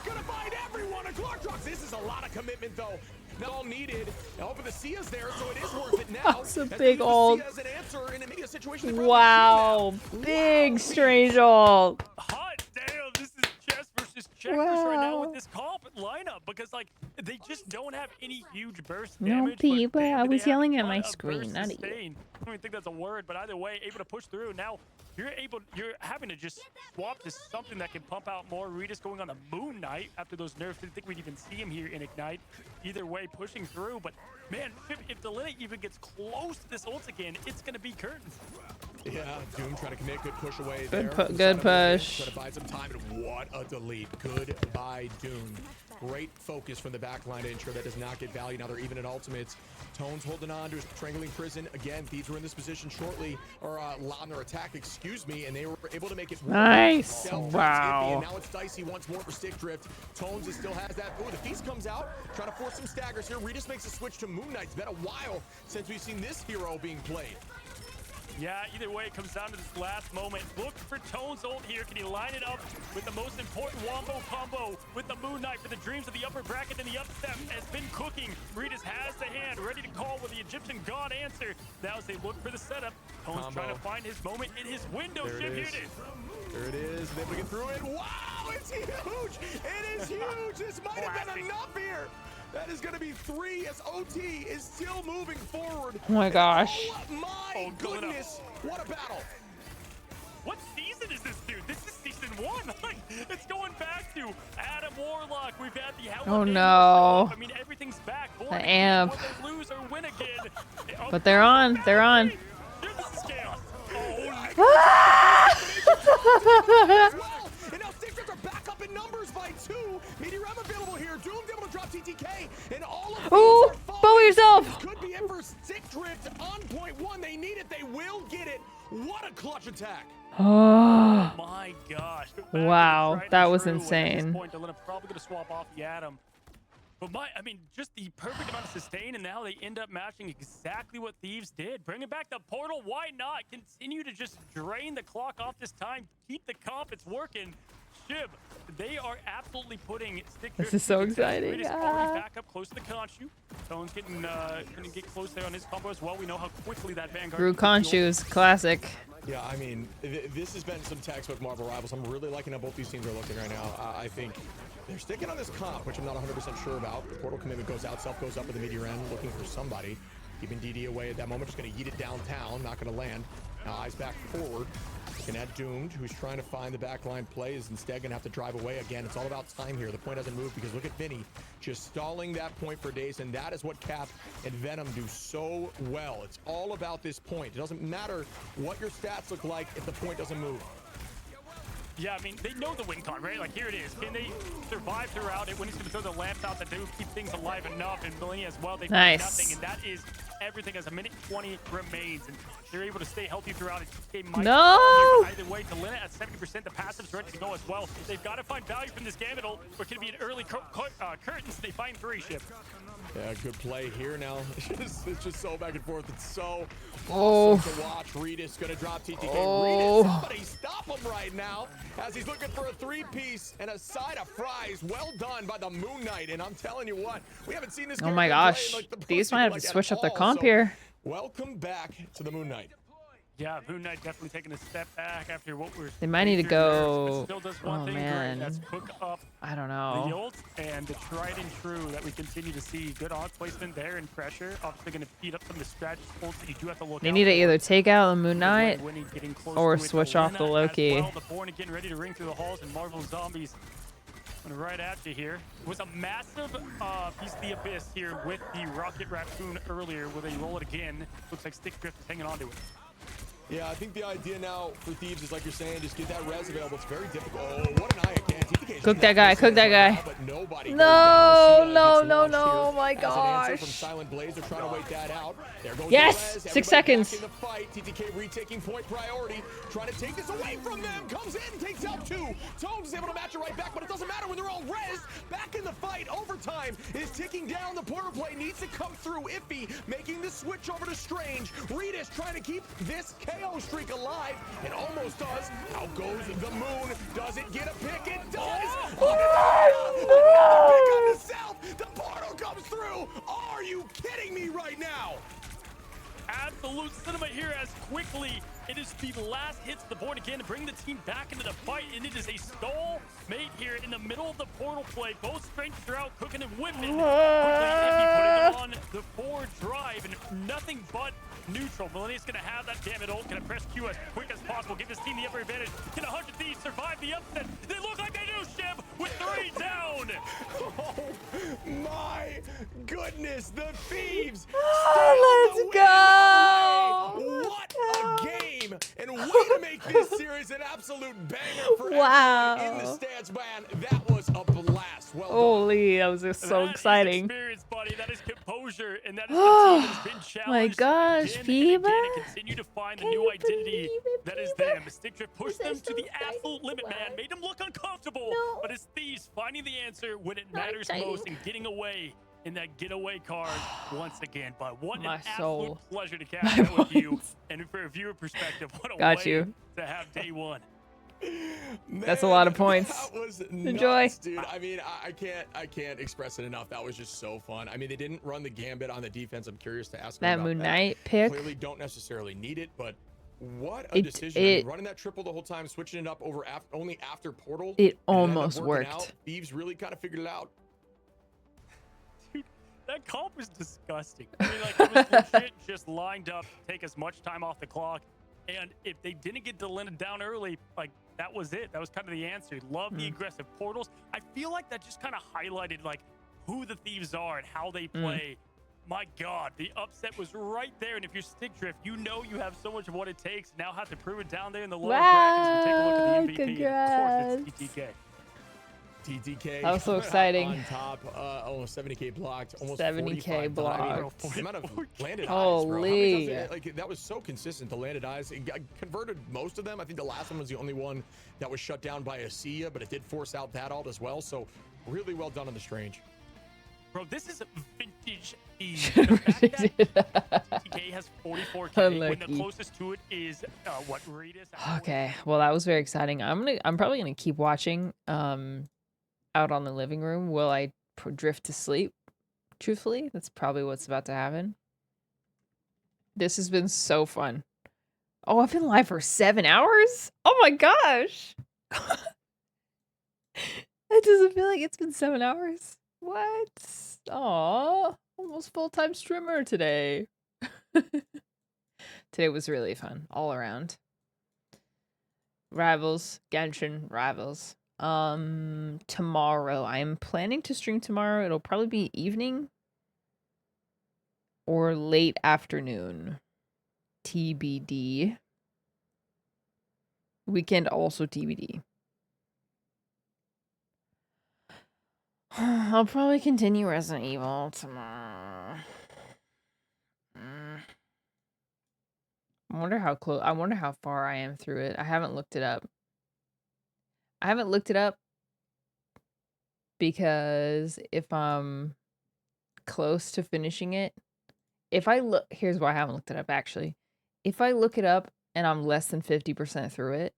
gonna find everyone. A Clark Trucks. This is a lot of commitment, though. not all needed. Oh, but the Sia's there, so it is worth it now. That's a As they big use the ult. Sia as an answer in a situation they probably Wow, shouldn't have. big Wow. strange ult. Hot damn, this is chess versus checkers right now Wow. with this comp lineup because like they just don't have any huge burst No, damage. Pete, but but damn, I do they was have yelling a at ton my of screen, burst not at you. sustain. I don't even think that's a word, but either way, able to push through. Now you're having to just swap to something that can pump out more. Regis going on the Moon Knight after those nerfs. Didn't think we'd even see him here in Ignite. Either way, pushing through. But man, if the Lina even gets close to this ult again, it's gonna be curtains. Yeah, Doom trying to commit. Good push away there. Good push. Trying to buy some time, and what a delete. Goodbye, Doom. Great focus from the back line to ensure that does not get value. Now they're even at ultimates. Tones holding on to his strangling prison. Again, Thieves were in this position shortly, or on their attack, excuse me, and they were able to make it work. Nice. Stealth Wow. Iffy, and now it's dicey once more for Stickdrift. Tones still has that. Oh, the Feast comes out, trying to force some staggers here. Regis makes a switch to Moon Knight. It's been a while since we've seen this hero being played. Yeah, either way, it comes down to this last moment. Look for Tone's ult here. Can he line it up with the most important wombo combo with the Moon Knight for the dreams of the upper bracket and the upstep has been cooking. Regis has the hand, ready to call with the Egyptian god answer. Now as they look for the setup, Tone's Combo. trying to find his moment in his window. There it Ship, here is. it is. There it is. They're able to get through it. Wow, it's huge. It is huge. This might have been Classic. enough here. That is going to be 3 as OT is still moving forward. Oh my gosh. Oh my Oh, good enough. goodness. What a battle. What season is this, dude? This is season 1. Like, it's going back to Adam Warlock. We've had the Hell Oh, of Fame no. show up. I mean, everything's back. Born The again, amp. whether they lose or win again. Oh, But they're on. They're on. Dude, this is chaos. Oh, Well, and now Stickdrift are back up in numbers by 2. Meteor M available here. Doom's able to drop TTK, and all of these Ooh, are falling. bow yourself. This could be it for Stickdrift on point 1. They need it. They will get it. What a clutch attack. Oh, my gosh. Wow, Tried and that was true. At insane. this point, they're probably going to swap off the Atom. But I mean, just the perfect amount of sustain, and now they end up matching exactly what Thieves did. Bringing back the portal, why not? Continue to just drain the clock off this time. Keep the comp, it's working. Shib, they are absolutely putting Stickdrift. This is so to success. exciting. Regis Ah. already back up close to the Khonshu. Tone's getting gonna get close there on his combo as well. We know how quickly that Vanguard Grew can heal. Khonshu's classic. Yeah, I mean, this has been some textbook Marvel Rivals. I'm really liking how both these teams are looking right now. I think they're sticking on this comp, which I'm not 100% sure about. The portal commitment goes out, Self goes up at the meteor end, looking for somebody. Keeping DD away at that moment, just going to yeet it downtown, not going to land. Now eyes back forward. Looking at Doomed, who's trying to find the backline play, is instead going to have to drive away again. It's all about time here. The point doesn't move because look at Vinny just stalling that point for days, and that is what Cap and Venom do so well. It's all about this point. It doesn't matter what your stats look like if the point doesn't move. Yeah, I mean, they know the win con, right? Like, here it is. Can they survive throughout it when he's going to throw the lamps out that do keep things alive enough? And Millennia as well, they find Nice. nothing. And that is everything as a minute 20 remains. And they're able to stay healthy throughout it. TK might No! fall here, but either way, to Lina at 70%, the passive's ready to go as well. They've got to find value from this Gambit ult, or can it be an early curtains? They find 3 Ship. Yeah, good play here now. It's just so back and forth. It's so Oh. awesome to watch. Regis gonna drop TTK. Oh. Regis, somebody stop him right now as he's looking for a 3-piece and a side of fries. Well done by the Moon Knight. And I'm telling you what, we haven't seen this. Oh my character gosh. play like the pro These scene might have like to at switch up their all. comp So, here. welcome back to the Moon Knight. Yeah, Moon Knight definitely taking a step back after what we're They might need to seeing through there, go- but still does one oh, thing man. great. That's hook up I don't the know. ult and the tried and true that we continue to see. Good on placement there and pressure. Obviously going to speed up some of the strategy ults that you do have to look They out need to for. either take out the Moon Knight Winnie getting close or to it. switch off the Lina as Loki. well. The Born again ready to ring through the halls and Marvel Zombies coming right at you here. It was a massive piece of the abyss here with the Rocket Raccoon earlier where they roll it again. Looks like Stickdrift is hanging on to it. Yeah, I think the idea now for Thieves is like you're saying, just get that res available. It's very difficult. Oh, what an eye again. TTK is Cook doing that guy, this cook that right guy. now, but nobody goes No, down. Sia no, gets no, launched no, here oh my as an answer from gosh. Silent Blaze. They're trying to wait that out. There goes Yes, the res. 6 Everybody seconds. back in the fight. TTK retaking point priority. Trying to take this away from them. Comes in, takes out 2. Tones is able to match it right back, but it doesn't matter when they're all res. Back in the fight. Overtime is ticking down. The porter play needs to come through. Iffy making the switch over to Strange. Regis trying to keep this chaos KO streak alive. It almost does. Out goes the moon. Does it get a pick? It does. Another pick on the south. The portal comes through. Are you kidding me right now? Absolute cinema here as quickly it is the last hits of the board again to bring the team back into the fight, and it is a stall mate here in the middle of the portal play. Both strengths are out cooking and whipping. Quickly, Iffy putting on the forward drive and nothing but neutral. Millennia's gonna have that damn it ult, gonna press Q as quick as possible, give his team the upper advantage. Can 100 Thieves survive the upset? They look like they do, Shib, with 3 down. Oh my goodness, the Thieves! Let's go! What a game! And way to make this series an absolute banger for Wow. everyone in the stands, man. That was a blast. Well done. Holy, that was just so That is exciting. experience, buddy. That is composure, and that is the team that has been challenged. My gosh, again and Phoebe. again and continue to find the Can new you identity believe it, that is Phoebe? them. Stickdrift pushed This them is to so the exciting. absolute limit, man. Wow. Made them look uncomfortable. No. But it's Thieves finding the answer when it Not matters exciting. most and getting away in that getaway card once again. But what My an absolute soul. pleasure to catch My that with you. points. And for a viewer perspective, what a Got way you. to have day one. That's a lot of points. That was Enjoy. nuts, dude. I mean, I can't express it enough. That was just so fun. I mean, they didn't run the gambit on the defense. I'm curious to ask them That about Moon Knight pick. Clearly don't necessarily need it, but what a It- decision. I mean, it- running that triple the whole time, switching it up over only after Portal. It and ended up almost working worked. out. Thieves really kind of figured it out. Dude, that comp was disgusting. I mean, like, it was legit just lined up, take as much time off the clock. And if they didn't get Delinda down early, like, that was it. That was kind of the answer. Love the aggressive portals. I feel like that just kind of highlighted, like, who the Thieves are and how they play. My God, the upset was right there. And if you're Stickdrift, you know you have so much of what it takes. Now have to prove it down there in the lower brackets. We take a look at the MVP. And of course, it's TTK. TTK. That was so coming out exciting. On top, almost 70K blocked, almost 70K 45 blocked. The amount of landed eyes, bro. Holy. How many times like, that was so consistent. The landed eyes, it converted most of them. I think the last one was the only one that was shut down by Asia, but it did force out that ult as well. So really well done on the Strange. Bro, this is vintage Thieves. The fact that TTK has 44K when the Unlucky. closest to it is, what, Regis? Okay, well that was very exciting. I'm probably gonna keep watching. Out on the living room. Will I drift to sleep? Truthfully, that's probably what's about to happen. This has been so fun. Oh, I've been live for 7 hours? Oh my gosh. It doesn't feel like it's been 7 hours. What? Aw, almost full-time streamer today. Today was really fun all around. Rivals, Genshin, Rivals. Tomorrow. I'm planning to stream tomorrow. It'll probably be evening or late afternoon. TBD. Weekend also TBD. I'll probably continue Resident Evil tomorrow. I wonder how close. I wonder how far I am through it. I haven't looked it up. I haven't looked it up because if I'm close to finishing it, if I look, here's why I haven't looked it up actually. If I look it up and I'm less than 50% through it,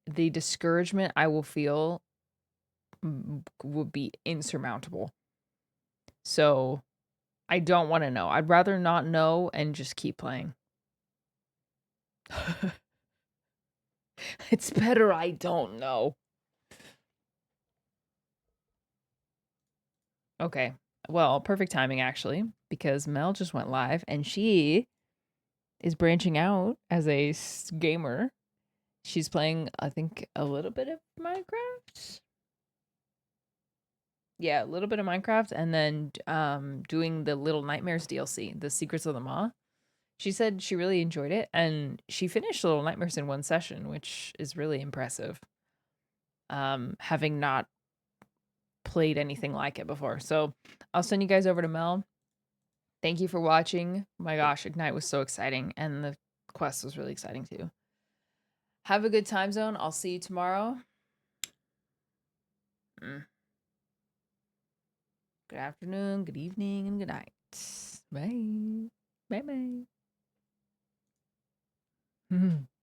the discouragement I will feel would be insurmountable. So I don't want to know. I'd rather not know and just keep playing. It's better I don't know. Okay. Well, perfect timing actually, because Mel just went live and she is branching out as a gamer. She's playing, I think, a little bit of Minecraft. Yeah, a little bit of Minecraft, and then doing the Little Nightmares DLC, the Secrets of the Maw. She said she really enjoyed it, and she finished Little Nightmares in one session, which is really impressive. Having not played anything like it before. So I'll send you guys over to Mel. Thank you for watching. My gosh, Ignite was so exciting, and the quest was really exciting too. Have a good time zone. I'll see you tomorrow. Good afternoon, good evening, and good night. Bye. Bye-bye. Mhm.